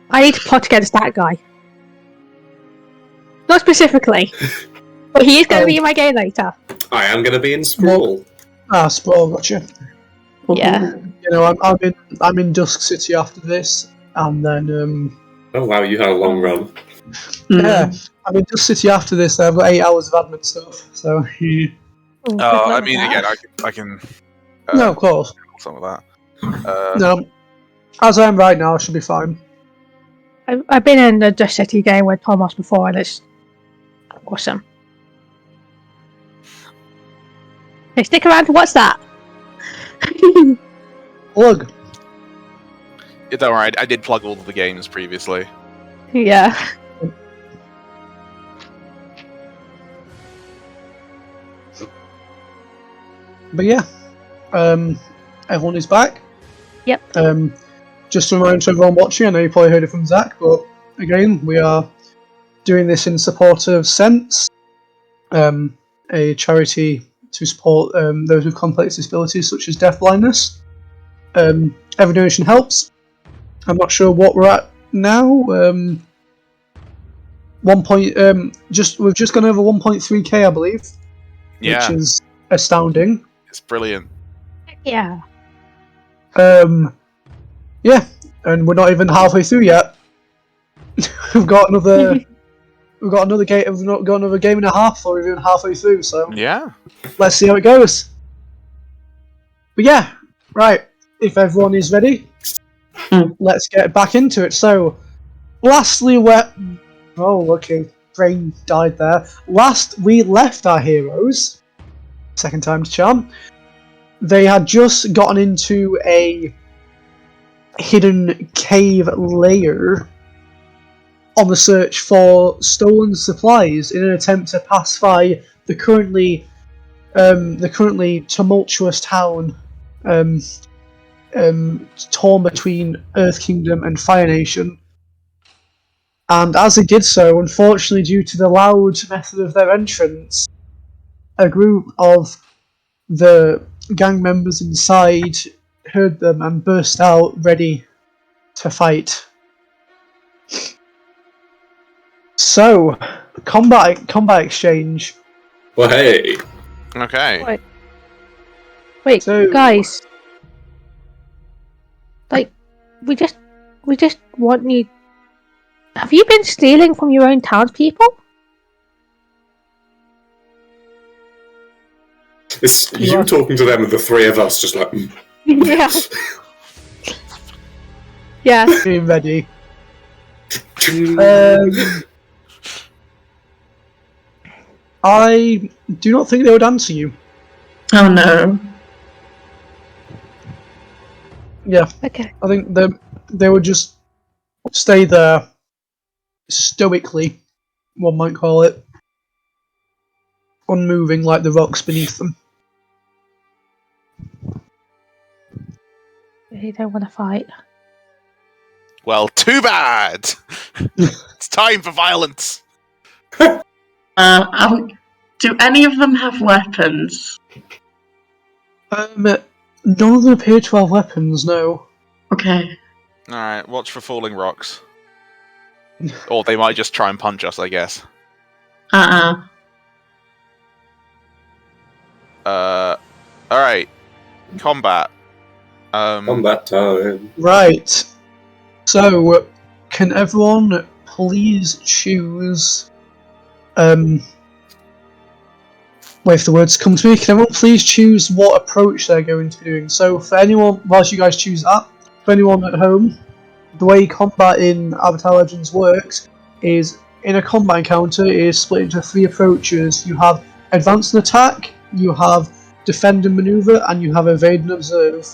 I need to plot against that guy. Not specifically, but he is going to be in my game later. I am going to be in Sprawl. Sprawl, gotcha. Yeah. You know, I'm in Dusk City after this, and then Oh wow, you had a long run. yeah, I'm in Dusk City after this. I've got 8 hours of admin stuff, so Ooh, good I luck mean, with again, that. I can no, of course, some of that. no. As I am right now, I should be fine. I've been in the Dust City game with Thomas before, and it's awesome. Hey, stick around to watch that. Plug. Yeah, don't worry, I did plug all of the games previously. Yeah. But yeah, everyone is back. Yep. Just to remind everyone watching, I know you probably heard it from Zach, but again, we are doing this in support of Sense, a charity to support those with complex disabilities such as deafblindness. Every donation helps. I'm not sure what we're at now. We've just gone over 1.3k, I believe, Yeah, which is astounding. it's brilliant. Yeah. Yeah, and we're not even halfway through yet. we've got another game. We've not got another game and a half, or even halfway through. So Yeah. let's see how it goes. But yeah, right. If everyone is ready, let's get back into it. So, lastly, okay, brain died there. Last we left our heroes, second time's charm. They had just gotten into a hidden cave lair on the search for stolen supplies in an attempt to pacify the currently tumultuous town torn between Earth Kingdom and Fire Nation. And as they did so, unfortunately due to the loud method of their entrance, a group of the gang members inside heard them and burst out ready to fight. So, combat exchange. Well, hey. Okay. Wait, So- guys. Like, we just want you. Have you been stealing from your own townspeople? It's you talking to them and the three of us just like... Yeah. Yeah. Being ready. I do not think they would answer you. Oh no. Yeah, Okay. I think they would just stay there stoically, one might call it, unmoving like the rocks beneath them. They don't want to fight. Well, too bad. It's time for violence. Do any of them have weapons? None of them appear to have weapons, no. Okay. All right, watch for falling rocks. Or they might just try and punch us, I guess. Uh-uh. All right, combat. Combat time. Right. So, can everyone please choose? Wait for the words to come to me. Can everyone please choose what approach they're going to be doing? So, for anyone, whilst you guys choose that, for anyone at home, the way combat in Avatar Legends works is in a combat encounter it is split into 3 approaches. You have advance and attack, you have defend and maneuver, and you have evade and observe.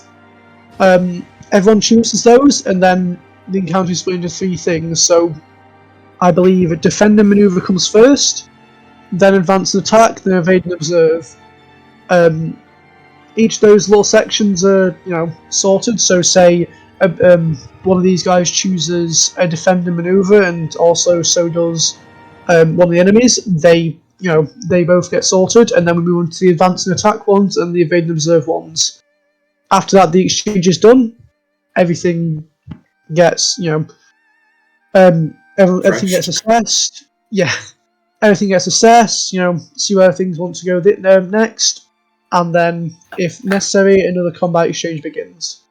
Everyone chooses those, and then the encounter is split into 3 things. So, I believe defend and maneuver comes first, then advance and attack, then evade and observe. Each of those little sections are, sorted. So, say one of these guys chooses a defend and maneuver, and also so does one of the enemies. They both get sorted, and then we move on to the advance and attack ones and the evade and observe ones. After that, the exchange is done. Everything gets, everything gets assessed. Yeah, everything gets assessed. See where things want to go next, and then, if necessary, another combat exchange begins.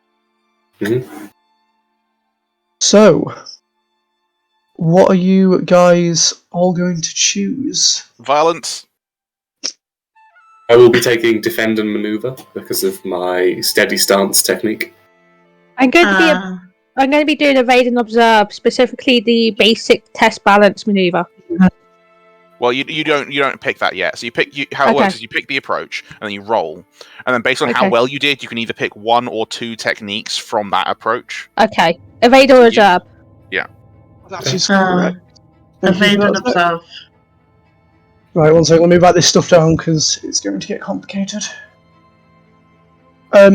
Mm-hmm. So, what are you guys all going to choose? Violence. I will be taking defend and maneuver because of my steady stance technique. I'm going to be doing evade and observe, specifically the basic test balance maneuver. Well, you don't pick that yet. So how it works is you pick the approach and then you roll, and then based on how well you did, you can either pick 1 or 2 techniques from that approach. Okay, evade or observe. Yeah. That is correct. Evade and observe. Right, one second. Let me write this stuff down because it's going to get complicated.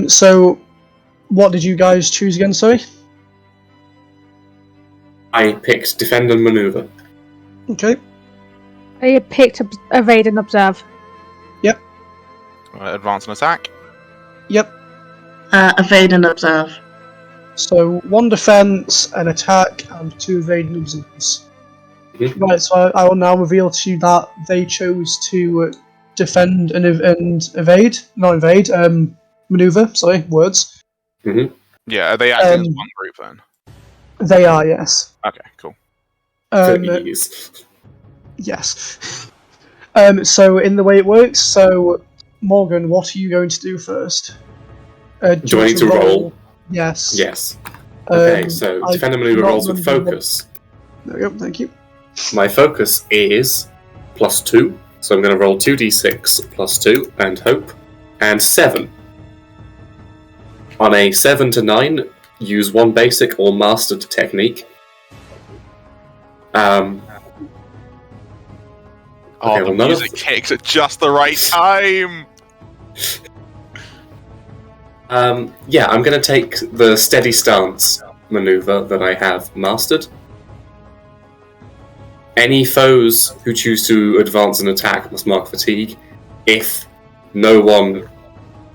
So, what did you guys choose again? Sorry. I picked defend and maneuver. Okay. I picked evade and observe. Yep. Advance and attack. Yep. Evade and observe. So 1 defense, an attack, and 2 evade and observes. Mm-hmm. Right. So I will now reveal to you that they chose to defend and evade, not evade. Maneuver. Sorry, words. Mm-hmm. Yeah, are they acting as one group then? They are, yes. Okay, cool. Yes. So in the way it works, so Morgan, what are you going to do first? Do I need to roll? Yes. Yes. Okay, so defend and maneuver rolls with focus. There we go, thank you. My focus is +2, so I'm going to roll 2d6 +2 and hope, and 7. On a 7 to 9, use 1 basic or mastered technique. The music kicks at just the right time! Yeah, I'm going to take the steady stance maneuver that I have mastered. Any foes who choose to advance and attack must mark fatigue. If no one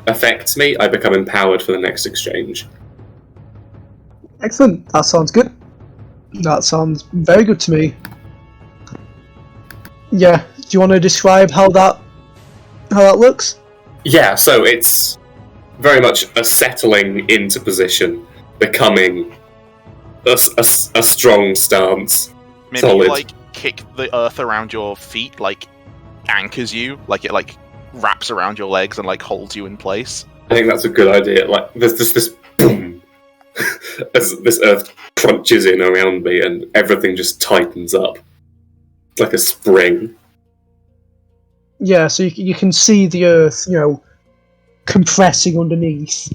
affects me, I become empowered for the next exchange. Excellent, that sounds good. That sounds very good to me. Yeah, do you want to describe how that looks? Yeah, so it's very much a settling into position, becoming a strong stance. Maybe solid. you kick the earth around your feet, anchors you, it wraps around your legs and holds you in place. I think that's a good idea. There's just this boom as this earth crunches in around me and everything just tightens up. Like a spring. Yeah, so you can see the earth, compressing underneath,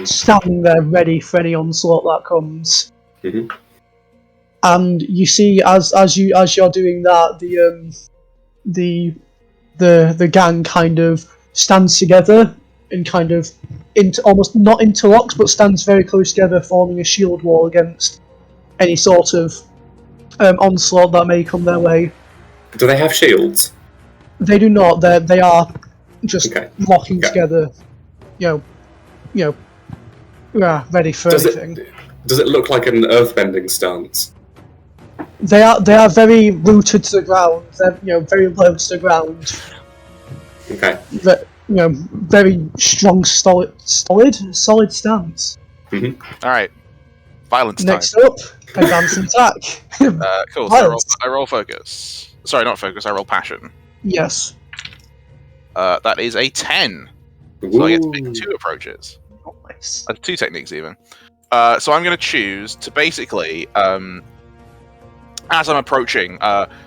standing there ready for any onslaught that comes. Mm-hmm. And you see, as you're doing that, the gang kind of stands together and kind of almost not interlocks, but stands very close together, forming a shield wall against any sort of onslaught that may come their way. Do they have shields? They do not. They are just locking together. Ready for anything. Does it look like an earthbending stance? They are very rooted to the ground. They're very low to the ground. Okay. Very strong, solid stance. Mm-hmm. All right. Violence Next time. up, Advance and attack. Cool. So Violence. I roll focus. Sorry, not focus. I roll passion. Yes. That is a 10. So I get to pick Ooh. 2 approaches. Nice. 2 techniques even. So I'm going to choose to basically, as I'm approaching,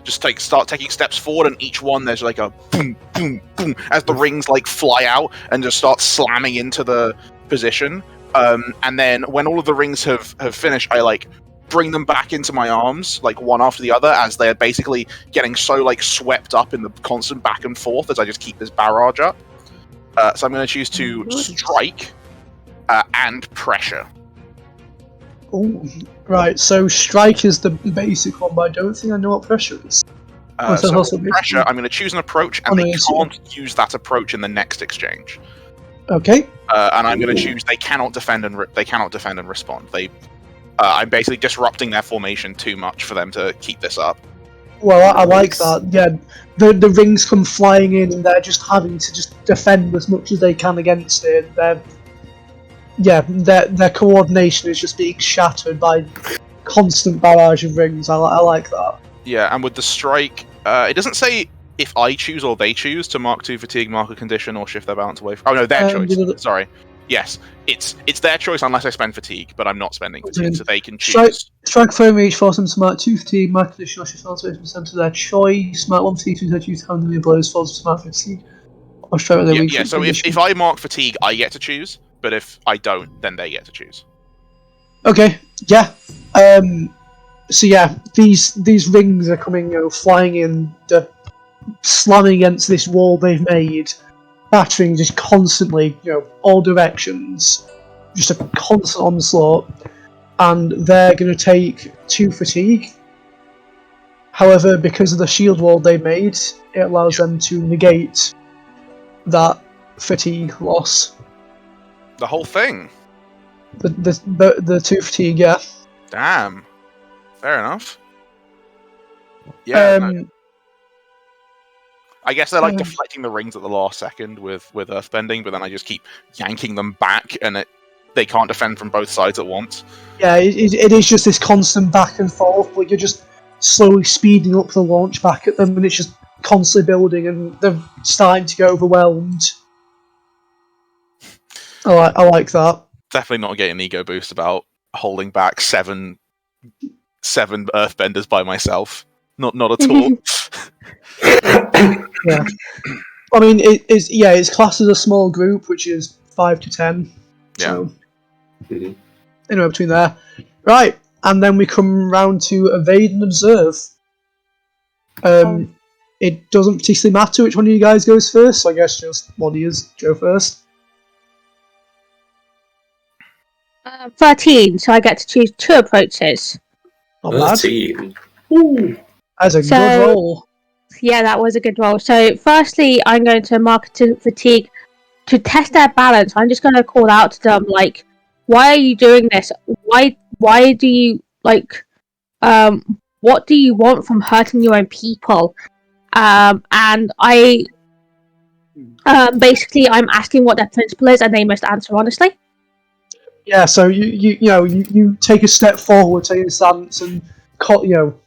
just start taking steps forward, and each one there's like a boom, boom, boom, as the rings like fly out and just start slamming into the position. And then when all of the rings have finished, I like bring them back into my arms, like one after the other, as they're basically getting so like swept up in the constant back and forth as I just keep this barrage up. So I'm going to choose to strike and pressure. Oh, right. So strike is the basic one, but I don't think I know what pressure is. So also pressure, I'm going to choose an approach, and they can't use that approach in the next exchange. Okay. And I'm going to choose they cannot defend and respond. I'm basically disrupting their formation too much for them to keep this up. Well, I like that. Yeah, the rings come flying in, and they're just having to just defend as much as they can against it. Their coordination is just being shattered by constant barrage of rings. I like that. Yeah, and with the strike, it doesn't say if I choose or they choose to mark 2 fatigue, mark a condition, or shift their balance away from... Oh no, their choice. Sorry. Yes, it's their choice unless I spend fatigue, but I'm not spending fatigue, so they can choose. Strike frame each force them to mark 2 fatigue, mark condition, or shift balance away from the centre of their choice. Mark 1 fatigue to choose how many blows, force them to mark fatigue. Or strike with their weak So condition. if I mark fatigue, I get to choose, but if I don't, then they get to choose. Okay, yeah. So yeah, these rings are coming, flying in, slamming against this wall they've made, battering just constantly, all directions, just a constant onslaught, and they're going to take 2 fatigue. However, because of the shield wall they made, it allows them to negate that fatigue loss. The whole thing? The 2 fatigue, yeah. Damn. Fair enough. Yeah. No. I guess they're like deflecting the rings at the last second with earthbending, but then I just keep yanking them back, and they can't defend from both sides at once. Yeah, it is just this constant back and forth, but you're just slowly speeding up the launch back at them, and it's just constantly building, and they're starting to get overwhelmed. I like that. Definitely not getting an ego boost about holding back seven earthbenders by myself. Not at all. Yeah. I mean, it's classed as a small group, which is 5 to 10. So, anywhere between there. Right, and then we come round to evade and observe. It doesn't particularly matter which one of you guys goes first, so I guess just one of you go first. 13, so I get to choose 2 approaches. Not bad. 13. Ooh. That's a good roll. Yeah, that was a good roll. So, firstly, I'm going to mark to fatigue to test their balance. I'm just going to call out to them, like, why are you doing this? Why do you, like, what do you want from hurting your own people? And I, basically, I'm asking what their principle is, and they must answer honestly. Yeah, so you take a step forward, take a stance, and call them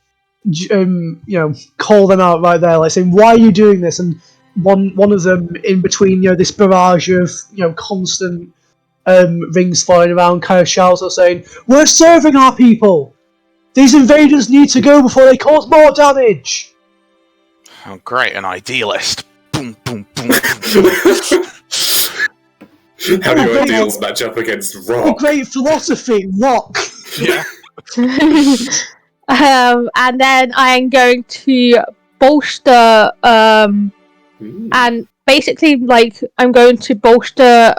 out right there, like saying, "Why are you doing this?" And one of them, in between, this barrage of constant rings flying around, kind of shouts out, saying, "We're serving our people. These invaders need to go before they cause more damage." Oh, great, an idealist. Boom, boom, boom. How do your ideals match up against rock? Great philosophy, rock. Yeah. And then I'm going to bolster, and basically, like, I'm going to bolster,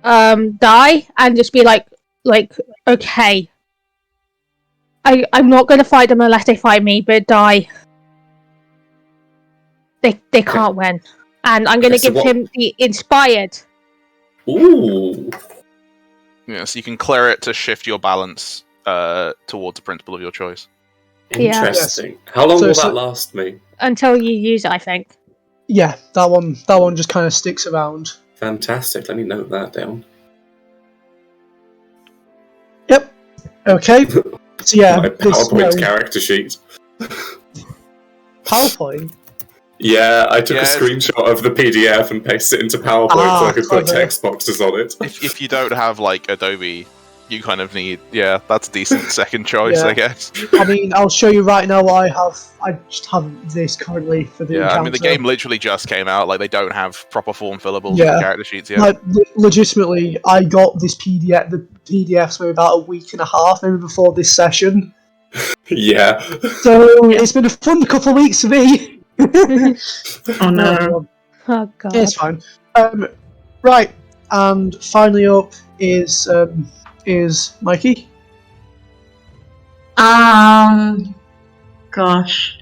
die, and just be like, okay, I'm not going to fight them unless they fight me, but die. They can't win. And I'm going to give him the inspired. Ooh. Yeah, so you can clear it to shift your balance towards the principle of your choice. Interesting. Yeah. How long will that last me? Until you use it, I think. Yeah, that one just kind of sticks around. Fantastic. Let me note that down. Yep. Okay. So yeah, My this PowerPoint character sheet. PowerPoint. Yeah, I took a Yes. screenshot of the PDF and pasted it into PowerPoint so I could put clever. text boxes on it. If you don't have like Adobe, you kind of need that's a decent second choice, Yeah. I guess. I mean, I'll show you right now what I have. I just have this currently for the Yeah, encounter. I mean the game literally just came out. Like they don't have proper form fillables Yeah. character sheets yet. Like, legitimately, I got this PDF, the PDFs maybe about a week and a half, maybe before this session. Yeah. So it's been a fun couple of weeks for me. Oh no. Oh god. It's fine. Right, and finally up is Mikey. Gosh.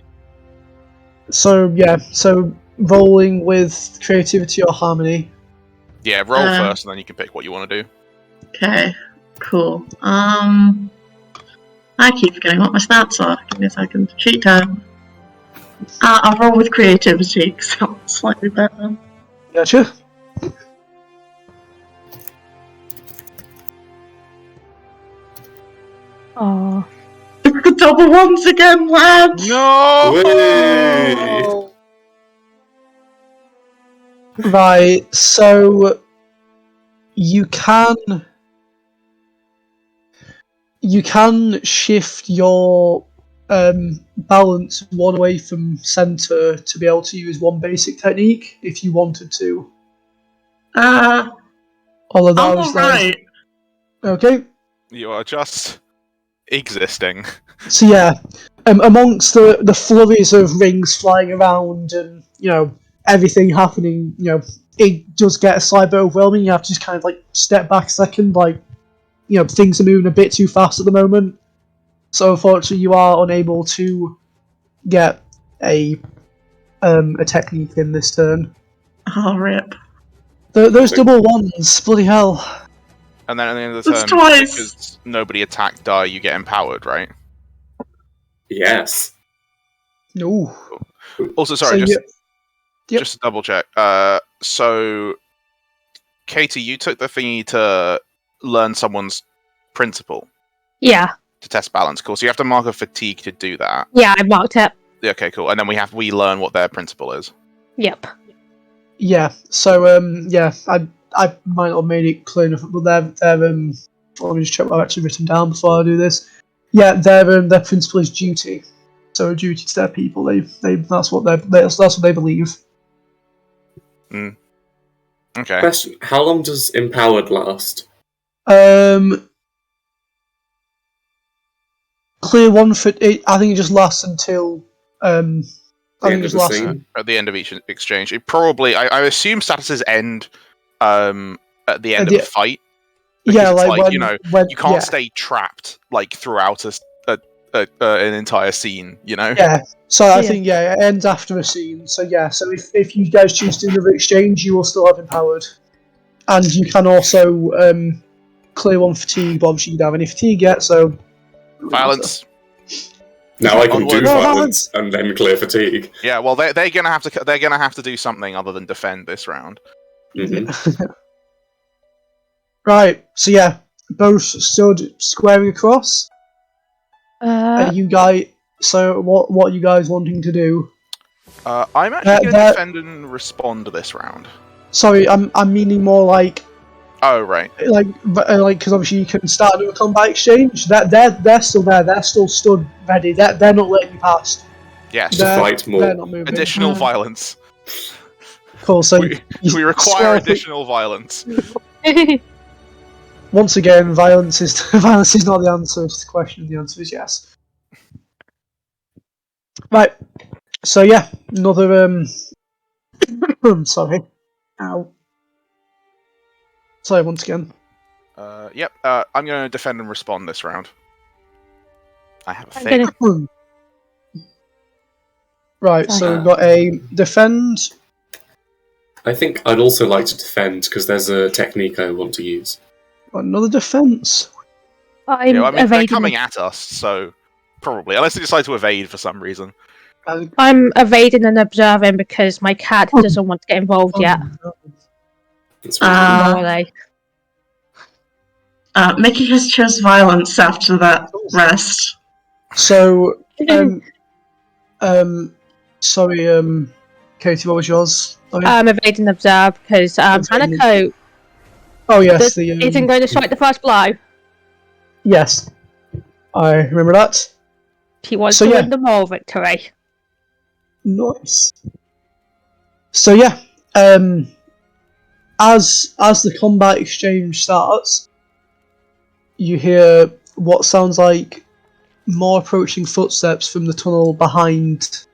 So yeah, so rolling with creativity or harmony. Yeah, roll first, and then you can pick what you want to do. Okay. Cool. I keep forgetting what my stats are. Give me a second. Cheat time. I'll roll with creativity because that's slightly better. Gotcha. Oh. The double ones again, lads! No. Whey! Right, so you can shift your balance one away from center to be able to use one basic technique if you wanted to. Although that I'm was alright. okay. You are just existing. So yeah, amongst the flurries of rings flying around and everything happening, it does get a slight bit overwhelming. You have to just kind of like step back a second, like things are moving a bit too fast at the moment. So unfortunately, you are unable to get a technique in this turn. Oh, rip. Those double ones, bloody hell! And then at the end of the That's turn, twice. because nobody attacked die, you get empowered, right? Yes. No. Also, sorry, So just Yep. just to double check. So Katie, you took the thingy to learn someone's principle Yeah. to test balance. Cool. So you have to mark a fatigue to do that. Yeah, I marked it. Yeah, okay, cool. And then we learn what their principle is. Yep. Yeah. So I might not have made it clear enough, but they're let me just check what I've actually written down before I do this. Yeah, their principle is duty. So a duty to their people. That's what that's what they believe. Okay. Question: how long does empowered last? Clear one for it. I think it just lasts until I The think end it of just the lasts. scene? At the end of each exchange, it probably I assume statuses end at the end of the- a fight. Because Yeah, it's like when you can't yeah. stay trapped like throughout an entire scene, you know? Yeah, so I Yeah. think it ends after a scene. So yeah, so if you guys choose to do another exchange, you will still have empowered, and you can also clear one fatigue. But obviously, you don't have any fatigue yet, so Violence. Now I can do Onward. violence and then clear fatigue. Yeah, well they're gonna have to do something other than defend this round. Mm-hmm. Right. So yeah, both stood squaring across. You guys. So what are you guys wanting to do? I'm actually gonna that- defend and respond this round. Sorry, I'm meaning more like Oh right. because obviously you can start a combat exchange. They're still there. They're still stood ready. They're not letting you past. Yes. To fight more. They're not moving. Additional violence. Cool. So We require additional violence. Once again, violence is not the answer to the question. The answer is yes. Right. So yeah, another sorry. Ow. Sorry once again. Yep. I'm gonna defend and respond this round. I have a I'm thing. gonna- Right. So we've got a defend. I think I'd also like to defend because there's a technique I want to use. Another defense. I'm Yeah, I mean they're evading. coming at us, so probably unless they decide to evade for some reason. I'm evading and observing because my cat doesn't want to get involved yet. That's really Ah. Nor are they. Mickey has chose violence after that rest. So, sorry, Katie, what was yours? Evade and observe because Hanako Oh yes, isn't going to strike the first blow. Yes, I remember that. He wants to win the moral victory. Nice. So yeah, as the combat exchange starts, you hear what sounds like more approaching footsteps from the tunnel behind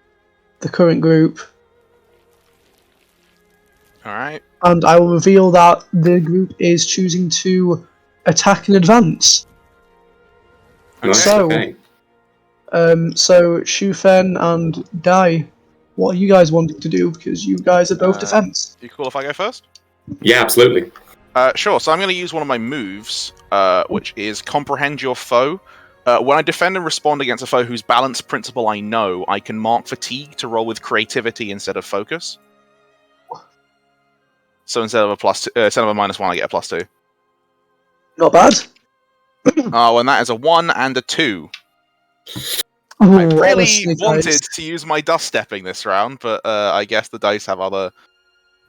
the current group. Alright. And I will reveal that the group is choosing to attack in advance. Nice, So, okay. so Shufen and Dai, what are you guys wanting to do? Because you guys are both defense. You cool if I go first? Yeah, absolutely. Sure, so I'm going to use one of my moves, which is Comprehend Your Foe. When I defend and respond against a foe whose balance principle I know, I can mark Fatigue to roll with Creativity instead of Focus. So instead of a -1, I get a +2. Not bad. Oh, and that is a 1 and a 2. Ooh, I really honestly, wanted guys. to use my dust stepping this round, but I guess the dice have other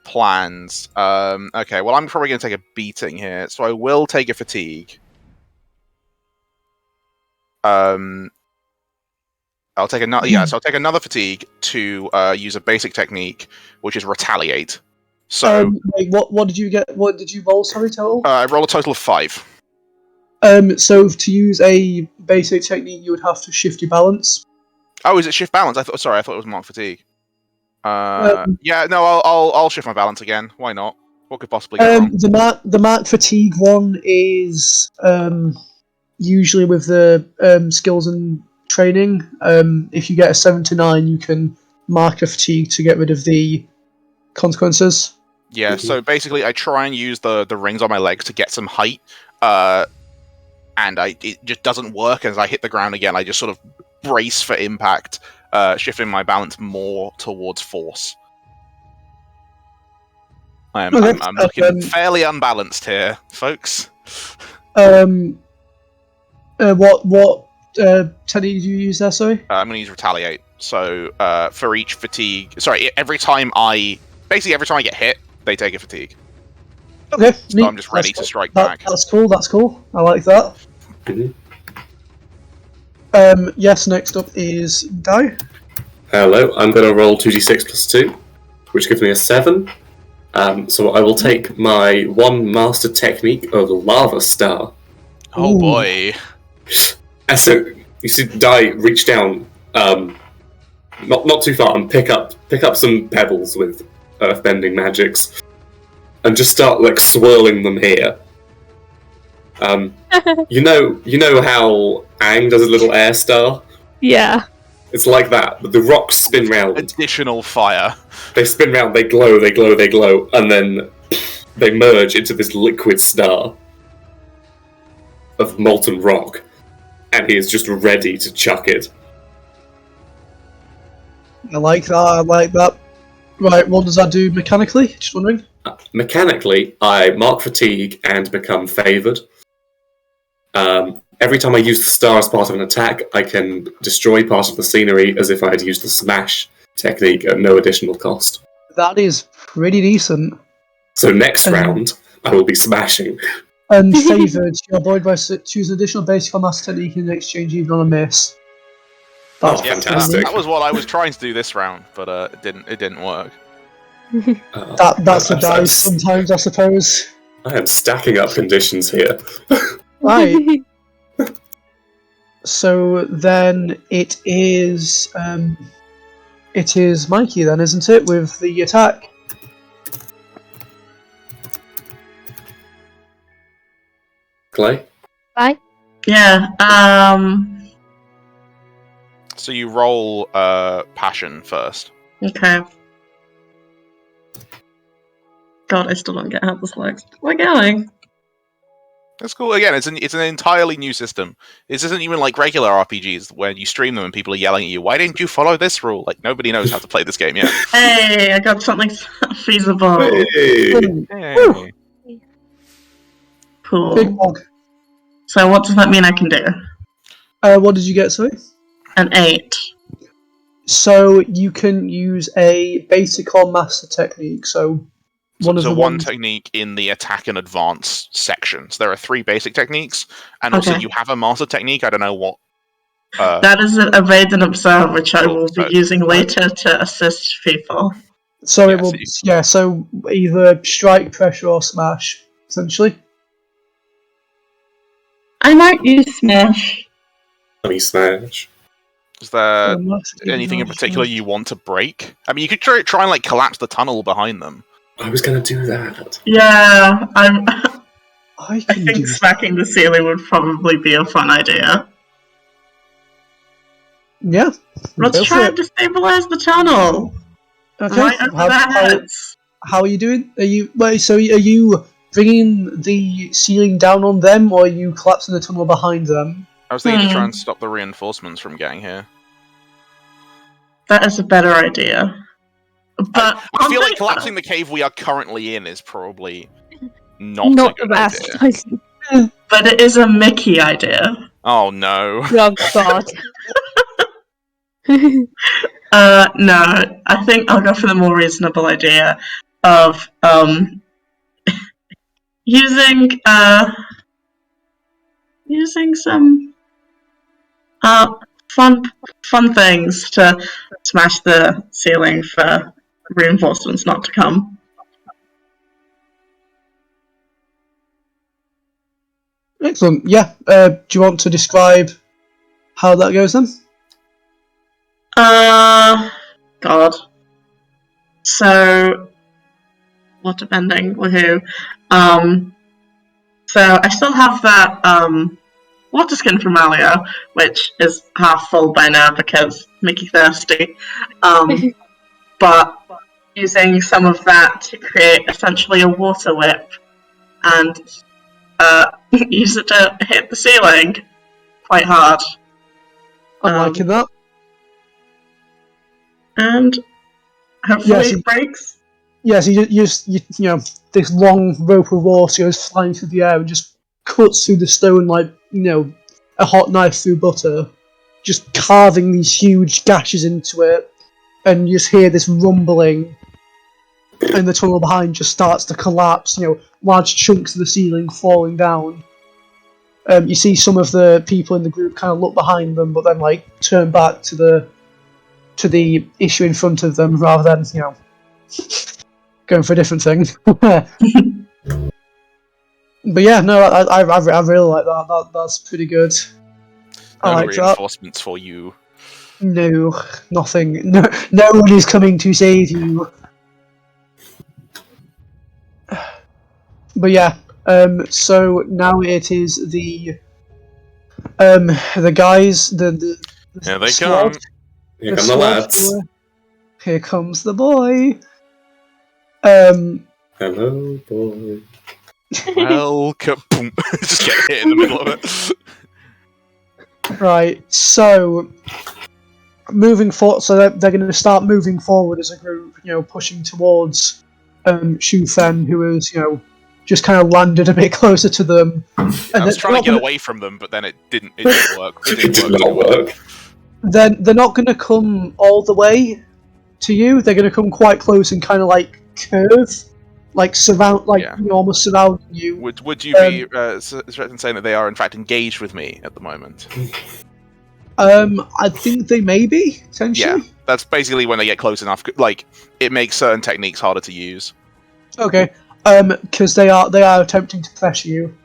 plans. Okay, well, I'm probably going to take a beating here, so I will take a fatigue. I'll take another. Yeah, so I'll take another fatigue to use a basic technique, which is retaliate. So, wait, what did you get? What did you roll? Sorry, total. I roll a total of 5. So to use a basic technique, you would have to shift your balance. Oh, is it shift balance? I thought it was mark fatigue. Yeah, no, I'll shift my balance again. Why not? What could possibly go wrong? The mark fatigue one is usually with the skills and training. If you get a 7 to 9, you can mark a fatigue to get rid of the consequences. Yeah, so basically I try and use the rings on my legs to get some height, and it just doesn't work. As I hit the ground again, I just sort of brace for impact, shifting my balance more towards force. I'm looking fairly unbalanced here, folks. What technique did you use there, sorry? I'm going to use retaliate. So for each fatigue, every time I get hit, they take a fatigue. Okay, so I'm just ready to strike back. That's cool. I like that. Yes, next up is Dai. Hello, I'm going to roll 2d6 plus 2, which gives me a 7. So I will take my one master technique of Lava Star. Oh boy. So you see Dai reach down not too far and pick up some pebbles with earthbending magics and just start like swirling them here. You know how Aang does a little air star? Yeah. It's like that, but the rocks spin round. Additional fire. They spin round, they glow, and then they merge into this liquid star of molten rock, and he is just ready to chuck it. I like that. Right, what does that do mechanically? Just wondering. Mechanically, I mark fatigue and become favoured. Every time I use the star as part of an attack, I can destroy part of the scenery as if I had used the smash technique at no additional cost. That is pretty decent. So next round, I will be smashing. And favoured, you avoid by choose additional basic or master technique in exchange even on a miss. That's fantastic. That was what I was trying to do this round, but it didn't work. That's the dice sometimes, I suppose. I am stacking up conditions here. Right. So then it is Mikey then, isn't it, with the attack? Clay? Bye. Yeah, So you roll passion first. okay. God, I still don't get how this works. We're going. That's cool. Again, it's an entirely new system. This isn't even like regular RPGs where you stream them and people are yelling at you, why didn't you follow this rule? Like, nobody knows how to play this game yet. Hey, I got something feasible. Hey. Hey. Cool. Big bog. So what does that mean I can do? What did you get, sorry? An 8. So you can use a basic or master technique. So one of the one ones... technique in the attack and advance sections. There are 3 basic techniques, and also Okay. you have a master technique. I don't know what. That is Evade and Observe, which I will be so- using later to assist people. So Yeah, it will, so so either strike, pressure, or smash, essentially. I might use Smash. Honey Smash. Is there Master anything in technique, particular you want to break? I mean, you could try and like collapse the tunnel behind them. I was going to do that. Yeah, I I can think do smacking the ceiling would probably be a fun idea. Yeah. Let's go try for and it. destabilize the tunnel. Okay. Right over their heads. How are you doing? Are you so? Are you bringing the ceiling down on them, or are you collapsing the tunnel behind them? I was thinking to try and stop the reinforcements from getting here. That is a better idea. But I feel like collapsing the cave we are currently in is probably not Not a the good best. idea. But it is a Mickey idea. Oh no. Oh god. No, I think I'll go for the more reasonable idea of using some fun things to smash the ceiling for reinforcements not to come. Excellent. Yeah. Do you want to describe how that goes then? God. So, well, depending with who. So I still have that water skin from earlier, which is half full by now because Mickey thirsty. But using some of that to create essentially a water whip and use it to hit the ceiling quite hard. I'm liking that. And hopefully it breaks. Yeah, so you know, this long rope of water goes flying through the air and just cuts through the stone like, a hot knife through butter, just carving these huge gashes into it, and you just hear this rumbling, and the tunnel behind just starts to collapse, large chunks of the ceiling falling down. You see some of the people in the group kind of look behind them, but then turn back to the issue in front of them rather than, going for a different thing. But yeah, no, I really like that. That's pretty good. I No like that. reinforcements for you. No, nothing. No one is coming to save you. But yeah, so now it is the guys, the Here they squad. come. Here come the lads. Here comes the boy. Hello, boy. Welcome. Boom. Just get hit in the middle of it. Right, so moving forward, so they're going to start moving forward as a group, pushing towards Shu Fen, who is, just kind of landed a bit closer to them. And I was trying to get away from them, but then it didn't work. It did not work. Then they're not going to come all the way to you. They're going to come quite close and kind of curve, surround, almost surrounding you. Would you be saying that they are in fact engaged with me at the moment? I think they may be, potentially. Yeah, that's basically when they get close enough. It makes certain techniques harder to use. Okay. Because they are attempting to pressure you.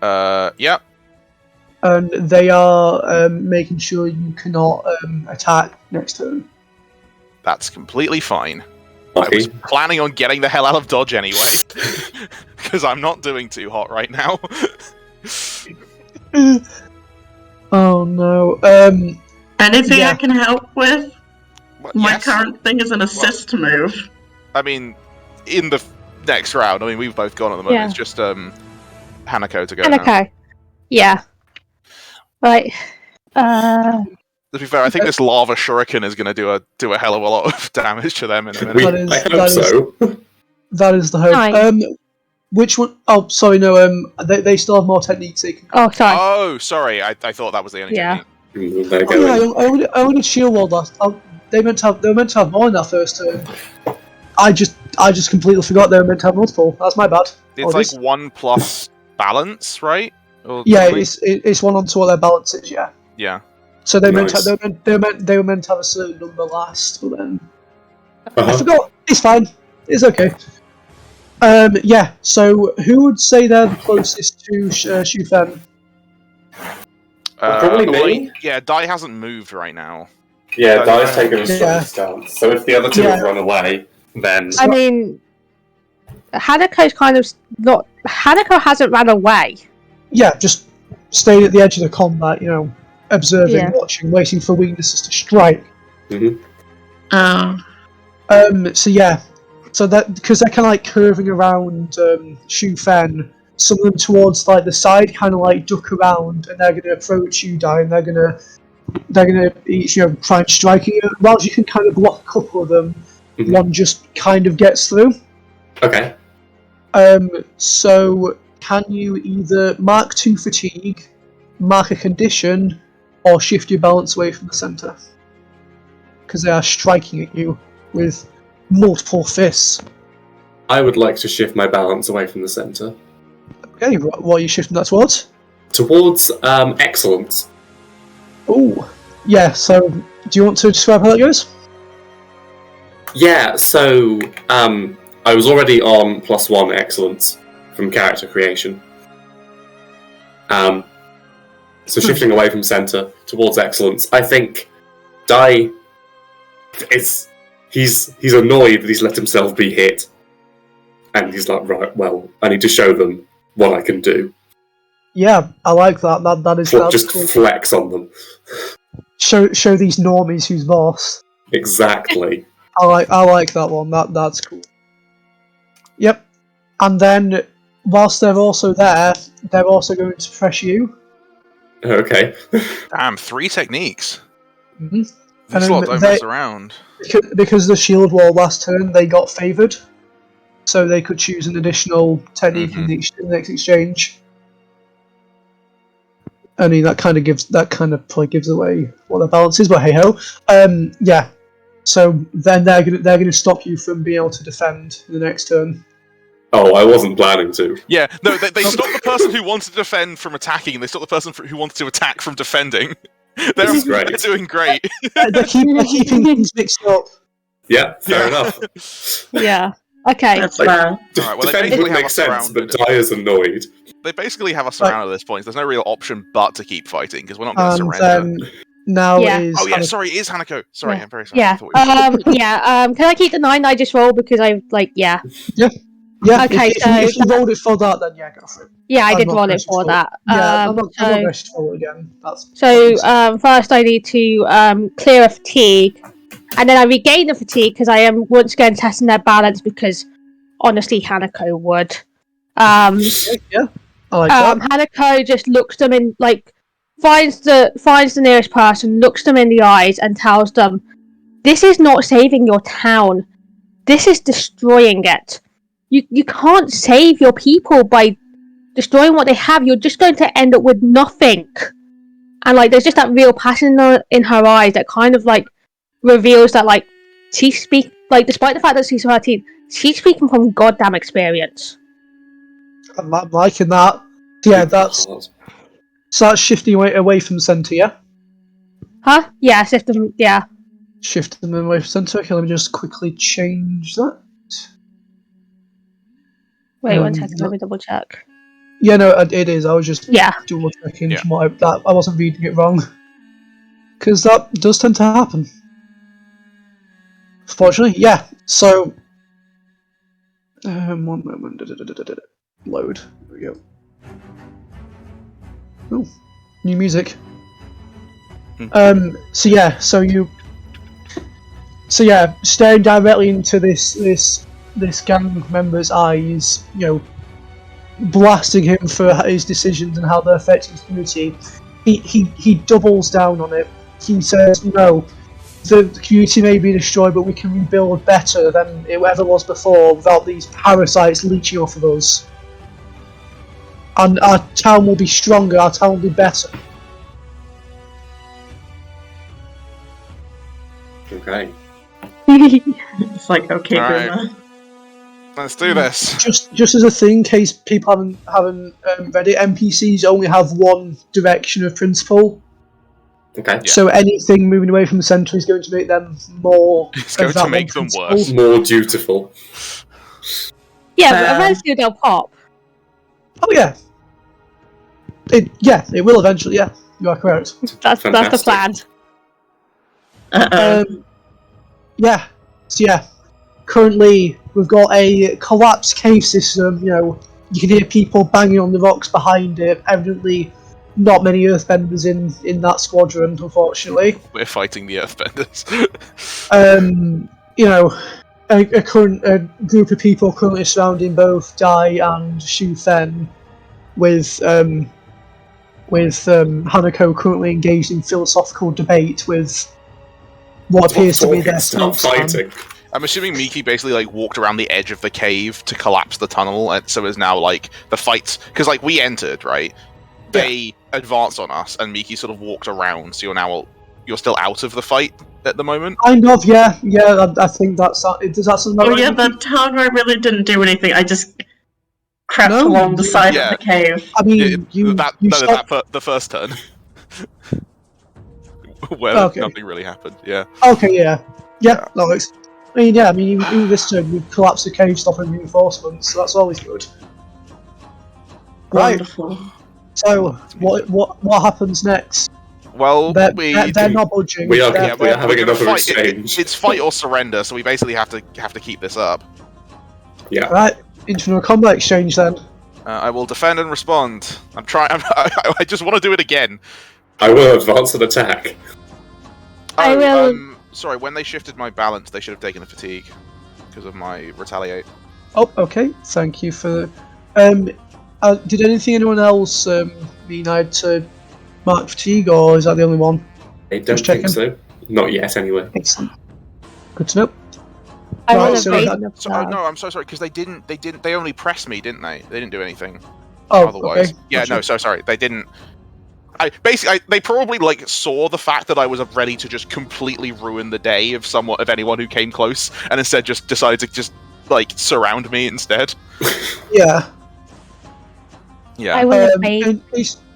Yep. And they are making sure you cannot attack next turn. That's completely fine. I Okay. was planning on getting the hell out of dodge anyway, because I'm not doing too hot right now. Oh no. Anything Yeah. I can help with? My Yes. current thing is an assist move. I mean, in the next round, we've both gone at the moment. Yeah. It's just Hanako to go now. Okay. Yeah. Right. To be fair, I think this lava shuriken is going to do a hell of a lot of damage to them in a minute. That is- I hope that is- so. That is the hope. Nice. Which one? Oh, sorry, no. They still have more techniques. They can. Oh, sorry. Oh, sorry. I thought that was the only Yeah. technique. They're Oh yeah, going. I only shield wall last. They were meant to have more in that first turn. I just completely forgot they were meant to have multiple. That's my bad. It's like 1+ balance, right? Or Yeah, something? it's one onto what their balance is. Yeah. Yeah. So they Nice. they were meant to have a certain number last, but then I Uh-huh. forgot. It's fine. It's okay. Yeah. So who would say they're the closest to Shufen? Probably me. Yeah, Dai hasn't moved right now. Yeah, Dai's Dai's taken a strong Yeah. stance. So if the other two have Yeah. run away, then I mean, Hanako's kind of not. Hanako hasn't ran away. Yeah, just stayed at the edge of the combat. Observing, Yeah. watching, waiting for weaknesses to strike. Oh. So yeah, so that because they're kind of like curving around Shufen, some of them towards like the side, kind of like duck around, and they're going to approach you, Dai, and they're gonna each try and strike you. Whilst you can kind of block a couple of them, Mhm. one just kind of gets through. okay. So can you either mark 2 fatigue, mark a condition, or shift your balance away from the center? Because they are striking at you with multiple fists. I would like to shift my balance away from the center Okay, what are you shifting that towards? towards excellence. Oh, yeah. So, do you want to describe how that goes? Yeah. So I was already on +1 excellence from character creation. So shifting away from center towards excellence, I think Dai he's annoyed that he's let himself be hit, and he's like, right, well, I need to show them what I can do. Yeah, I like that. That's Just cool. flex on them. Show these normies who's boss. Exactly. I like that one. That's cool. Yep. And then, whilst they're also there, they're also going to press you. Okay. Damn, 3 techniques. Mm-hmm. This lot don't mess around. Because the shield wall last turn, they got favoured, so they could choose an additional technique in the next exchange. I mean, that kind of probably gives away what their balance is, but hey ho. Yeah. So then they're gonna stop you from being able to defend the next turn. Oh, I wasn't planning to. Yeah, no, they stopped the person who wanted to defend from attacking, and they stopped the person who wanted to attack from defending. This is great. They're doing great. They're keeping things mixed up. Yeah, fair Yeah. enough. Yeah. Okay. That's Like, fair. Alright, well, they defending basically would have make us sense, but surrounded. Dai is annoyed. They basically have us surrounded at this point. So there's no real option but to keep fighting, because we're not going to And surrender. then now Yeah. is Oh yeah, Hana- sorry, it is Hanako. Sorry, Yeah. I'm very sorry. I Yeah. thought we were- Can I keep the 9 I just rolled because I yeah. Yeah. Okay, if you rolled it for that, then yeah, go for it. Yeah, I I'm did not roll it pressed for for that. Yeah, I'm not so pressed for it again. first I need to clear a fatigue, and then I regain the fatigue because I am once again testing their balance because honestly Hanako would. Yeah, I like that. Hanako just looks them in finds the nearest person, looks them in the eyes, and tells them, "This is not saving your town. This is destroying it. You can't save your people by destroying what they have. You're just going to end up with nothing." And there's just that real passion in her eyes that kind of reveals that she speak despite the fact that she's 13, she's speaking from goddamn experience. I'm liking that. Yeah, that's shifting away from centre. Yeah, Huh? Yeah, system. Yeah. shift them away from centre. Okay, let me just quickly change that. Wait 1 second. Let me double check. Yeah, no, it is. I was just Yeah. double checking Yeah. from that I wasn't reading it wrong, because that does tend to happen. Fortunately, yeah. So, 1 moment. Load. There we go. Oh, new music. So yeah. So yeah, staring directly into this gang member's eyes, blasting him for his decisions and how they're affecting his community. He doubles down on it. He says, "No, the community may be destroyed, but we can rebuild better than it ever was before without these parasites leeching off of us." and our town will be stronger. Our town will be better. Okay. It's like, okay, Alright. Boomer. Let's do this. Just as a thing, in case people haven't read it, NPCs only have one direction of principle. Okay. Yeah. So anything moving away from the centre is going to make them more. It's going of that to make one them principle. worse. More dutiful. Yeah, but eventually they'll pop. Oh yeah. It will eventually. Yeah, you are correct. That's the Fantastic. plan. Yeah. So yeah, currently we've got a collapsed cave system. You know, you can hear people banging on the rocks behind it. Evidently, not many earthbenders in that squadron, unfortunately. We're fighting the Earthbenders. You know, a group of people currently surrounding both Dai and Shu Fen, with Hanako currently engaged in philosophical debate with what appears to be their Stop spokesman. fighting. I'm assuming Miki basically like walked around the edge of the cave to collapse the tunnel, and so is now like the fights because like we entered right, they advanced on us, and Miki sort of walked around. So you're still out of the fight at the moment. Kind of, yeah. I think does that sound about Oh right? yeah, the town guy really didn't do anything. I just crept No, along the side yeah. of the cave. I mean, you stopped. The first turn. Where Okay. nothing really happened. Yeah. Okay, yeah, that works. I mean, even this turn you collapsed the cave, stopping reinforcements, so that's always good. Right. Wonderful. So what happens next? Well, They're we not budging. We are They're- we are having we're gonna another fight. exchange. It's fight or surrender, so we basically have to keep this up. Yeah. Right, into a combat exchange then. I will defend and respond. I'm trying. I just want to do it again. I will advance an attack. I will- Sorry, when they shifted my balance, they should have taken a fatigue because of my retaliate. Oh, okay. Thank you for. Did anyone else mean I had to mark fatigue, or is that the only one? I don't Just think checking. so. Not yet, anyway. Excellent. Good to know. I Right, will so evade that- them. No, I'm so sorry because they only pressed me, didn't they? They didn't do anything. Oh, Otherwise, okay. yeah, Gotcha. no, so sorry, they didn't. They probably like saw the fact that I was ready to just completely ruin the day of anyone who came close, and instead just decided to just like surround me instead. Yeah. Yeah. I will evade. And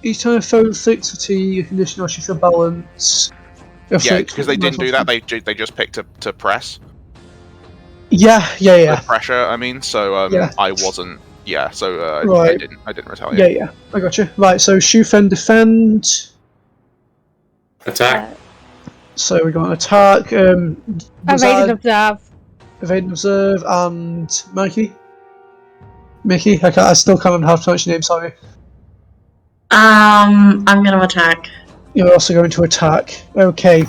each time a foe inflicts fatigue, condition or shift your balance. Yeah, because they didn't do that. They just picked to press. Yeah. The pressure. I mean, so Yeah. I wasn't. Yeah, so I Right. didn't retaliate. Yeah. I gotcha. Right, so Shufen defend. Attack. So we got an attack. Was Evade and that observe. evade and observe and Mickey. I still can't remember how to pronounce your name. Sorry. I'm gonna attack. You're also going to attack. Okay.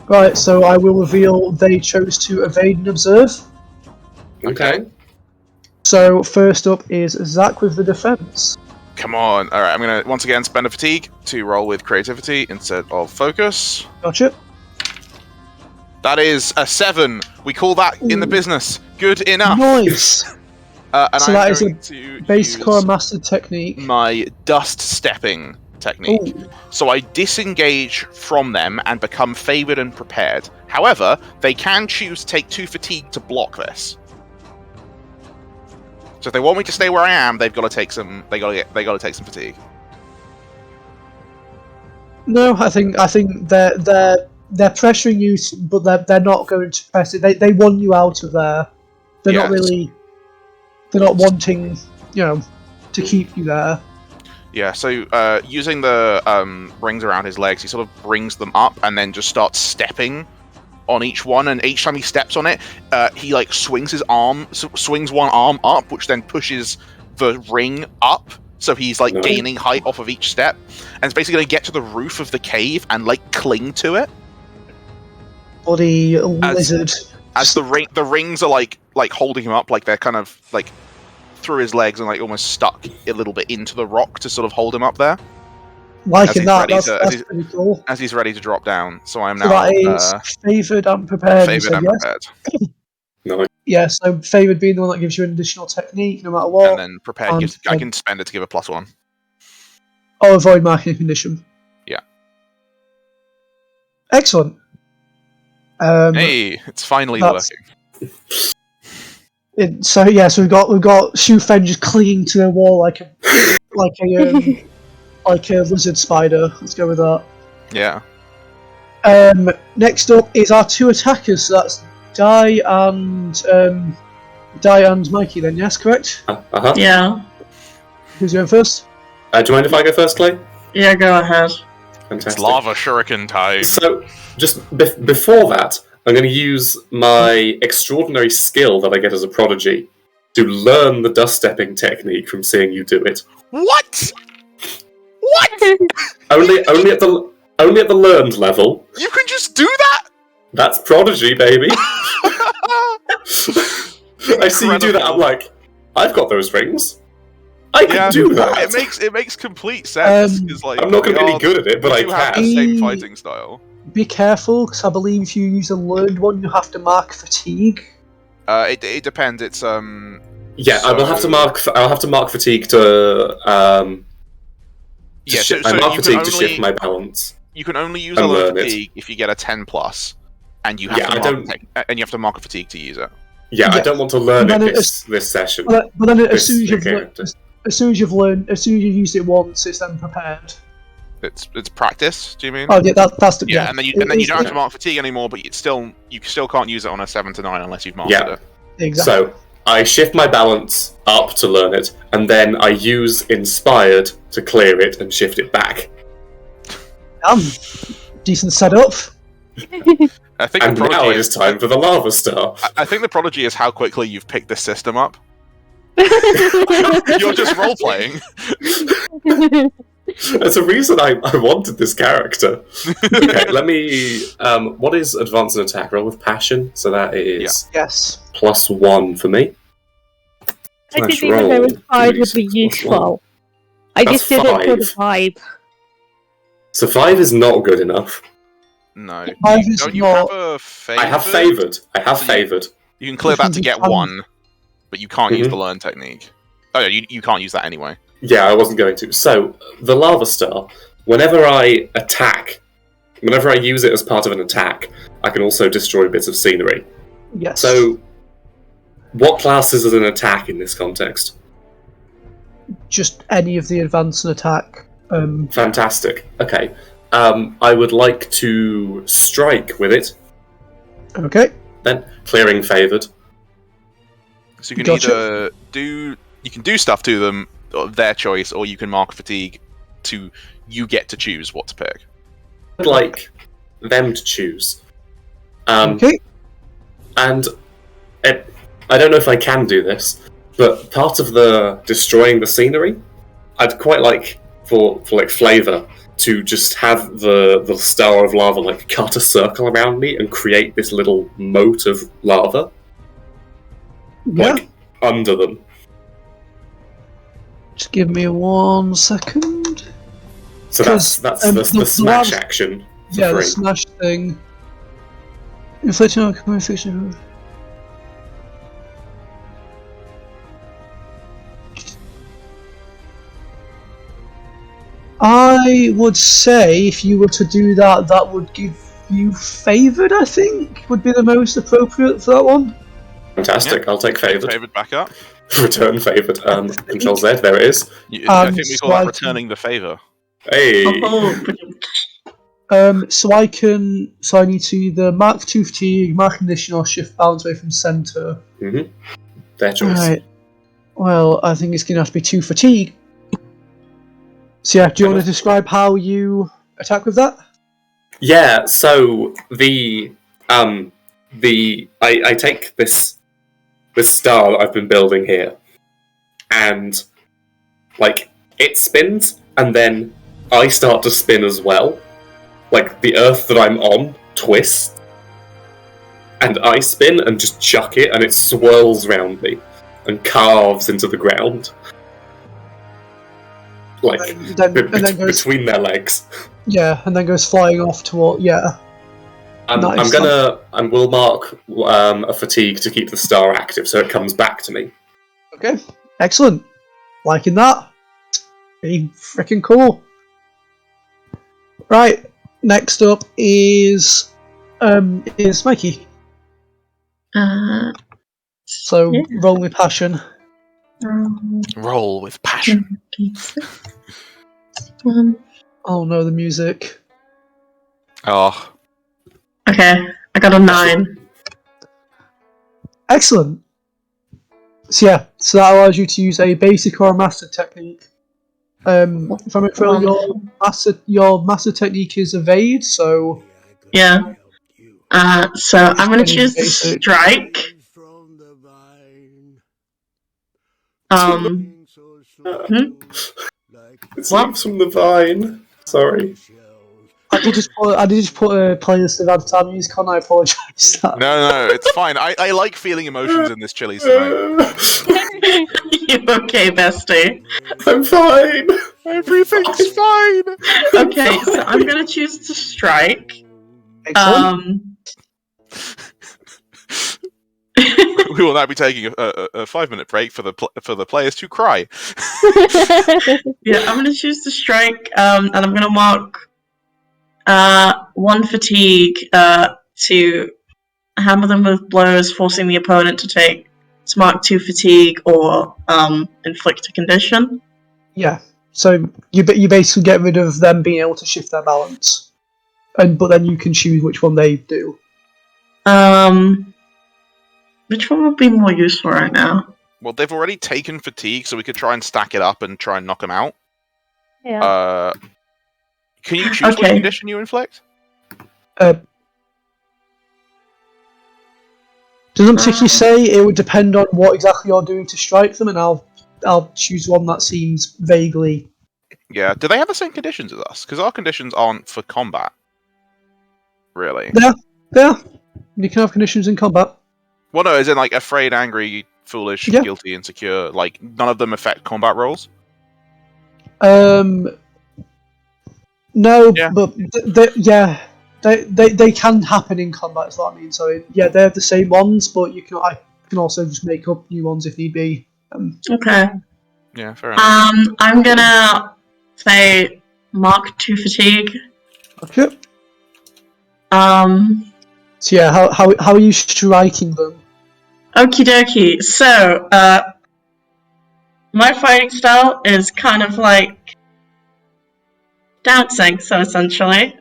Right, so I will reveal they chose to evade and observe. Okay. So first up is Zach with the defense. Come on. All right, I'm gonna once again spend a fatigue to roll with creativity instead of focus. Gotcha. That is a 7. We call that in the Ooh. business good enough. Nice. And So I'm that is going to Basic use or mastered technique. my dust stepping technique. Ooh. So I disengage from them and become favored and prepared. However, they can choose to take 2 fatigue to block this. So if they want me to stay where I am, they've got to take some. They got to take some fatigue. No, I think they're pressuring you, but they're not going to press it. They want you out of there. They're not Yes. really. They're not wanting, to keep you there. Yeah. So using the rings around his legs, he sort of brings them up and then just starts stepping on each one. And each time he steps on it, he like swings one arm up, which then pushes the ring up. So he's like Nice. gaining height off of each step, and it's basically going to get to the roof of the cave and like cling to it. Bloody lizard. As the rings are like holding him up, like they're kind of like through his legs and like almost stuck a little bit into the rock to sort of hold him up there Liking he's that. ready That's, to- that's pretty cool. as he's ready to drop down. So I am So now that is favoured and prepared. you favored said and yes? prepared. No. Yeah, so favoured being the one that gives you an additional technique no matter what. And then prepared gives, I can spend it to give a +1. Oh, avoid marking a condition. Yeah. Excellent. Hey, it's finally that's- working. So we've got Shu Fen just clinging to the wall like a lizard spider. Let's go with that. Yeah. Next up is our two attackers. So that's Dai and Mikey. Then yes, correct. Yeah. Who's going first? Do you mind if I go first, Clay? Yeah, go ahead. Fantastic. It's lava shuriken time. So, just before that, I'm going to use my extraordinary skill that I get as a prodigy to learn the dust stepping technique from seeing you do it. What? What? Only at the learned level. You can just do that? That's prodigy, baby. I see you do that. I'm like, I've got those rings. I can do that. It makes complete sense. Like, I'm not going to be any good at it, but I have can. the same fighting style. Be careful, because I believe if you use a learned one, you have to mark fatigue. It depends. It's Yeah, I will have to mark. I'll have to mark fatigue to. Mark fatigue to shift my balance. You can only use a learned fatigue if you get a 10+, and you have you have to mark a fatigue to use it. Yeah, I don't want to learn it this session. But then as soon as you've used it once, it's then prepared. It's practice. Do you mean? Oh yeah, that's the and then you don't have to mark fatigue anymore, but you still can't use it on a 7 to 9 unless you've mastered it. Exactly. So I shift my balance up to learn it, and then I use inspired to clear it and shift it back. Decent setup. I think and now it is time for the lava star. I think the prodigy is how quickly you've picked this system up. You're just role playing. There's a reason I wanted this character. Okay, let me. What is advance and attack? Roll with passion. So that is yes +1 for me. I didn't even know if 5 would be useful. I just did it for the vibe. So 5 is not good enough. No. Don't you have a favoured? I have favoured. Favoured. You can clear that to get 1, but you can't use the learn technique. Oh yeah, you can't use that anyway. Yeah, I wasn't going to. So, the lava star, whenever I use it as part of an attack, I can also destroy bits of scenery. Yes. So, what classes as an attack in this context? Just any of the advance and attack. Fantastic. Okay. I would like to strike with it. Okay. Then, clearing favoured. So you can either do stuff to them, of their choice, or you can mark fatigue to you get to choose what to pick. I'd like them to choose. Okay. And I don't know if I can do this, but part of the destroying the scenery, I'd quite like for flavour to just have the star of lava like cut a circle around me and create this little moat of lava, like under them. Just give me 1 second. So that's the smash action. Yeah, the smash thing. Inflation on conversation. I would say if you were to do that, that would give you favoured, I think, would be the most appropriate for that one. Fantastic, I'll take favoured. Favoured back up. Return favoured. Control Z, there it is. I think we call that returning the favour. Hey! So I need to either mark 2 fatigue, mark condition, or shift balance away from centre. Mm-hmm. Their choice. Right. Well, I think it's going to have to be 2 fatigue. So yeah, do you want to describe how you attack with that? Yeah, so I take this star that I've been building here, and like it spins, and then I start to spin as well. Like the earth that I'm on twists, and I spin and just chuck it, and it swirls round me and carves into the ground. Like and then goes, between their legs. Yeah, and then goes flying off toward Nice. I will mark a fatigue to keep the star active, so it comes back to me. Okay, excellent. Liking that. Pretty freaking cool. Right, next up is Mikey. So Yeah. roll with passion. Roll with passion. Oh no, the music. Oh, Okay, I got a 9. Excellent. So yeah, so that allows you to use a basic or a master technique. If I'm correct, your master technique is evade, so Yeah. So I'm gonna choose the Basic. strike. It's What? leaves from the vine. Sorry. I did just put a playlist of Advertising music on. I apologise. no, it's fine. I like feeling emotions in this Chili's tonight. You okay, bestie? I'm fine. Everything's fine. Okay, so I'm gonna choose the strike. Excellent. We will now be taking a 5-minute break for the players to cry. Yeah, I'm gonna choose the strike, and I'm gonna mark 1 fatigue to hammer them with blows, forcing the opponent to mark 2 fatigue or inflict a condition. Yeah. So you basically get rid of them being able to shift their balance, but then you can choose which one they do. Which one would be more useful right now? Well, they've already taken fatigue, so we could try and stack it up and try and knock them out. Yeah. Can you choose what condition you inflict? Doesn't particularly say. It would depend on what exactly you're doing to strike them, and I'll choose one that seems vaguely. Yeah. Do they have the same conditions as us? Because our conditions aren't for combat. Really? Yeah. You can have conditions in combat. Well, no, as in like afraid, angry, foolish, Yeah. guilty, insecure. Like none of them affect combat rolls. No, Yeah. but they can happen in combat. Is what I mean. So yeah, they're the same ones, but I can also just make up new ones if need be. Okay. Yeah, fair enough. I'm gonna say mark 2 fatigue. Okay. So yeah, how are you striking them? Okie dokie. So, my fighting style is kind of like dancing, so essentially.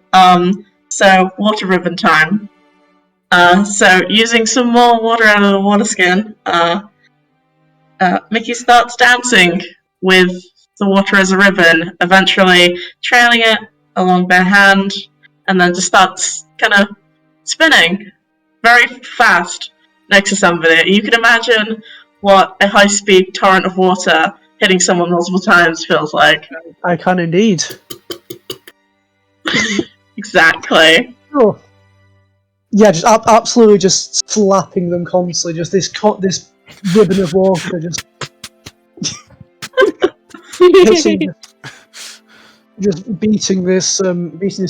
So water ribbon time. So using some more water out of the water skin, Mickey starts dancing with the water as a ribbon, eventually trailing it along their hand, and then just starts kind of spinning very fast next to somebody. You can imagine what a high-speed torrent of water hitting someone multiple times feels like. I can indeed. Exactly. Oh. Yeah, just absolutely just slapping them constantly. Just this ribbon of water, just just beating this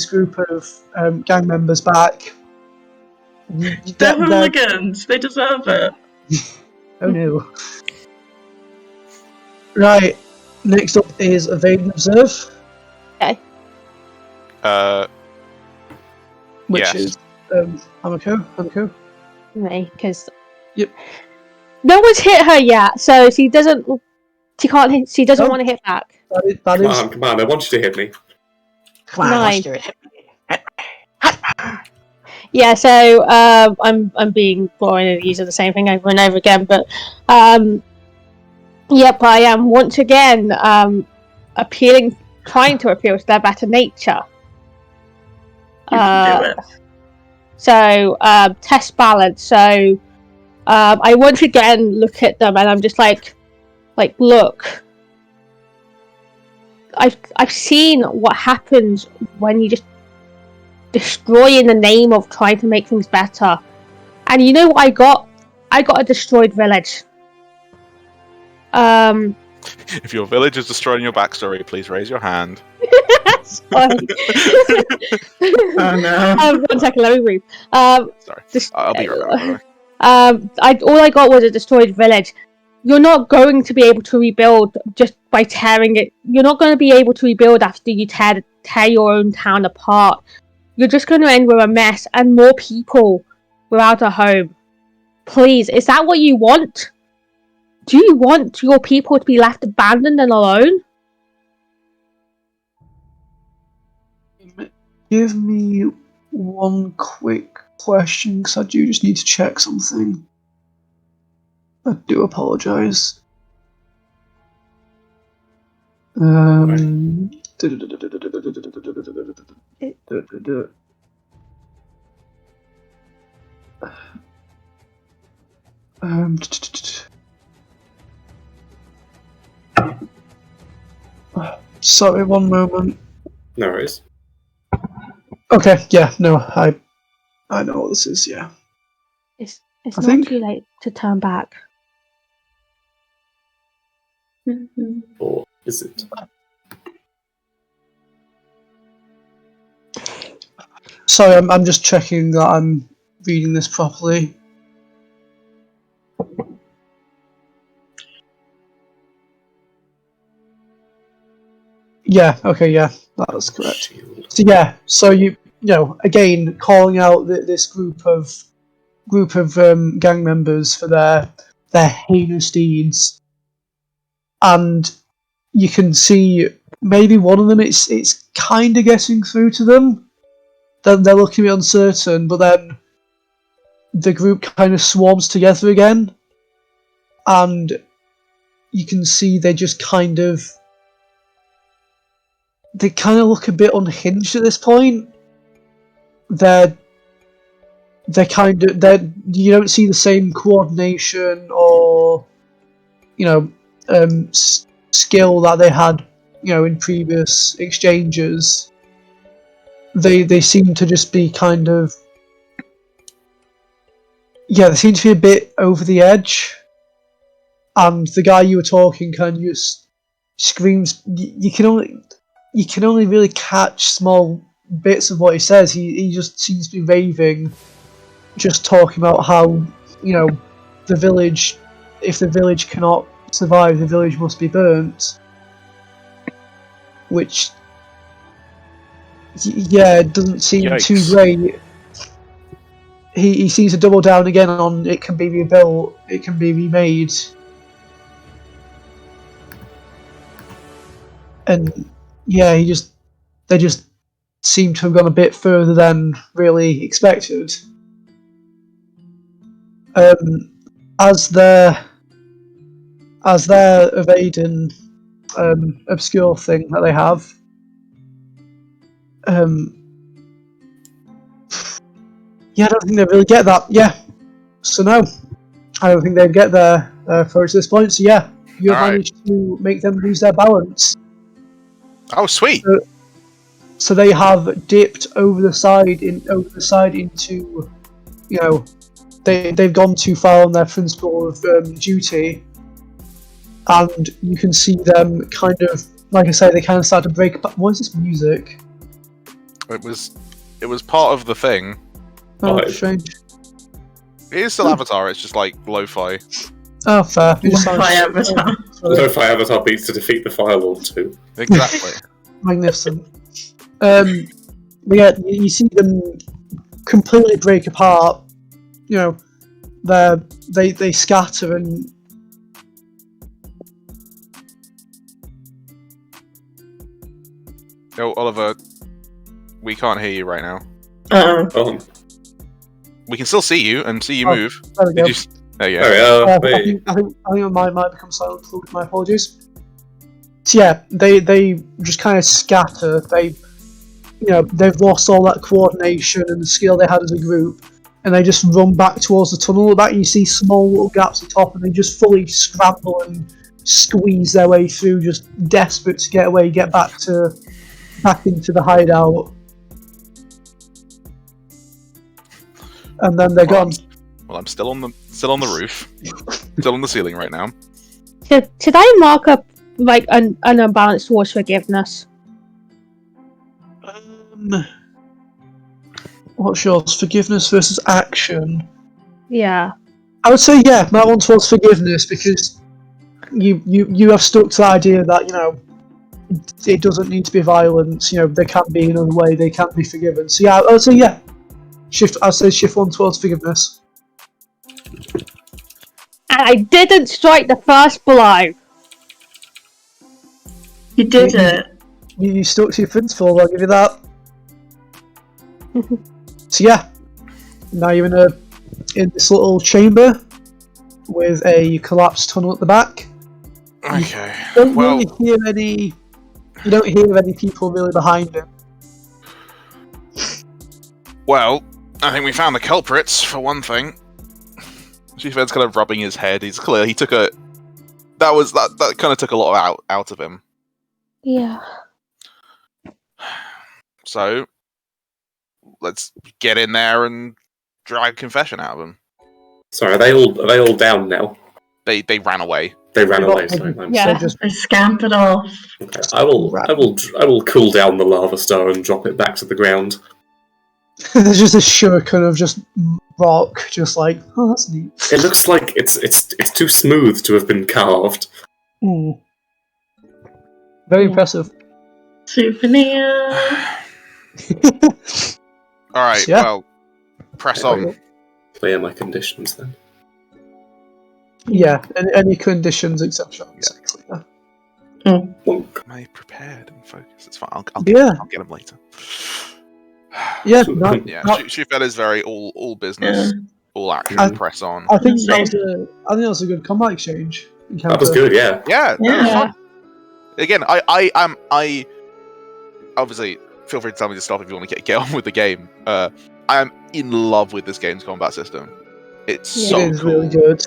group of gang members back. They're hooligans. They deserve it. Oh no. Right. Next up is Evade and Observe. Okay. Which Yes. is Hamako. Me, because Yep. no one's hit her yet, so she doesn't. She can't hit. She doesn't Oh. want to hit back. That is Come on, I want you to hit me. Come on, Nine. let's do it. Yeah, so I'm being boring and using the same thing over and over again, but yep, I am once again trying to appeal to their better nature. You can do it. So test balance. So I once again look at them and I'm just like look. I've seen what happens when you just destroy in the name of trying to make things better. And you know what I got? I got a destroyed village. If your village is destroying your backstory, please raise your hand. That's fine. Oh no. 1 second, let me read. Sorry. I'll be right back, by the way. All I got was a destroyed village. You're not going to be able to rebuild just by tearing it. You're not going to be able to rebuild after you tear your own town apart. You're just going to end with a mess and more people without a home. Please, is that what you want? Do you want your people to be left abandoned and alone? Give me one quick question, because I do just need to check something. I do apologise. Sorry, one moment. No worries. Okay, yeah, no, I know what this is, yeah. It's I not think- too late to turn back. Or is it? Sorry, I'm just checking that I'm reading this properly. Yeah, okay, yeah, that's correct. Shield. So yeah, so you know, again, calling out this group of gang members for their heinous deeds, and you can see maybe one of them. It's kind of getting through to them. Then they're looking a bit uncertain, but then the group kind of swarms together again, and you can see they just kind of look a bit unhinged at this point. They're you don't see the same coordination or skill that they had in previous exchanges. They seem to just be kind of they seem to be a bit over the edge, and the guy you were talking kind of just screams. You can only really catch small bits of what he says. He just seems to be raving, just talking about how the village, if the village cannot survive, the village must be burnt, which it doesn't seem too Yikes. great. He seems to double down again on it can be rebuilt, it can be remade, and they just seem to have gone a bit further than really expected. As they're evading obscure thing that they have, I don't think they really get that. So no, I don't think they'd get there for us at this point. So you have Alright. managed to make them lose their balance. Oh, sweet. So they have dipped over the side into, they've gone too far on their principle of duty, and you can see them kind of, like I say, they kind of start to break. What is this music? It was part of the thing. Oh, Right. strange. It is still Avatar. It's just like lo-fi. Oh, fair. It just Wi-Fi sounds- avatar. Lo-fi avatar beats to defeat the Fire Lord too. Exactly. Magnificent. But yeah, you see them completely break apart. They scatter and. Oh, Oliver, we can't hear you right now. Oh, We can still see you and see you Oh, move. There we go. There you go. sorry. I Wait. think I might become silent. My apologies. So yeah, they just kind of scatter. They've lost all that coordination and the skill they had as a group, and they just run back towards the tunnel at the back. And you see small little gaps at the top, and they just fully scramble and squeeze their way through, just desperate to get away, get back into the hideout. And then they're gone. Well, I'm still on the roof, still on the ceiling right now. Should I mark up like an unbalance towards forgiveness. What's yours? Forgiveness versus action. Yeah. I would say that one towards forgiveness because you have stuck to the idea that it doesn't need to be violence. There can be another way. They can be forgiven. So I would say I'd say shift one towards forgiveness. And I didn't strike the first blow. You did it. You stuck to your principle. I'll give you that. So now you're in this little chamber with a collapsed tunnel at the back. Okay. You Well, don't hear any people really behind it. well, I think we found the culprits for one thing. Chief Ed's kind of rubbing his head. He's clear. He took that kind of took a lot out of him. Yeah. So let's get in there and drag confession out of him. Sorry, are they all down now? They ran away. They ran away. So Sorry. Yeah. just I scampered off. Okay. I will cool down the lava star and drop it back to the ground. there's just a shuriken of just rock, just like, oh, that's neat. It looks like it's too smooth to have been carved. Very impressive. Souvenir. All right. Yeah. Well, press on. Clear my conditions then. Yeah, any conditions except shots. Am I prepared and focused? It's fine. I'll Yeah. get him later. Yeah, Yeah, Chief Ed is very all business, all action. I- Press on. I think that was a good combat exchange. That was good, yeah. Yeah. that was Yeah. fun. Again, I obviously feel free to tell me to stop if you want to get on with the game. I am in love with this game's combat system. It's so It is cool. really good.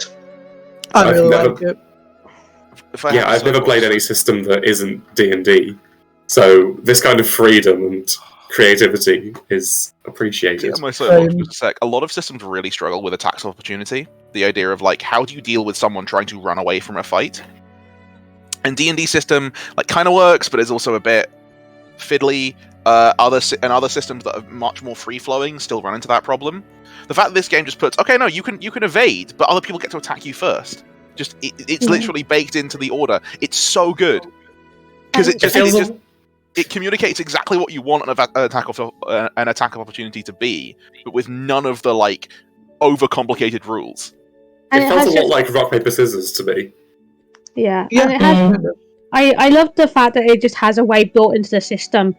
I I've really never- like it. If I Yeah, had I've so never much- played any system that isn't D&D, so this kind of freedom and creativity is appreciated. Yeah, my soapbox just a sec. A lot of systems really struggle with attacks of opportunity. The idea of like, how do you deal with someone trying to run away from a fight? And D&D system like kind of works, but is also a bit fiddly. Other systems that are much more free flowing still run into that problem. The fact that this game just puts, okay, no, you can evade, but other people get to attack you first. Just it's literally baked into the order. It's so good because it communicates exactly what you want an attack of opportunity to be, but with none of the like overcomplicated rules. And It it felt has a lot just- like rock paper scissors to me. Yeah. Yeah. And it has, I love the fact that it just has a way built into the system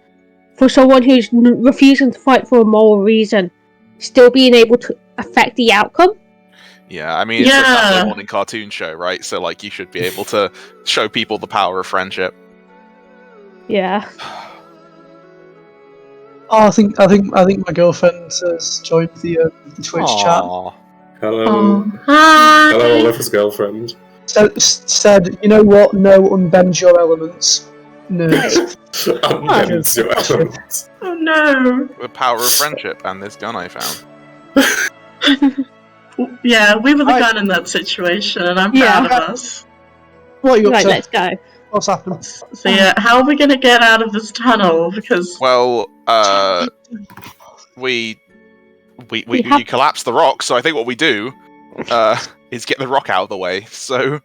for someone who's refusing to fight for a moral reason, still being able to affect the outcome. Yeah, I mean, it's a Saturday morning cartoon show, right? So like, you should be able to show people the power of friendship. Yeah. Oh, I think my girlfriend has joined the Twitch chat. Aw. Hello. Oh, hi. Hello, Oliver's girlfriend. Said, you know what? No, unbend your elements. Nerds. Unbends your elements. Oh no. The power of friendship and this gun I found. Yeah, we were the Hi. gun in that situation, and I'm Yeah. proud of us. What are you up Right, to? let's go. What's happened? So yeah, how are we gonna get out of this tunnel? Because Well, we have- you collapse the rock, so I think what we do is get the rock out of the way. So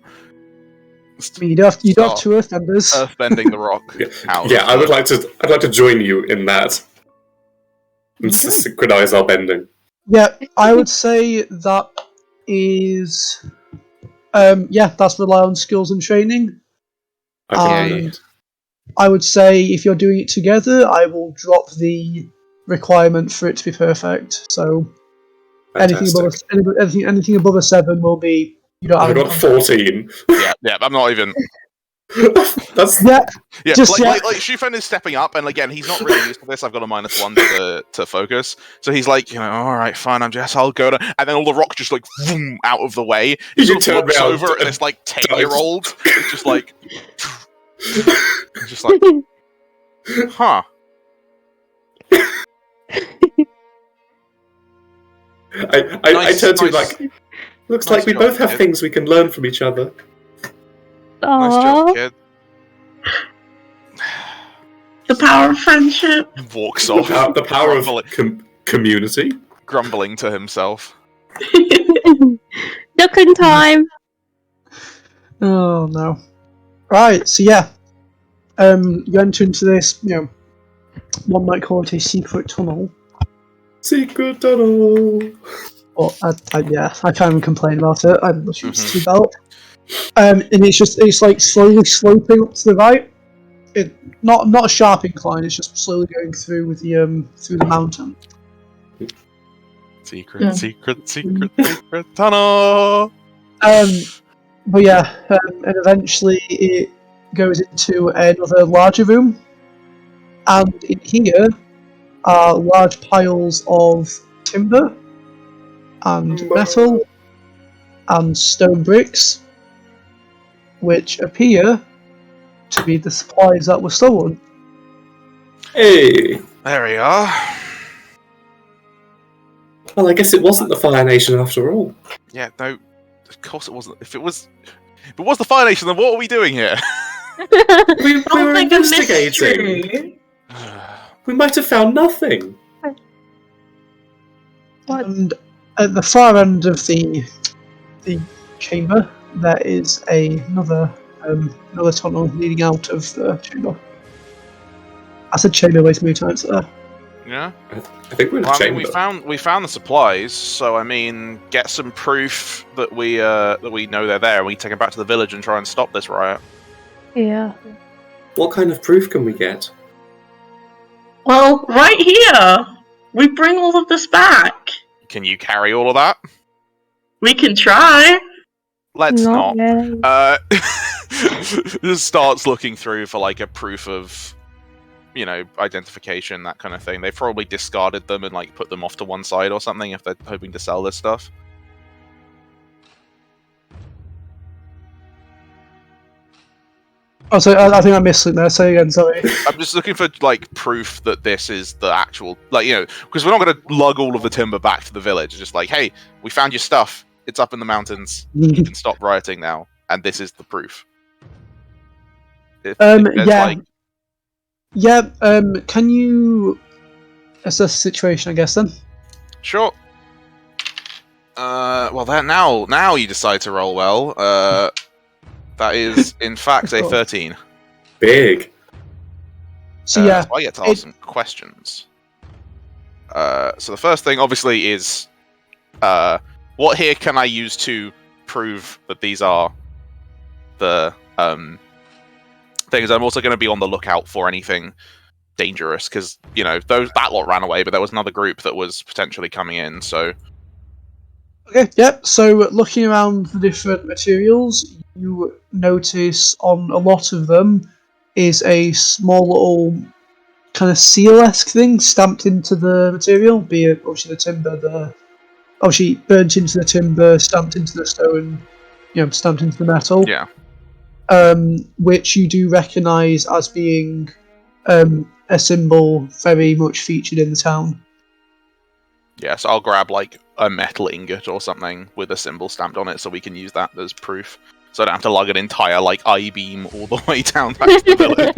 I mean, you don't have Stop. two earthbenders. earthbending the rock out. Yeah, I'd like to join you in that. And synchronize our bending. Yeah, I would say that is. That's rely on skills and training. Okay. I would say if you're doing it together, I will drop the requirement for it to be perfect. So anything above a 7 will be. You don't I've have got any 14. Yeah, I'm not even. That's Yeah, Yeah, Just like Shufen is stepping up, and again, he's not really used to this. I've got a -1 to focus, so he's like, all right, fine, I'll go to, and then all the rock just like boom, out of the way. He You sort of turn looks around over, and and it's like 10-year-old. It's just like, huh? I Nice, turn to you nice. like, looks Nice like we job, both have kid. things we can learn from each other. Nice job, Aww. kid. The power of friendship. Walks off, The power of community. grumbling to himself. Ducking time. Oh no. Right, so yeah. You enter into this, one might call it a secret tunnel. Secret tunnel. But I can't even complain about it. I'm much used to that. And it's like slowly sloping up to the right. Not a sharp incline. It's just slowly going through the mountain. Secret tunnel. But yeah, and eventually it goes into another larger room, and in here are large piles of timber and metal and stone bricks, which appear to be the supplies that were stolen. Hey. There we are. Well, I guess it wasn't the Fire Nation after all. Yeah, no, of course it wasn't. If it was the Fire Nation, then what are we doing here? We were Like a investigating. mystery. We might have found nothing. And at the far end of the chamber, there is another tunnel leading out of the chamber. I said chamber way too many times there. Yeah. I think we're in the Well, I mean, chamber. we found the supplies, so I mean, get some proof that we know they're there, and we take them back to the village and try and stop this riot. Yeah. What kind of proof can we get? Well, right here. We bring all of this back. Can you carry all of that? We can try. Let's not. really. Just starts looking through for like a proof of, identification, that kind of thing. They've probably discarded them and like put them off to one side or something if they're hoping to sell this stuff. Oh, so I think I missed something there. Say again, sorry. I'm just looking for like proof that this is the actual, because we're not going to lug all of the timber back to the village. It's just like, hey, we found your stuff. It's up in the mountains. You can stop rioting now, and this is the proof. If there's, yeah. Yeah, can you assess the situation, I guess, then? Sure. Well, now you decide to roll well. That is, in fact, a 13. Big. So yeah, so I get to ask some questions. So the first thing, obviously, is what here can I use to prove that these are the things? I'm also going to be on the lookout for anything dangerous, because that lot ran away, but there was another group that was potentially coming in. So okay, yep. So looking around the different materials, you notice on a lot of them is a small little kind of seal-esque thing stamped into the material, be it obviously the timber, obviously burnt into the timber, stamped into the stone, stamped into the metal. yeah. Which you do recognise as being a symbol very much featured in the town. Yeah, so I'll grab like a metal ingot or something with a symbol stamped on it so we can use that as proof. So I don't have to lug an entire like I-beam all the way down back to the village.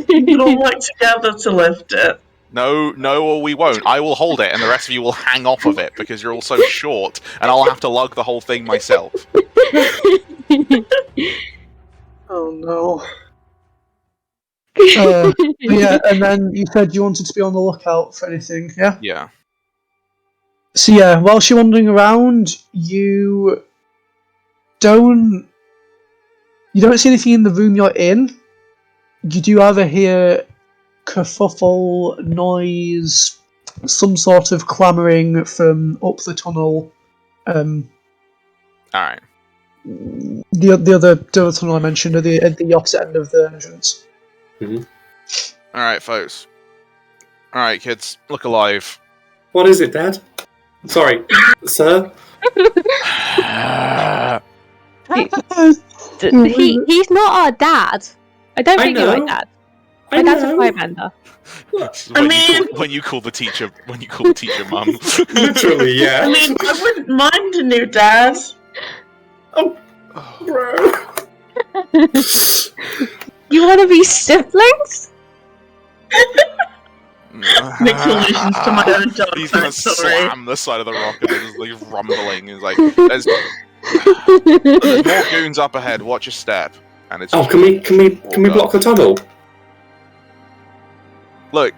We can all work together to lift it. No, or we won't. I will hold it and the rest of you will hang off of it because you're all so short and I'll have to lug the whole thing myself. Oh no. Yeah, and then you said you wanted to be on the lookout for anything, yeah? Yeah. So yeah, whilst you're wandering around, you don't see anything in the room you're in. You do either hear kerfuffle, noise, some sort of clamouring from up the tunnel. Alright. The other tunnel I mentioned at the opposite end of the entrance. Mm-hmm. Alright, folks. Alright, kids. Look alive. What is it, Dad? Sorry, sir? He's not our dad. I don't think you're my dad. My dad's a firebender. When you call the teacher mum. Literally, yeah. I mean, I wouldn't mind a new dad. Oh, bro. You want to be siblings? Mixed allusions to my own dog He's gonna backstory. slam the side of the rock and there's like rumbling. It's like there's more goons up ahead. Watch your step. And it's Oh, just can we block the tunnel? Look,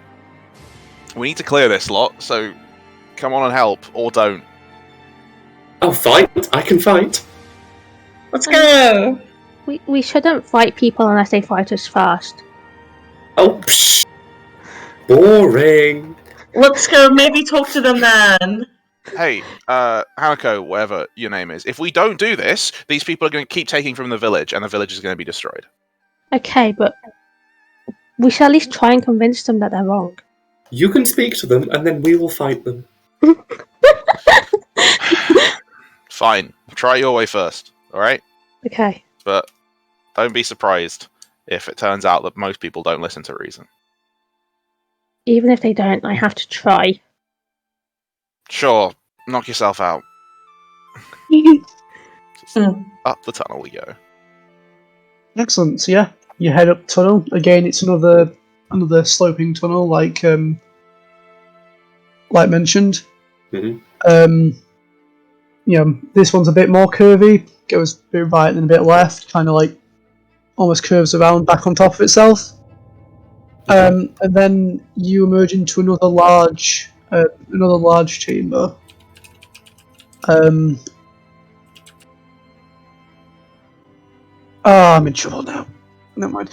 we need to clear this lot. So come on and help, or don't. Oh, fight! I can fight. Let's go! We shouldn't fight people unless they fight us first. Oh, psh. Boring. Let's go, maybe talk to them then. Hey, Hanako, whatever your name is. If we don't do this, these people are going to keep taking from the village, and the village is going to be destroyed. Okay, but we should at least try and convince them that they're wrong. You can speak to them, and then we will fight them. Fine, try your way first, alright? Okay. But don't be surprised if it turns out that most people don't listen to reason. Even if they don't, I have to try. Sure, knock yourself out. Just up the tunnel we go. Excellent. So yeah, you head up tunnel again. It's another sloping tunnel, like mentioned. Mm-hmm. This one's a bit more curvy. Goes a bit right and then a bit left. Kind of like almost curves around back on top of itself. And then you emerge into another large chamber. I'm in trouble now. Never mind.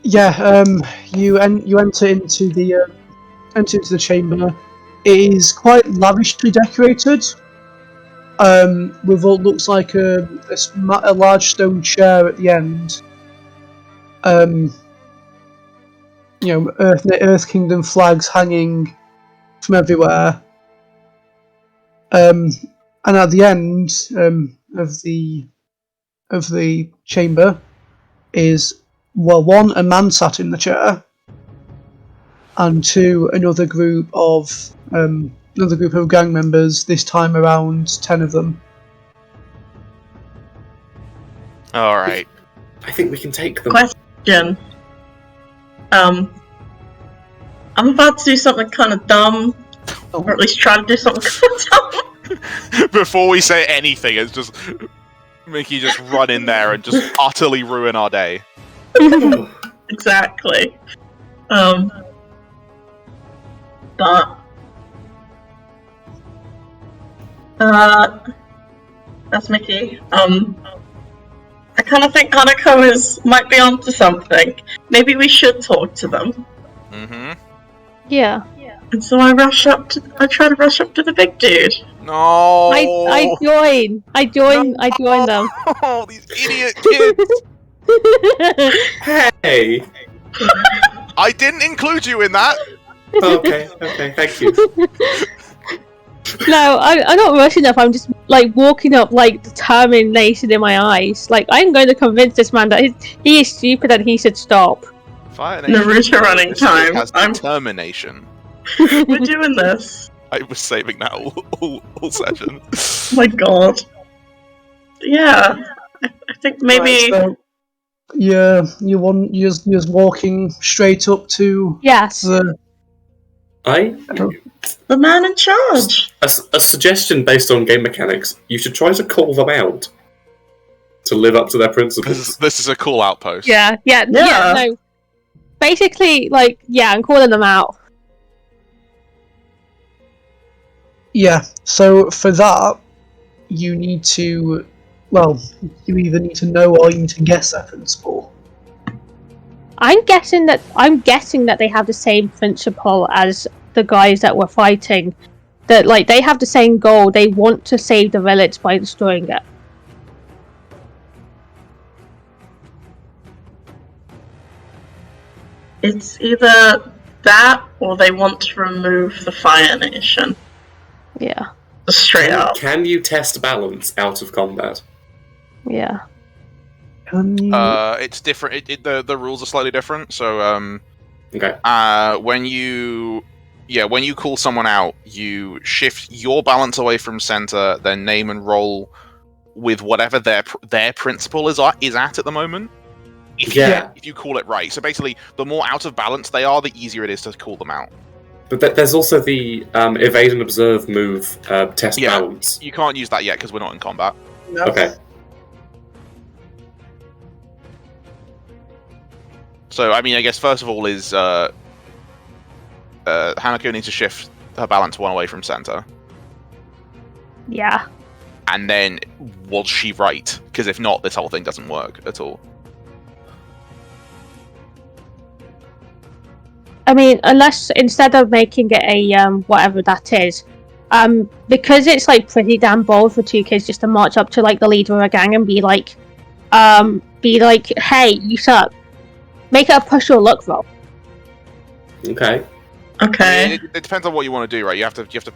You enter into the chamber. It is quite lavishly decorated. With what looks like a large stone chair at the end. Earth Kingdom flags hanging from everywhere. And at the end of the chamber is, well, one, a man sat in the chair, and two, another group of gang members. This time around 10 of them. All right. I think we can take them. Question. I'm about to do something kind of dumb, or at least try to do something kind of dumb. Before we say anything, it's just Mickey just run in there and just utterly ruin our day. Exactly. But that's Mickey. I kind of think Hanako might be onto something. Maybe we should talk to them. Mm-hmm. Yeah. And so I try to rush up to the big dude. No. I join them. Oh, these idiot kids! Hey. I didn't include you in that. Okay, thank you. No, I'm not rushing up. I'm just like walking up, like determination in my eyes. Like I'm going to convince this man that he is stupid and he should stop. Fire Naruto running time. Has determination. We're doing this. I was saving that all session. Oh my god. Yeah, I think maybe. Right, so, you're just walking straight up to Yes. the. The man in charge. A suggestion based on game mechanics: you should try to call them out to live up to their principles. This is a cool outpost. Yeah. No. Basically, I'm calling them out. Yeah. So for that, you need to. Well, you either need to know or you need to guess their principle. I'm guessing that they have the same principle as the guys that were fighting. That they have the same goal. They want to save the village by destroying it. It's either that or they want to remove the Fire Nation. Yeah. Straight up. Can you test balance out of combat? Yeah. It's different. The rules are slightly different. So Okay. when you call someone out, you shift your balance away from center, then name and roll with whatever their principle is at the moment. If you call it right. So basically, the more out of balance they are, the easier it is to call them out. But there's also the evade and observe move test balance. You can't use that yet because we're not in combat. No. Okay. So, I mean, I guess first of all is Hanako needs to shift her balance one away from center. Yeah. And then, was she right? Because if not, this whole thing doesn't work at all. I mean, unless instead of making it a whatever that is, because it's like pretty damn bold for two kids just to march up to like the leader of a gang and be like, hey, you suck. Make it a push or luck roll. Okay. Okay. I mean, it depends on what you want to do, right? You have to just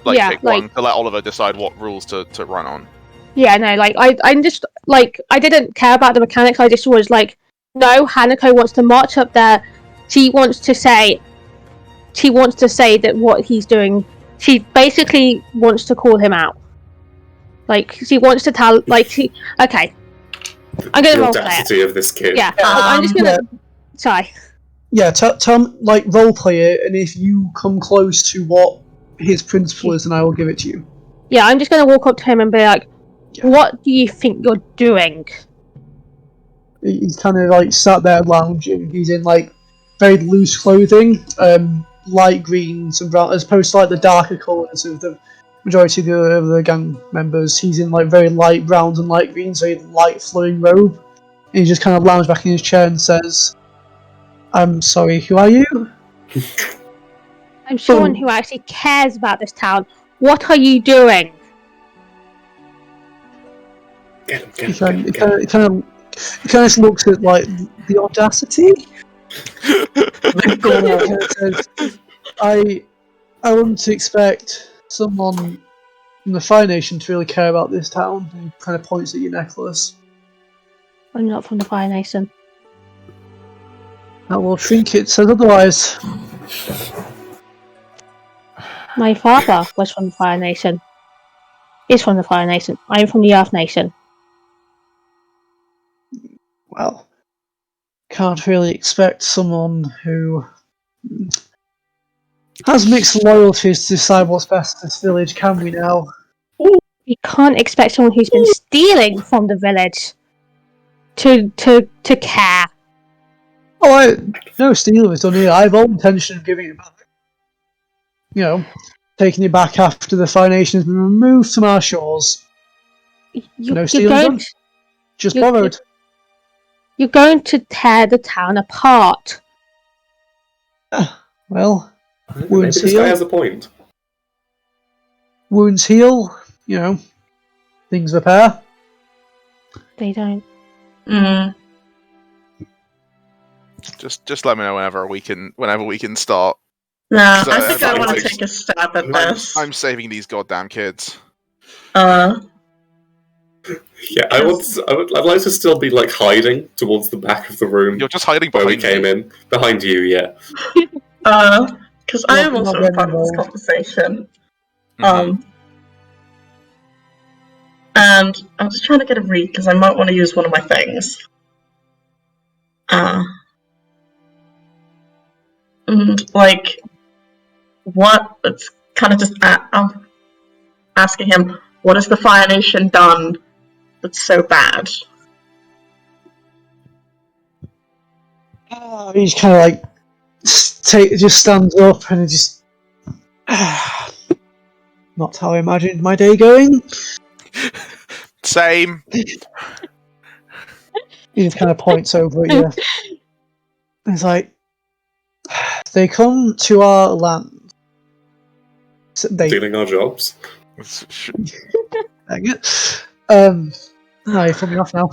pick one to let Oliver decide what rules to run on. Yeah, no, like I'm just like I didn't care about the mechanics. I just was like, no, Hanako wants to march up there. She wants to say that what he's doing. She basically wants to call him out. Like she wants to tell. Okay. I'm gonna The roleplay it. audacity of this kid. Yeah, I'm just gonna. Sorry. Yeah, tell like roleplay it, and if you come close to what his principle is, then I will give it to you. Yeah, I'm just gonna walk up to him and be like, "What do you think you're doing?" He's kind of like sat there lounging. He's in like very loose clothing, light greens and brown, as opposed to like the darker colours of the majority of the gang members. He's in like very light browns and light greens, very light flowing robe. And he just kind of lounges back in his chair and says, "I'm sorry, who are you?" I'm someone who actually cares about this town. What are you doing? Get him. He kind of just looks at like the audacity. The goal. Says, I wouldn't expect someone from the Fire Nation to really care about this town. And he kind of points at your necklace. I'm not from the Fire Nation. Well, Trinket says otherwise. My father was from the Fire Nation. Is from the Fire Nation. I'm from the Earth Nation. Well, can't really expect someone who has mixed loyalties to decide what's best for this village, can we now? We can't expect someone who's been stealing from the village to care. Oh, no stealing was done here. I have all intention of giving it back. You know, taking it back after the Fire Nation has been removed from our shores. No stealing done. Just borrowed. You're going to tear the town apart. Well, Maybe wounds this guy heal. has a point. Wounds heal. You know, things repair. They don't. Mm. Just let me know whenever we can start. No, So, I think I want to like, take a stab at this. I'm saving these goddamn kids. Yeah, I'd like to still be like hiding towards the back of the room You're just hiding where we behind came me. in. Behind you, yeah. Because I am Not also a very part of this involved. conversation. Mhm. And I'm just trying to get a read because I might want to use one of my things. And like, what? It's kind of just I'm asking him, what has the Fire Nation done that's so bad? He's kind of like just stands up and he just not how I imagined my day going. Same. He just kind of points over at you. It's like they come to our land. Stealing our jobs. Dang it. You're put me off now.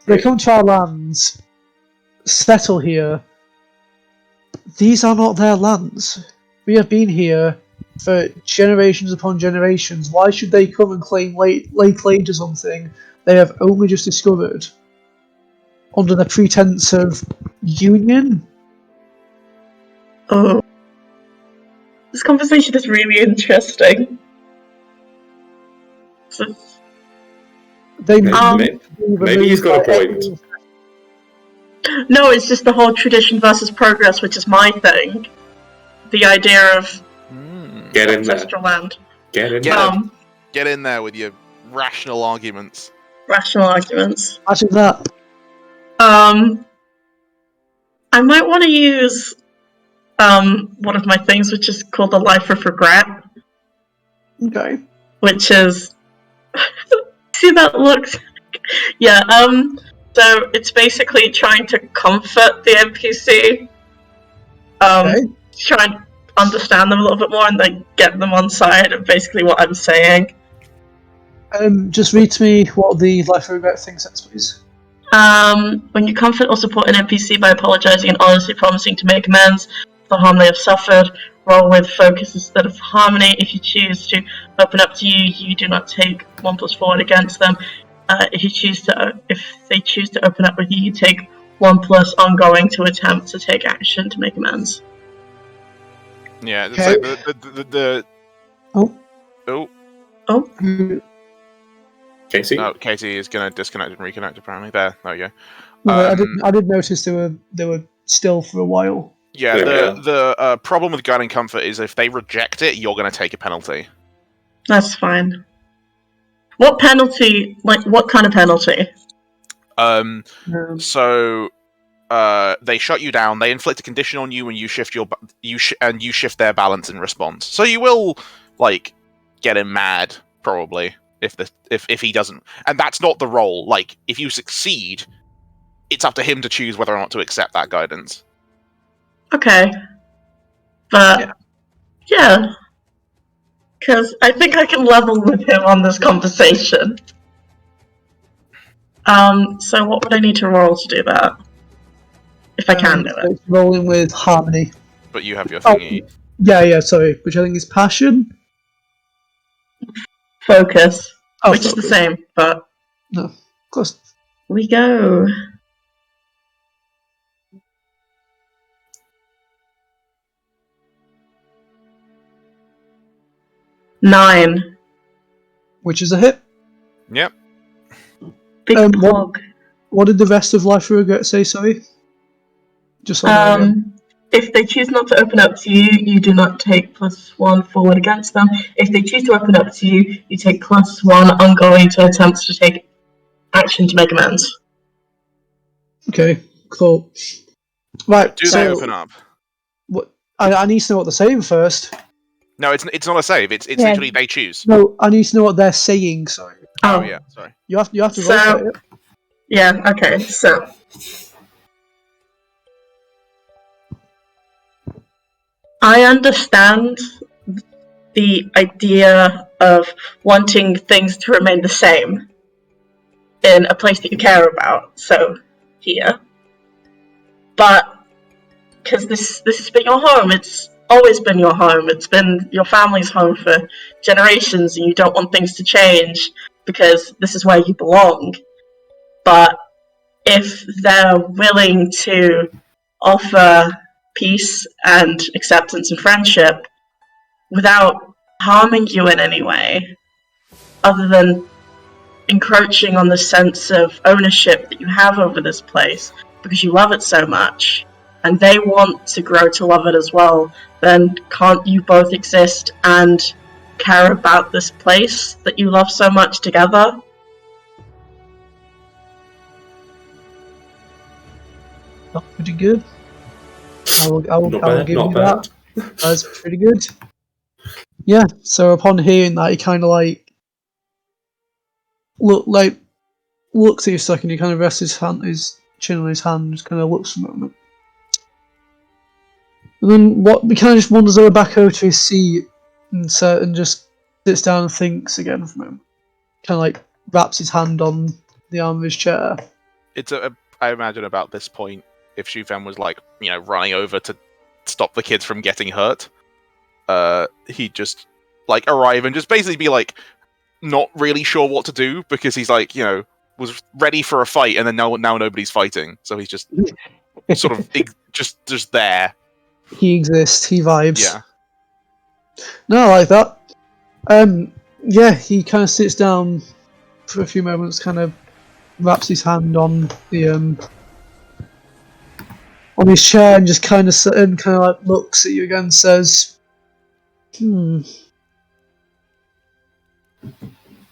They come to our lands, settle here. These are not their lands. We have been here for generations upon generations. Why should they come and lay claim to something they have only just discovered under the pretense of union? Oh. This conversation is really interesting. So, They Maybe he's got a point. No, it's just the whole tradition versus progress, which is my thing. The idea of Get in there. ancestral land. Get in Get there. him. Get in there with your rational arguments. Rational arguments. Imagine that. I might want to use one of my things, which is called the Life of Regret, Okay. which is see that looks yeah. So it's basically trying to comfort the NPC. Okay. Try and understand them a little bit more and then get them on side of basically what I'm saying. Just read to me what the life of regret thing says, please. When you comfort or support an NPC by apologizing and honestly promising to make amends for the harm they have suffered, roll with focus instead of harmony. If you choose to open up to you, you do not take 1+ forward against them. If they choose to open up with you, you take 1+ ongoing to attempt to take action to make amends. Yeah, it's Okay. like the Casey? No, Katie is going to disconnect and reconnect. Apparently, there you go. No, I did notice they were still for a while. Yeah, Yeah. the problem with guiding comfort is if they reject it, you're going to take a penalty. That's fine. What penalty? Like, what kind of penalty? So they shut you down. They inflict a condition on you, and you shift you shift their balance in response. So you will like get him mad probably if he doesn't. And that's not the role. Like if you succeed, it's up to him to choose whether or not to accept that guidance. Okay. But, yeah. Because I think I can level with him on this conversation. So what would I need to roll to do that? If I can do it. It's rolling with harmony. But you have your thingy. Yeah, sorry. Which I think is passion. Focus. Oh, which is the focus. same, but... No, close. We go. Nine. Which is a hit. Yep. Big pog. What did the rest of Life of Regret say, sorry? Just so I know again. If they choose not to open up to you, you do not take +1 forward against them. If they choose to open up to you, you take +1 ongoing to attempts to take action to make amends. Okay, cool. Right, Do they open up? What? I need to know what they're saying first. No, it's not a save. It's literally they choose. No, I need to know what they're saying, sorry. Oh yeah, sorry. You have to roll So- for it. Yeah, okay, so... I understand the idea of wanting things to remain the same in a place that you care about, so here. But, because this has been your home, it's always been your home, it's been your family's home for generations, and you don't want things to change because this is where you belong. But if they're willing to offer peace and acceptance and friendship without harming you in any way, other than encroaching on the sense of ownership that you have over this place because you love it so much, and they want to grow to love it as well, then can't you both exist and care about this place that you love so much together? That's pretty good. I will give you that. That's pretty good. Yeah, so upon hearing that, he kind of looks at you a second, he kind of rests his chin on his hand, just kind of looks for a moment. And then he kind of just wanders over back over to his seat and just sits down and thinks again for a moment. Kind of wraps his hand on the arm of his chair. I imagine about this point, if Shufen was running over to stop the kids from getting hurt, he'd just arrive and just basically be not really sure what to do because he's was ready for a fight and then now nobody's fighting, so he's just sort of just there. He exists. He vibes. Yeah. No, I like that. Yeah, he kind of sits down for a few moments, kind of wraps his hand on the on his chair and just kind of like looks at you again and says,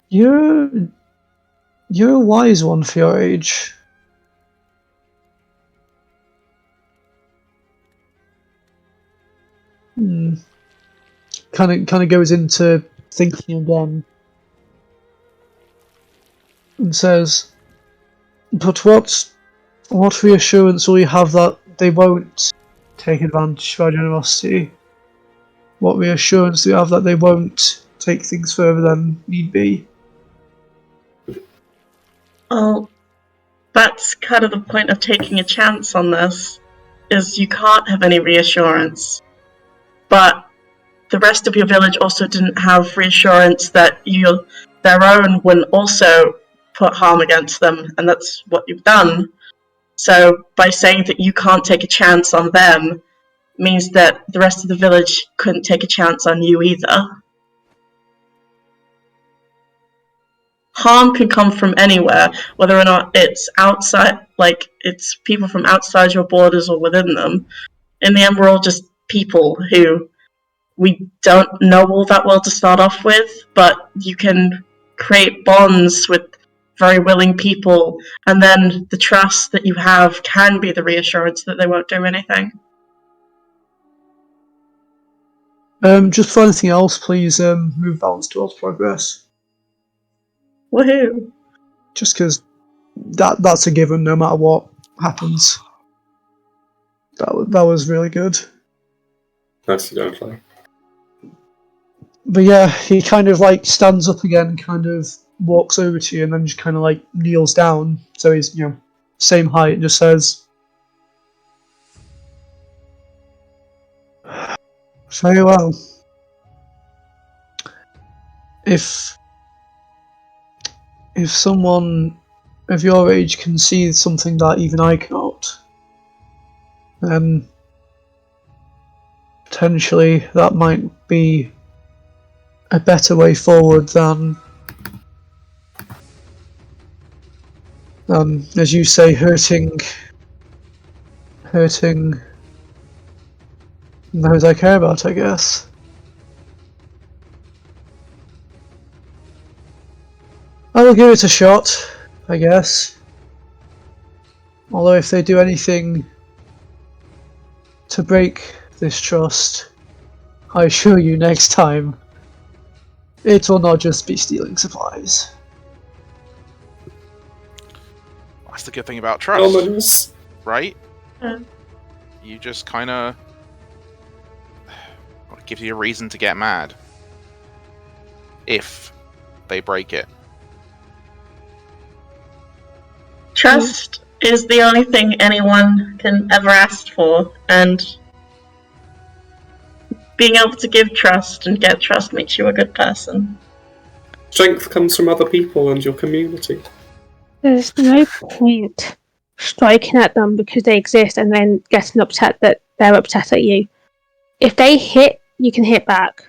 You're a wise one for your age. Kind of goes into thinking again and says, "But what reassurance will you have that they won't take advantage of our generosity? What reassurance do you have that they won't take things further than need be?" Well, that's kind of the point of taking a chance on this, is you can't have any reassurance. But the rest of your village also didn't have reassurance that their own wouldn't also put harm against them, and that's what you've done. So by saying that you can't take a chance on them means that the rest of the village couldn't take a chance on you either. Harm can come from anywhere, whether or not it's outside, like it's people from outside your borders or within them. In the end, we're all just people who we don't know all that well to start off with, but you can create bonds with very willing people, and then the trust that you have can be the reassurance that they won't do anything. Just for anything else, please move balance towards progress. Woohoo! Just because that's a given no matter what happens. That was really good. Nicely done, Clay. But yeah, he kind of like stands up again and kind of walks over to you and then just kind of like kneels down. So he's, same height and just says, "Very well. If someone of your age can see something that even I cannot, then potentially that might be a better way forward than as you say, hurting those I care about, I guess." I will give it a shot, I guess. Although if they do anything to break this trust, I assure you next time, it will not just be stealing supplies. That's the good thing about trust, Ominous. right? Mm. You just kind of... It gives you a reason to get mad. If they break it. Trust is the only thing anyone can ever ask for, and being able to give trust and get trust makes you a good person. Strength comes from other people and your community. There's no point striking at them because they exist and then getting upset that they're upset at you. If they hit, you can hit back.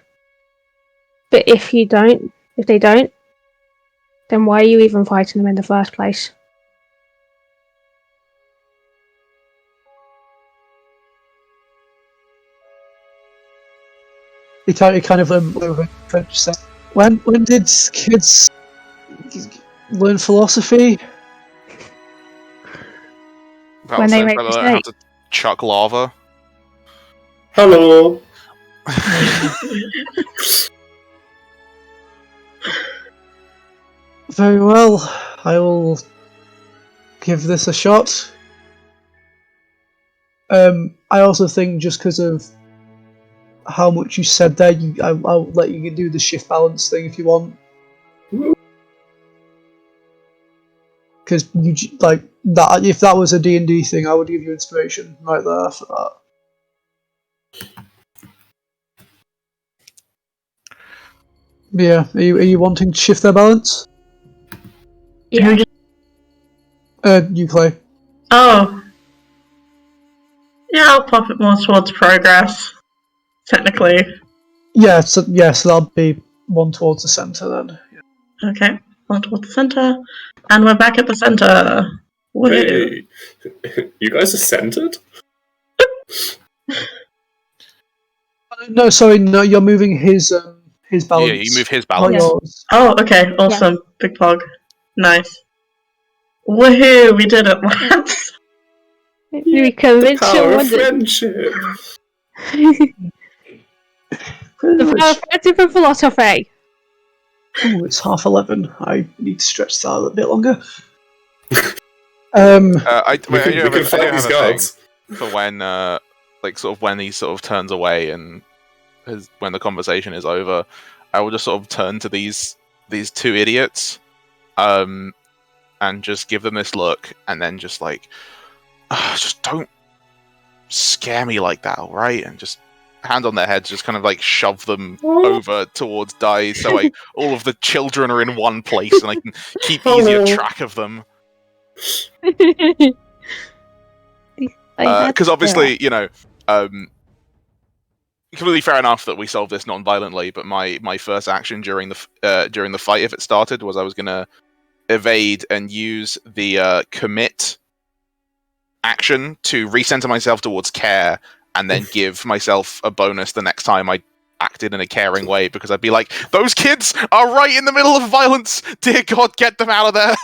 But if they don't, then why are you even fighting them in the first place? He kind of over French said, when did kids learn philosophy? When they make learn how mistakes. to chuck lava. Hello. Very well, I will give this a shot. I also think just because of how much you said there, I'll let you do the shift balance thing if you want. Because you like that. If that was a D&D thing, I would give you inspiration right there for that. Yeah, are you wanting to shift their balance? Yeah. You Clay. Oh. Yeah, I'll pop it more towards progress. Technically. Yeah, so that'll be one towards the centre then. Okay. on towards the center, and we're back at the center. Woohoo! Hey, you guys are centered? No, sorry, no, you're moving his balance. Yeah, you move his not balance. yours. Oh, okay, awesome. Big pog. Nice. Woohoo! We did it once. We The convinced power your of friendship. Pretty The much. power of friendship and philosophy. Ooh, it's 11:30. I need to stretch that out a bit longer. I do We can have a fight these thing guards. for when, when he sort of turns away and when the conversation is over. I will just sort of turn to these two idiots, and just give them this look, and then just like, just don't scare me like that, all right? And just hand on their heads, just kind of like shove them over towards Dai, so like all of the children are in one place, and I can keep easier track of them. Because obviously, completely fair enough that we solved this non-violently. But my first action during the fight, if it started, was I was gonna evade and use the commit action to recenter myself towards care, and then give myself a bonus the next time I acted in a caring way, because I'd be like, those kids are right in the middle of violence. Dear God, get them out of there.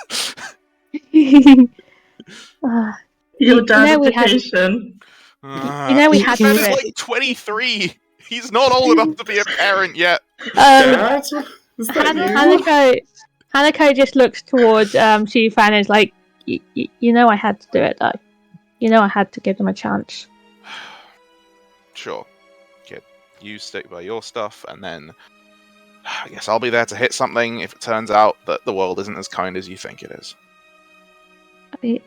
Your we had- dadification. we had Ben to is do it. like 23. He's not old enough to be a parent yet. Dad? Is that you? Hanako just looks towards Shufan and is like, I had to do it though. I had to give them a chance. Sure, kid. You stick by your stuff, and then I guess I'll be there to hit something if it turns out that the world isn't as kind as you think it is.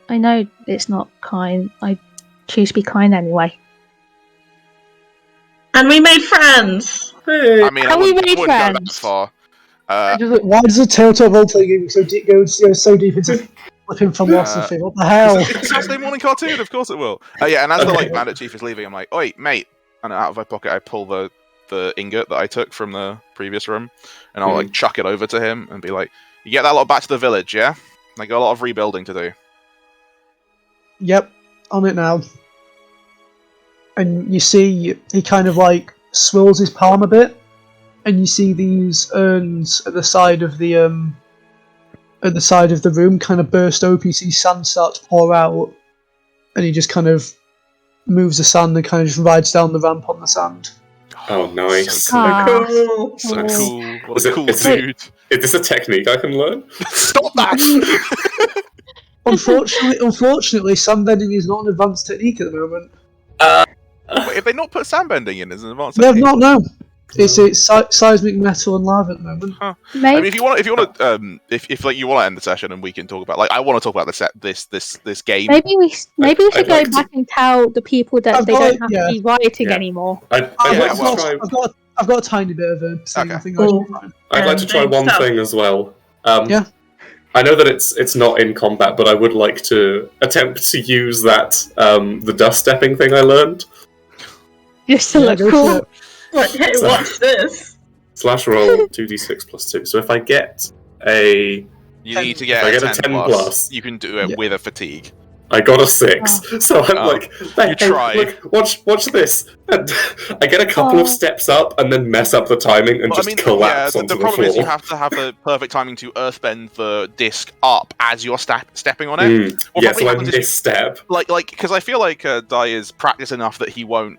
I know it's not kind. I choose to be kind anyway. And we made friends! Hey. I mean, I Are we wouldn't made go that friends? far. Why does a Telltale role-playing game go so deep into flipping philosophy? What the hell? It's a Saturday morning cartoon, of course it will. Yeah, and as the bandit chief is leaving, I'm like, "Oi, mate!" And out of my pocket, I pull the ingot that I took from the previous room, and I'll like chuck it over to him and be like, "You get that lot back to the village, yeah? I got a lot of rebuilding to do." Yep, on it now. And you see, he kind of like swirls his palm a bit, and you see these urns at the side of the room kind of burst open. You see sand start to pour out, and he just kind of moves the sand and kind of just rides down the ramp on the sand. Oh, nice. So Cool! So cool. What Is a it- cool is it- dude. Is this a technique I can learn? Stop that! Unfortunately, sandbending is not an advanced technique at the moment. Wait, have they not put sandbending in as an advanced They have technique? not, no. It's seismic metal and lava at the moment. I Maybe, mean, if you want to end the session and we can talk about, like, I want to talk about this game. maybe we should I'd go like to- back and tell the people that I've they got- don't have yeah. to be rioting Yeah. anymore. I'd Yeah, like well- to try. I've got a tiny bit of a saying. Okay. I think I Cool. should find. I'd like to try one Stuff. thing as well. Yeah. I know that it's not in combat, but I would like to attempt to use that the dust stepping thing I learned. Just to Yeah, look go for cool. it. Like, hey, watch this! /roll 2d6 plus 2. So if I get a You need to If get I a get a 10 10 plus. plus. You can do it Yeah. with a fatigue. I got a 6, so I'm Oh. like, hey, You try. look, watch this. And I get a couple Oh. of steps up and then mess up the timing and Well, just collapse yeah, onto the problem floor. is you have to have the perfect timing to earthbend the disc up as you're stepping on it. What Yeah, probably so I happens is you- misstep. like because I feel like Dai is practiced enough that he won't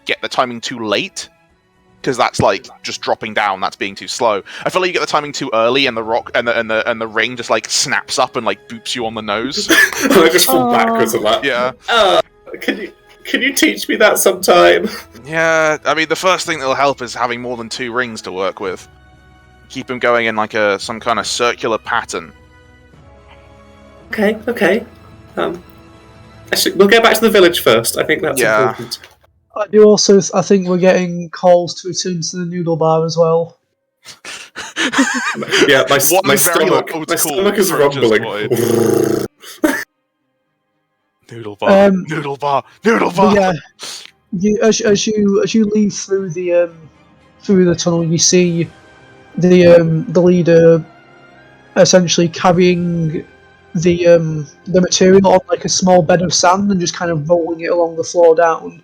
get the timing too late, because that's like just dropping down. That's being too slow. I feel like you get the timing too early, and the rock and the ring just like snaps up and like boops you on the nose. And I just fall Oh. backwards and like, Yeah, can you teach me that sometime? yeah. I mean, the first thing that'll help is having more than 2 rings to work with. Keep them going in like some kind of circular pattern. Okay. Actually, we'll get back to the village first. I think that's Yeah. important. I do also. I think we're getting calls to return to the noodle bar as well. Yeah, my One very stomach, old my school stomach is French's rumbling. Noodle bar, noodle bar, noodle But bar. yeah, as you leave through the tunnel, you see the leader essentially carrying the material on like a small bed of sand and just kind of rolling it along the floor down,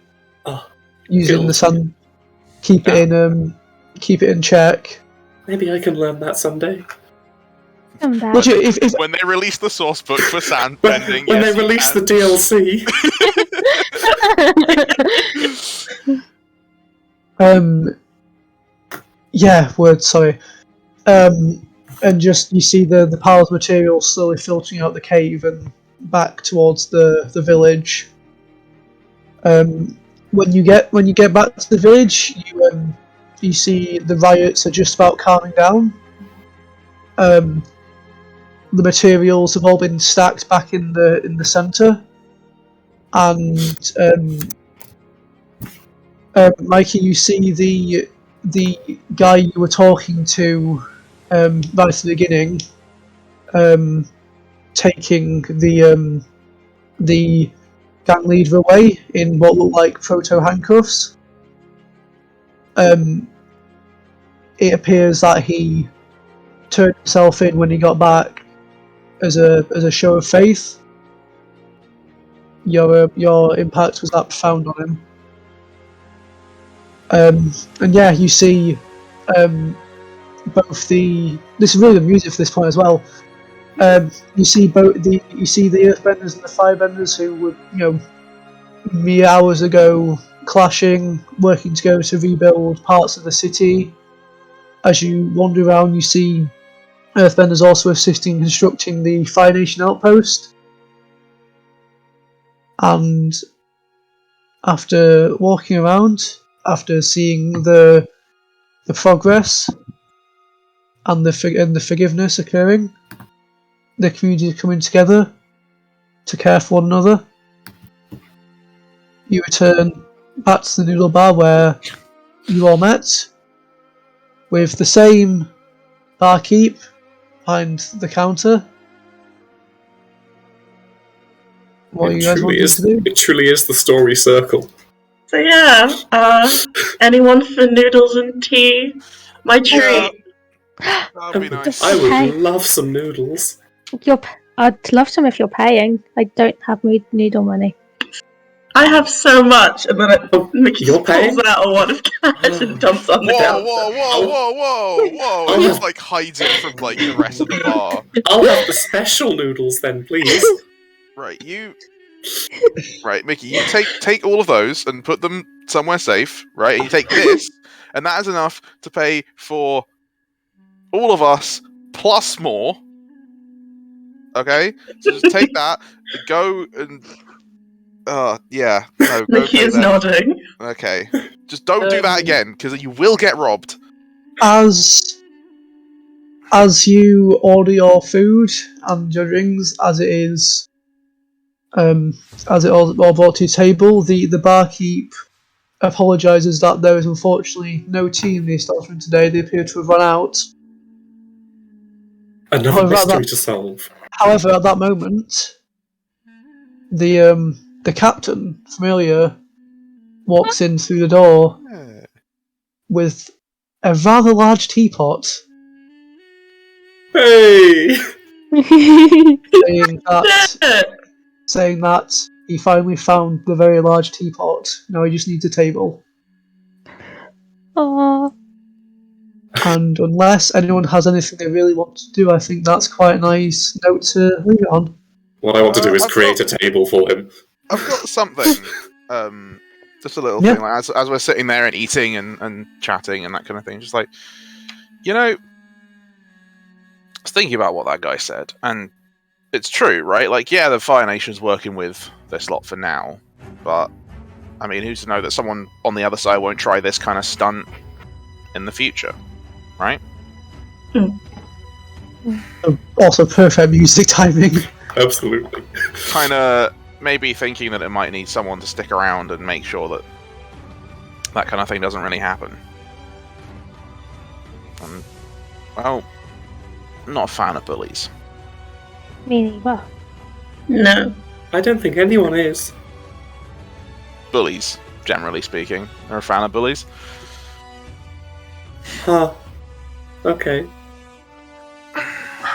using cool. the sand keep it in check. Maybe I can learn that someday. Someday. Legit, if When they release the source book for sand When bending, they yes, you release can. the DLC. yeah, word, sorry. And just you see the pile of material slowly filtering out the cave and back towards the village. When you get back to the village, you see the riots are just about calming down. The materials have all been stacked back in the center, and Mikey, you see the guy you were talking to right at the beginning, taking the gang leader away in what looked like proto handcuffs. It appears that he turned himself in when he got back as a show of faith. Your impact was that profound on him. And yeah, you see both the. This is really the music for this point as well. You see the Earthbenders and the Firebenders who were mere hours ago clashing, working together to rebuild parts of the city. As you wander around, you see Earthbenders also assisting constructing the Fire Nation outpost. And after walking around, after seeing the progress and the forgiveness occurring, the community is coming together to care for one another. You return back to the noodle bar where you all met, with the same barkeep behind the counter. What are you guys wanting to do? It truly is the story circle. So yeah, anyone for noodles and tea? My treat. That'd be nice. I would Hey. love some noodles. I'd love some if you're paying. I don't have noodle money. I have so much, and then Mickey you're paying? pulls out a wad of cash and dumps on the counter. Whoa! And just like hides it from like the rest of the bar. I'll have the special noodles then, please. Right, Mickey, you take all of those and put them somewhere safe, right? And you take this, and that is enough to pay for all of us plus more. Okay, so just take that, go and yeah, no, go Mickey pay is them. nodding. Okay, just don't do that again because you will get robbed. As you order your food and your drinks, as it all brought to your table, the barkeep apologises that there is unfortunately no tea in the establishment today. They appear to have run out. Another mystery to solve. However, at that moment, the captain from earlier walks in through the door with a rather large teapot, Hey! saying that he finally found the very large teapot. Now he just needs a table. Aww. And unless anyone has anything they really want to do, I think that's quite a nice note to leave it on. What I want to do is create a table for him. I've got something. Just a little thing. Like, as we're sitting there and eating and chatting and that kind of thing, just like, I was thinking about what that guy said, and it's true, right? Like, yeah, the Fire Nation's working with this lot for now, but I mean, who's to know that someone on the other side won't try this kind of stunt in the future, right? Also, perfect music timing. Absolutely. Kind of maybe thinking that it might need someone to stick around and make sure that that kind of thing doesn't really happen. And, well, I'm not a fan of bullies. Me neither. No. I don't think anyone is. Bullies, generally speaking. Are a fan of bullies. Huh. Okay.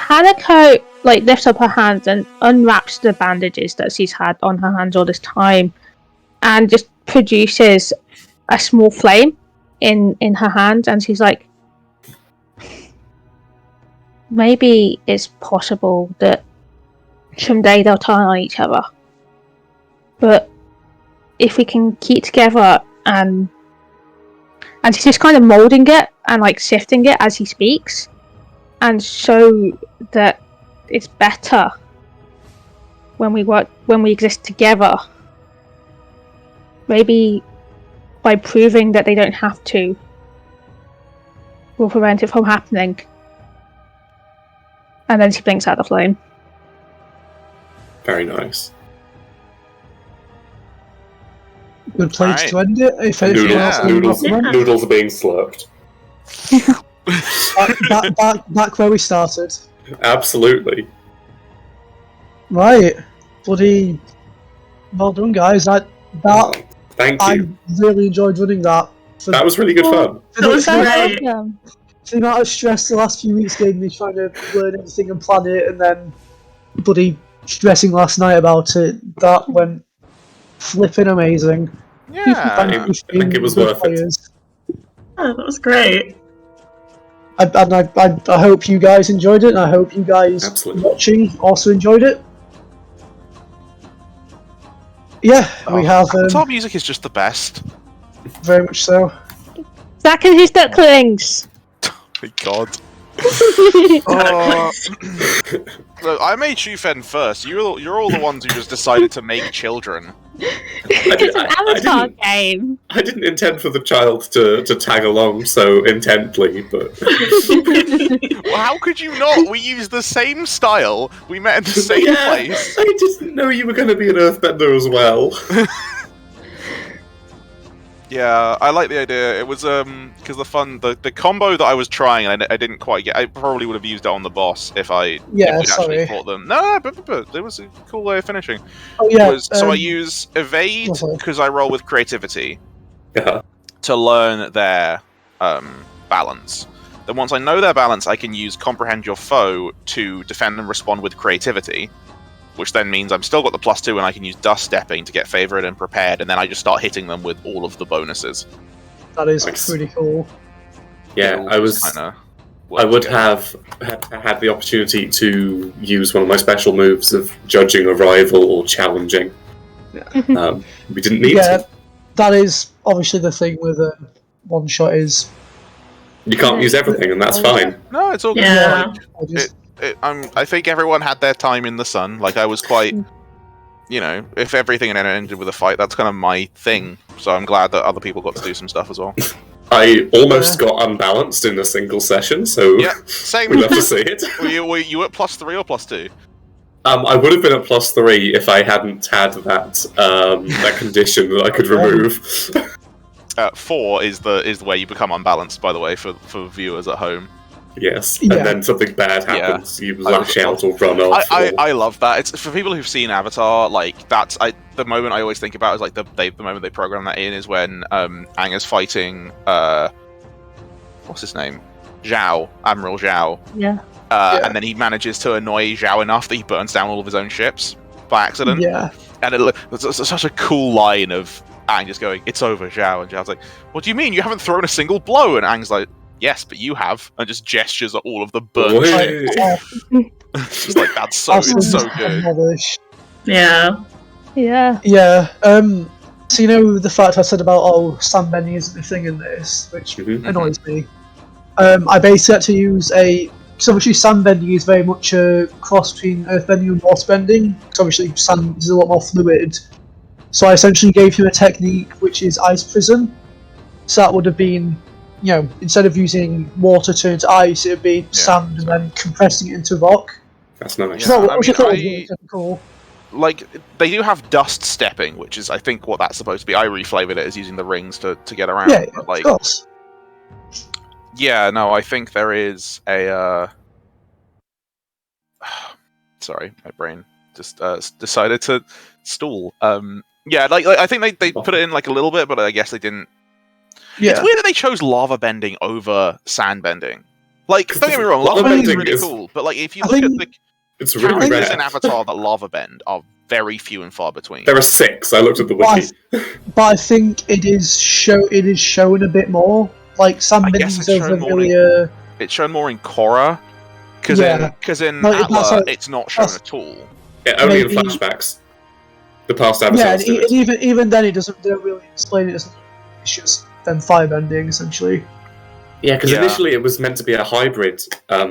Hanako like lifts up her hands and unwraps the bandages that she's had on her hands all this time, and just produces a small flame in her hand, and she's like, maybe it's possible that someday they'll turn on each other, but if we can keep together, and she's just kind of molding it and like sifting it as he speaks, and show that it's better when we exist together. Maybe by proving that they don't have to, will prevent it from happening. And then she blinks out the flame. Very nice. Good place Alright. to end it. If anything else, Noodles are being slurped. back where we started. Absolutely. Right, bloody well done, guys. Thank I you. really enjoyed running that. That was really good fun. That was the great. amount of stress the last few weeks gave me trying to learn everything and plan it, and then bloody stressing last night about it. That went flipping amazing. Yeah. Thank you I for think being it was good worth it. players. Oh, that was great. I hope you guys enjoyed it, and I hope you guys Absolutely. watching also enjoyed it. Yeah, we have Avatar music is just the best. very much so. Zack and his ducklings! My God. Look, I made Shufen first. You're all the ones who just decided to make children. It's an Avatar game. I didn't intend for the child to tag along so intently, but Well, how could you not? We used the same style. We met in the same place. I didn't know you were going to be an Earthbender as well. Yeah, I like the idea. It was because the combo that I was trying, I didn't quite get. I probably would have used it on the boss if Yeah, we'd actually sorry. fought them. No, but it was a cool way of finishing. Oh yeah. So I use evade sorry. because I roll with creativity Yeah. to learn their balance. Then once I know their balance, I can use comprehend your foe to defend and respond with creativity, which then means I'm still got the +2 and I can use dust stepping to get favored and prepared, and then I just start hitting them with all of the bonuses. That is Nice. pretty cool. Yeah, I would have had the opportunity to use one of my special moves of judging a rival or challenging. Yeah. We didn't need Yeah, to. that is obviously the thing with a one shot is You can't use everything, and that's fine. No, it's all good. Yeah. I just, I think everyone had their time in the sun. Like, I was quite, if everything had ended with a fight, that's kind of my thing. So I'm glad that other people got to do some stuff as well. I almost got unbalanced in a single session, so Yeah, same. we love to see it. Were you at +3 or +2? I would have been at +3 if I hadn't had that condition that I could remove. 4 is the way you become unbalanced, by the way, for viewers at home. Yes, Yeah. and then something bad happens. You I lash would- out or run off. I love that. It's for people who've seen Avatar. Like, that's the moment I always think about is like the moment they program that in is when Aang is fighting what's his name, Admiral Zhao. Yeah. And then he manages to annoy Zhao enough that he burns down all of his own ships by accident. yeah, And it's such a cool line of Aang just going, "It's over, Zhao," and Zhao's like, "What do you mean? You haven't thrown a single blow?" And Aang's like, "Yes, but you have," and just gestures at all of the burnt Wait. ships. It's just like it's so good. Rubbish. Yeah. Yeah. Yeah. So the fact I said about sandbending isn't a thing in this, which Mhm. annoys me. I basically had to use because obviously sandbending is very much a cross between earthbending and waterbending. Because obviously sand is a lot more fluid. So I essentially gave him a technique which is ice prism. So that would have been, instead of using water to turn into ice, it would be sand and then compressing it into rock. That's nice. Yeah. Which I thought was really cool. Like, they do have dust stepping, which is I think what that's supposed to be. I reflavored it as using the rings to get around. Yeah, but, like, of course. yeah, no, I think there is a. Sorry, my brain just decided to stall. Yeah, like I think they put it in like a little bit, but I guess they didn't. Yeah. It's weird that they chose lava bending over sand bending. Like, don't get me wrong, lava Lava bending is bending really is- cool, but like if you I look at think- the It's really characters rare. in Avatar that lava bend are very few and far between. There are 6. I looked at the wiki. But I think it is shown a bit more. Like some I guess bendings it's over shown more really. It's shown more in Korra, because Yeah. in No, that's Atla, like- it's not shown that's- at all. Yeah, only in Maybe- flashbacks. The past Yeah, avatars and do it. even then, they don't really explain it. It's just them fire bending essentially. Yeah, because Yeah. initially it was meant to be a hybrid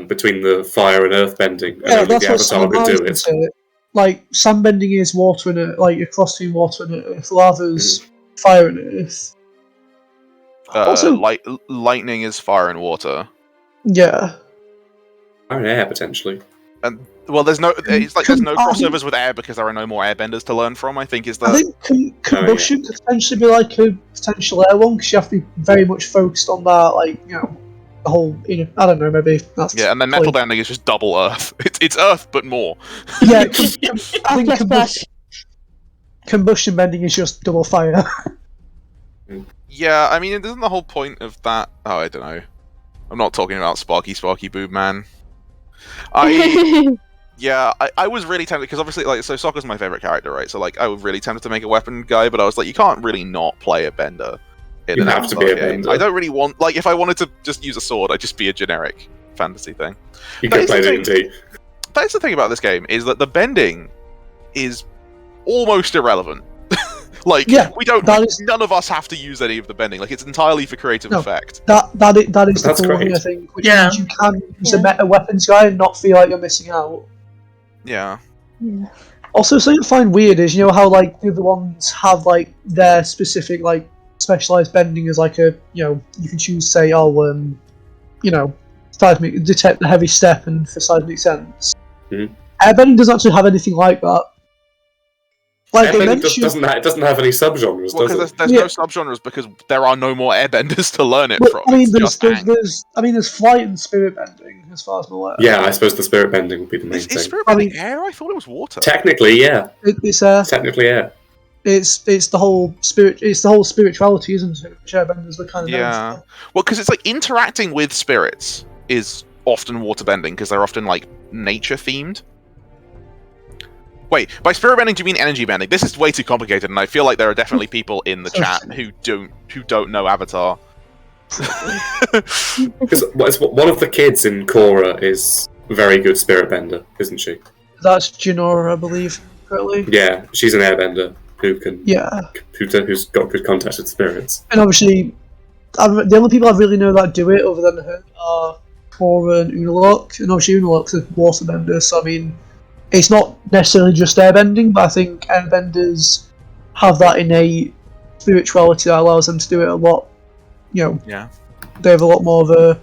between the fire and earth bending, and Yeah, only that's the what avatar would do it. say. Like sun bending is water and like a cross between water and earth. Lava's fire and earth. Also- Lightning is fire and water. Yeah. Fire and air, potentially. Well, there's no I crossovers with air because there are no more airbenders to learn from. I think is the I think combustion could potentially be like a potential air one because you have to be very much focused on that, like the whole. I don't know, maybe that's yeah, and then metal bending is just double Earth. It's Earth but more. Yeah, I think Plus, plus. combustion bending is just double fire. Yeah, I mean, isn't the whole point of that? Oh, I don't know. I'm not talking about Sparky Boob Man. I was really tempted because obviously, like, so Sokka's my favorite character, right? So, like, I was really tempted to make a weapon guy, but I was like, you can't really not play a bender. You have to be a bender. I don't really want, like, if I wanted to just use a sword, I'd just be a generic fantasy thing. You That could is play the D&D. That's the thing about this game is that the bending is almost irrelevant. Like, Yeah, we don't. that is- None of us have to use any of the bending. Like, it's entirely for creative No. effect. That is the That's cool thing, great. I think. Which Yeah. means you can use a meta weapons guy and not feel like you're missing out. Yeah. Also, something I find weird is how like the other ones have like their specific like specialized bending as like a you can choose say seismic detect the heavy step and for seismic sense. Mhm. Airbending doesn't actually have anything like that. Like they Airbending mentioned, it doesn't have any subgenres, Well, does because it? there's Yeah. no subgenres because there are no more airbenders to learn it but, from. I mean, It's there's, just there's, ang. there's flight and spirit bending as far as I'm aware. Yeah, I suppose the spirit bending would be the main Is thing. spirit I bending mean- air? I thought it was water. Technically, yeah. It's Technically, yeah. it's the whole spirit. It's the whole spirituality, isn't it? Which airbenders are kind of known Yeah. for. Well, because it's like interacting with spirits is often waterbending because they're often like nature themed. Wait, by spirit bending do you mean energy bending? This is way too complicated, and I feel like there are definitely people in the chat who don't know Avatar. Because one of the kids in Korra is a very good spirit bender, isn't she? That's Jinora, I believe. Correctly. Yeah, she's an airbender who can Yeah. who's got good contact with spirits. And obviously, the only people I really know that do it, other than her, are Korra and Unalaq. And obviously, Unalaq's a waterbender, so I mean, it's not necessarily just airbending, but I think airbenders have that innate spirituality that allows them to do it a lot. Yeah. They have a lot more of a.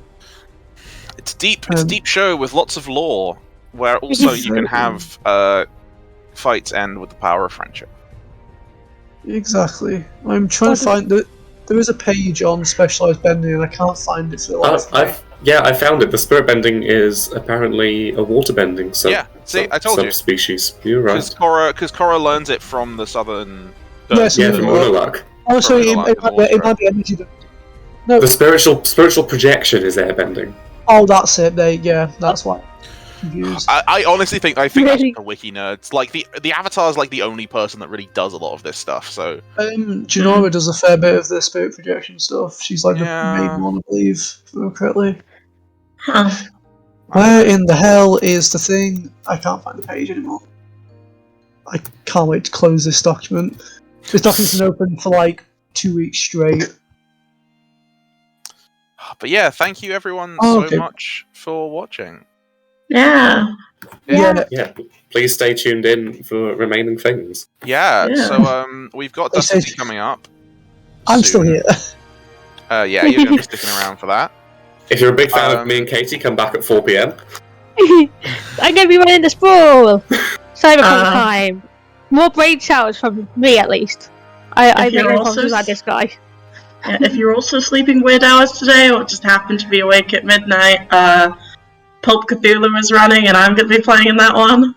It's deep. It's a deep show with lots of lore, where also you can have fights end with the power of friendship. Exactly. I'm trying to find that. There is a page on specialized bending, and I can't find it for the life of me. I found it. The spirit bending is apparently a water bending. So Yeah, see, I told you. Subspecies. You're right. Because Korra learns it from the southern. Yeah, so Yeah, from Unalaq. Oh, so Probably it not like might the be energy bending. No. The spiritual projection is airbending. Oh, that's it. That's why. I'm confused. I honestly think that's Really? for wiki nerds. Like the Avatar is like the only person that really does a lot of this stuff. So Jinora does a fair bit of the spirit projection stuff. She's like Yeah. the main one, I believe, if I remember correctly. Huh. Where in the hell is the thing? I can't find the page anymore. I can't wait to close this document. This document's been open for like 2 weeks straight. but yeah, thank you everyone Oh, okay. so much for watching. Yeah. Yeah. Yeah. Please stay tuned in for remaining things. Yeah, Yeah. so we've got They Dusty say- coming up. I'm still soon. here. Yeah, you're gonna be sticking around for that. If you're a big fan of Um, me and Katie, come back at 4 p.m. I'm gonna be running the sprawl. Cyberpunk Uh. time. More brain showers from me, at least. I If make you're no also promises about this guy. Yeah, if you're also sleeping weird hours today, or just happen to be awake at midnight, Pulp Cthulhu is running, and I'm going to be playing in that one.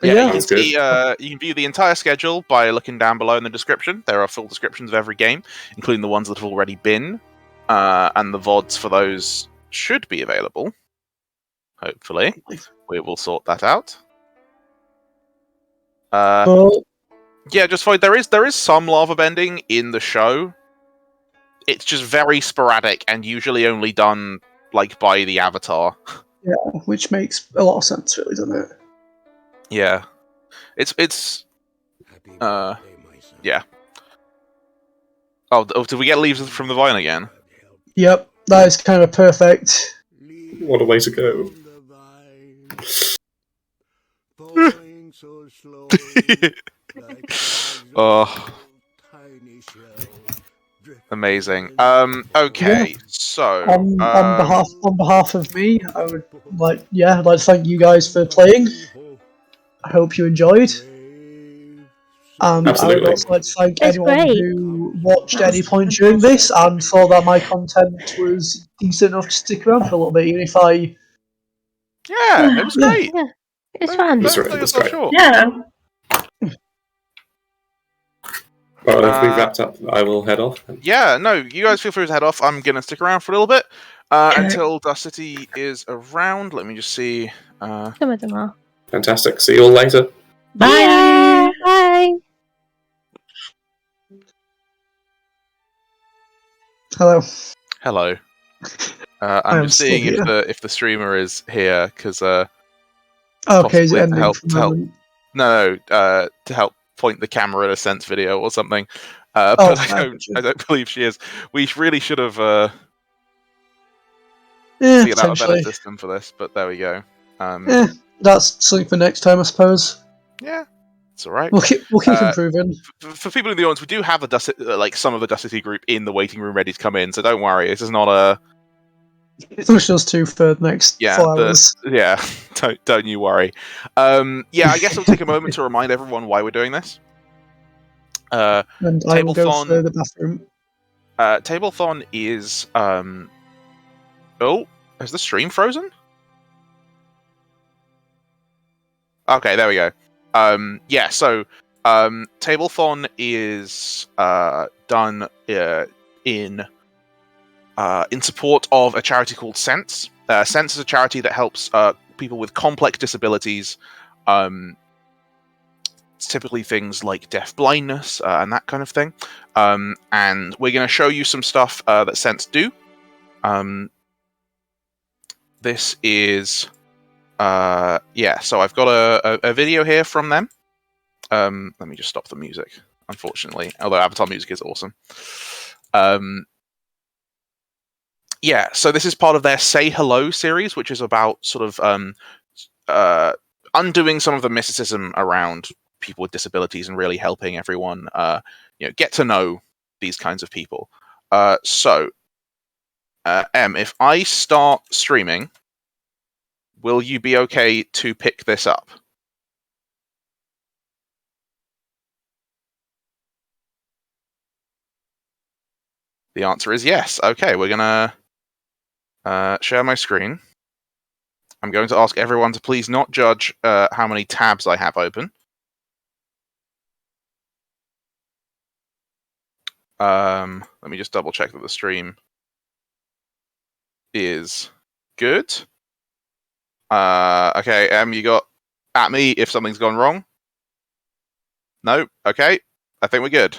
Yeah, Yeah. you can Sounds good. see, you can view the entire schedule by looking down below in the description. There are full descriptions of every game, including the ones that have already been and the VODs for those should be available. Hopefully, we will sort that out. Well, Yeah, just fine. There is some lava bending in the show. It's just very sporadic and usually only done like by the avatar. yeah, which makes a lot of sense, really, doesn't it? Yeah, it's yeah. Oh, did we get leaves from the vine again? Yep, that is kind of perfect. What a way to go. Oh, amazing. Okay, so On behalf of me, I would like to thank you guys for playing. I hope you enjoyed. And I would Absolutely. also like to thank It's anyone great. who watched at any point during this and thought that my content was decent enough to stick around for a little bit, even if I... yeah, it was great. Yeah, it's fun. That's Don't right, sell that's yourself great. short. Yeah. Well, if we've wrapped up, I will head off. Yeah, no, you guys feel free to head off. I'm gonna stick around for a little bit until Dust City is around. Let me just see. Some of them are. Fantastic. See you all later. Bye. Yeah, bye. Hello. Hello. I'm I'm just still seeing here. if the streamer is here because Okay, is possibly it to ending help for the moment? to help point the camera at a sense video or something. Oh, But I I don't believe she is. We really should have Yeah, figured out a better potentially. system for this, but there we go. That's something for next time, I suppose. Yeah, it's all right. We'll keep improving. For people in the audience, we do have some of the Dust City group in the waiting room ready to come in, so don't worry. This is not a It's just us two for the next 4 hours. don't you worry. I guess it'll take a moment to remind everyone why we're doing this. And I will go Tablethon- for the bathroom. Tablethon is oh, is the stream frozen? Okay, there we go. So Tablethon is done in support of a charity called Sense. Sense is a charity that helps people with complex disabilities. It's typically things like deaf blindness and that kind of thing. And we're going to show you some stuff that Sense do. This is so I've got a video here from them. Let me just stop the music, unfortunately, although Avatar music is awesome. So this is part of their Say Hello series, which is about sort of undoing some of the mysticism around people with disabilities and really helping everyone get to know these kinds of people. If I start streaming, will you be okay to pick this up? The answer is yes. Okay, we're gonna share my screen. I'm going to ask everyone to please not judge how many tabs I have open. Let me just double check that the stream is good. Okay, you got at me if something's gone wrong. No? Okay. I think we're good.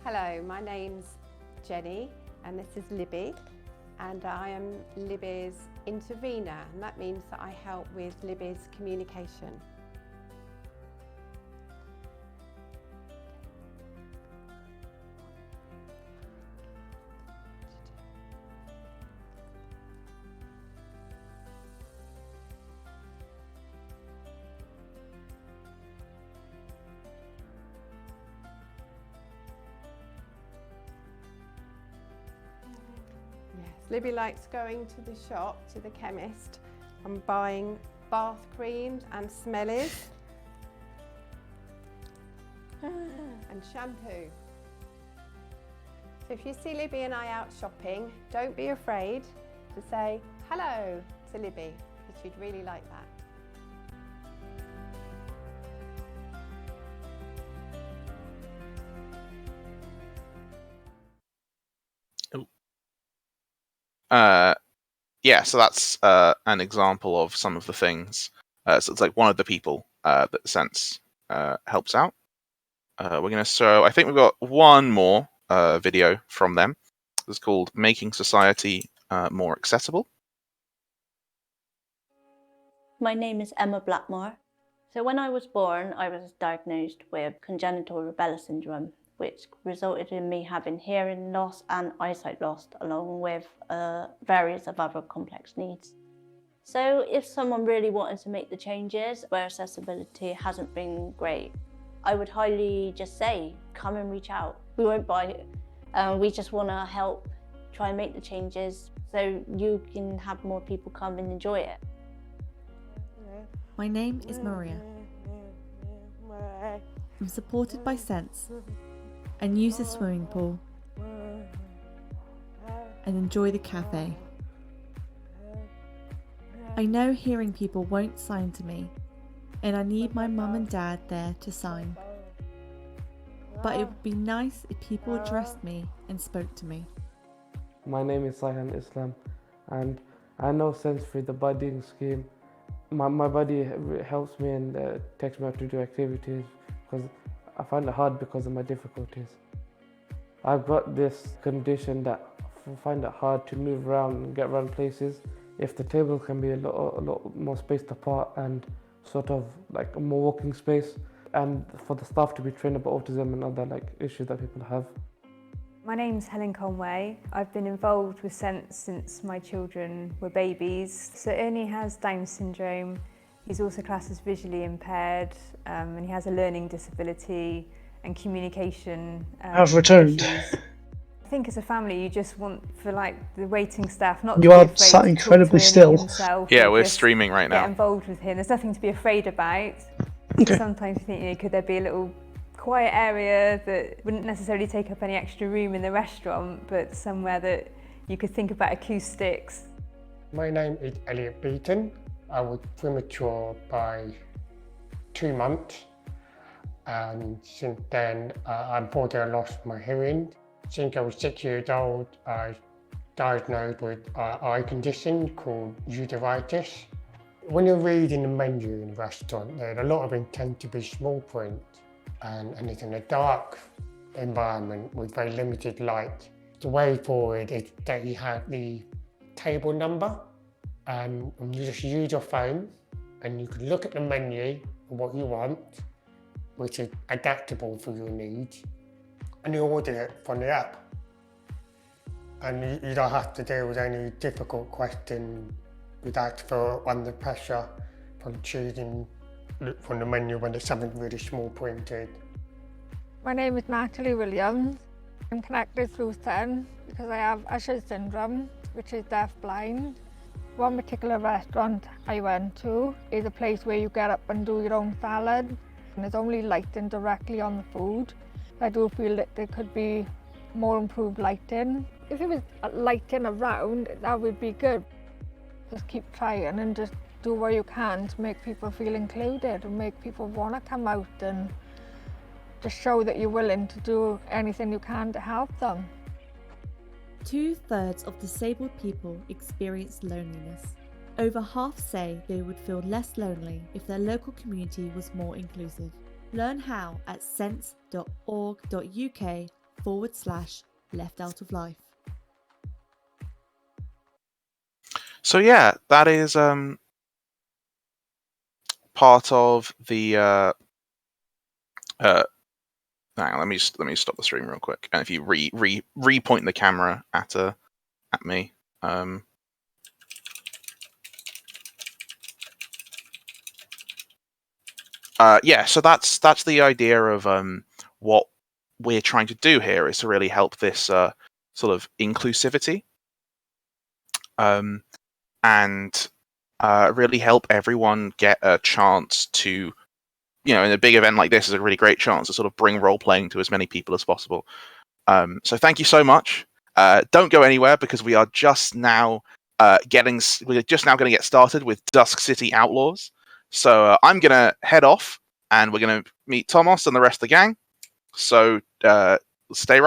Hello, my name's Jenny and this is Libby, and I am Libby's intervener, and that means that I help with Libby's communication. Libby likes going to the shop, to the chemist, and buying bath creams and smellies and shampoo. So if you see Libby and I out shopping, don't be afraid to say hello to Libby, because she'd really like that. yeah, so that's an example of some of the things. So it's like one of the people that Sense helps out. We're going to show, I think we've got one more video from them. It's called Making Society More Accessible. My name is Emma Blackmore. So when I was born, I was diagnosed with congenital rubella syndrome, which resulted in me having hearing loss and eyesight loss, along with various of other complex needs. So if someone really wanted to make the changes where accessibility hasn't been great, I would highly just say, come and reach out. We won't buy it. We just want to help try and make the changes so you can have more people come and enjoy it. My name is Maria. I'm supported by Sense and use the swimming pool and enjoy the cafe. I know hearing people won't sign to me, and I need my mum and dad there to sign. But it would be nice if people addressed me and spoke to me. My name is Saihan Islam, and I know Sense through the buddying scheme. My buddy helps me and takes me out to do activities because I find it hard because of my difficulties. I've got this condition that I find it hard to move around and get around places. If the table can be a lot more spaced apart and sort of like a more walking space, and for the staff to be trained about autism and other like issues that people have. My name's Helen Conway. I've been involved with Sense since my children were babies. So Ernie has Down syndrome. He's also classed as visually impaired, and he has a learning disability and communication Have returned. issues. I think as a family, you just want for like the waiting staff not You to are be afraid sat to incredibly talk to Ernie still. himself Yeah, and we're just streaming right get now. involved with him. There's nothing to be afraid about. Okay. Sometimes you think, you know, could there be a little quiet area that wouldn't necessarily take up any extra room in the restaurant, but somewhere that you could think about acoustics. My name is Elliot Beaton. I was premature by 2 months, and since then unfortunately I lost my hearing. Since I was 6 years old, I was diagnosed with an eye condition called uveitis. When you're reading the menu in a restaurant, a lot of it tends to be small print, and it's in a dark environment with very limited light. The way forward is that you have the table number, and you just use your phone and you can look at the menu and what you want, which is adaptable for your needs, and you order it from the app. And you don't have to deal with any difficult questions without feel under pressure from choosing from the menu when there's something really small printed. My name is Natalie Williams. I'm connected through Sen because I have Usher syndrome, which is deaf-blind. One particular restaurant I went to is a place where you get up and do your own salad, and there's only lighting directly on the food. I do feel that there could be more improved lighting. If it was lighting around, that would be good. Just keep trying and just do what you can to make people feel included and make people want to come out and just show that you're willing to do anything you can to help them. 2/3 of disabled people experience loneliness. Over half say they would feel less lonely if their local community was more inclusive. Learn how at sense.org.uk/left out of life. So yeah, that is part of the hang on, let me stop the stream real quick. And if you re-point the camera at me. Yeah, so that's the idea of what we're trying to do here, is to really help this sort of inclusivity, and really help everyone get a chance to, you know, in a big event like this is a really great chance to sort of bring role playing to as many people as possible. So thank you so much. Don't go anywhere, because we are just now going to get started with Dusk City Outlaws. So I'm going to head off, and we're going to meet Thomas and the rest of the gang. So stay right.